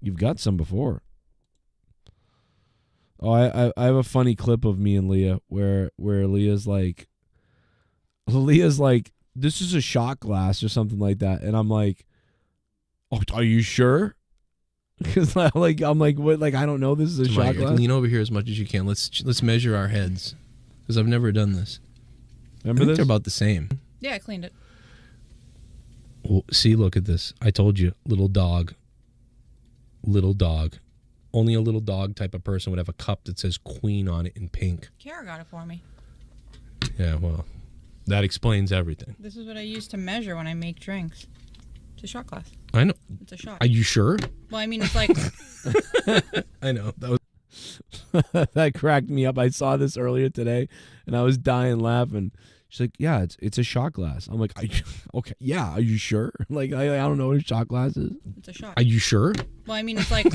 You've got some before. Oh, I have a funny clip of me and Leah where Leah's like, this is a shot glass or something like that, and I'm like, oh, are you sure? Because I'm like, what? Like, I don't know. This is a shot glass. Lean over here as much as you can. Let's measure our heads, because I've never done this. Remember I think this? they're about the same. Yeah, I cleaned it. Well, see, look at this. I told you, little dog. Little dog. Only a little dog type of person would have a cup that says Queen on it in pink. Kara got it for me. Yeah, well, that explains everything. This is what I use to measure when I make drinks. It's a shot glass. I know. It's a shot. Are you sure? Well, I mean, it's like... I know. That was that cracked me up. I saw this earlier today, and I was dying laughing. She's like, yeah, it's a shot glass. I'm like, okay, yeah, are you sure? Like, I don't know what a shot glass is. It's a shot. Are you sure? Well, I mean, it's like...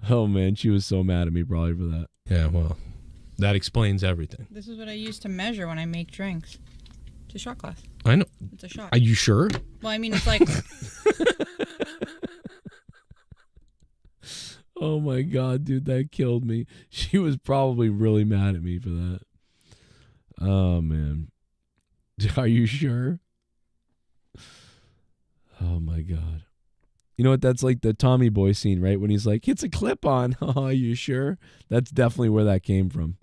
Oh, man, she was so mad at me probably for that. Yeah, well, that explains everything. This is what I use to measure when I make drinks. It's a shot glass. I know. It's a shot. Are you sure? Well, I mean, it's like... Oh, my God, dude, that killed me. She was probably really mad at me for that. Oh, man. Are you sure? Oh, my God. You know what? That's like the Tommy Boy scene, right? When he's like, it's a clip-on. Oh, are you sure? That's definitely where that came from.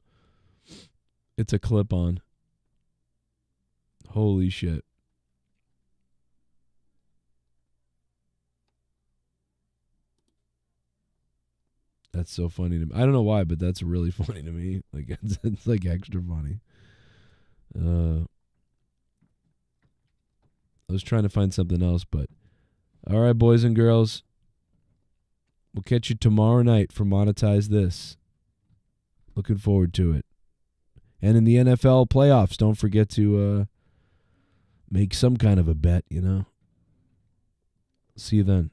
It's a clip-on. Holy shit. That's so funny to me. I don't know why, but that's really funny to me. Like, it's like extra funny. I was trying to find something else, but all right, boys and girls, we'll catch you tomorrow night for Monetize This. Looking forward to it. And in the NFL playoffs, don't forget to make some kind of a bet, you know. See you then.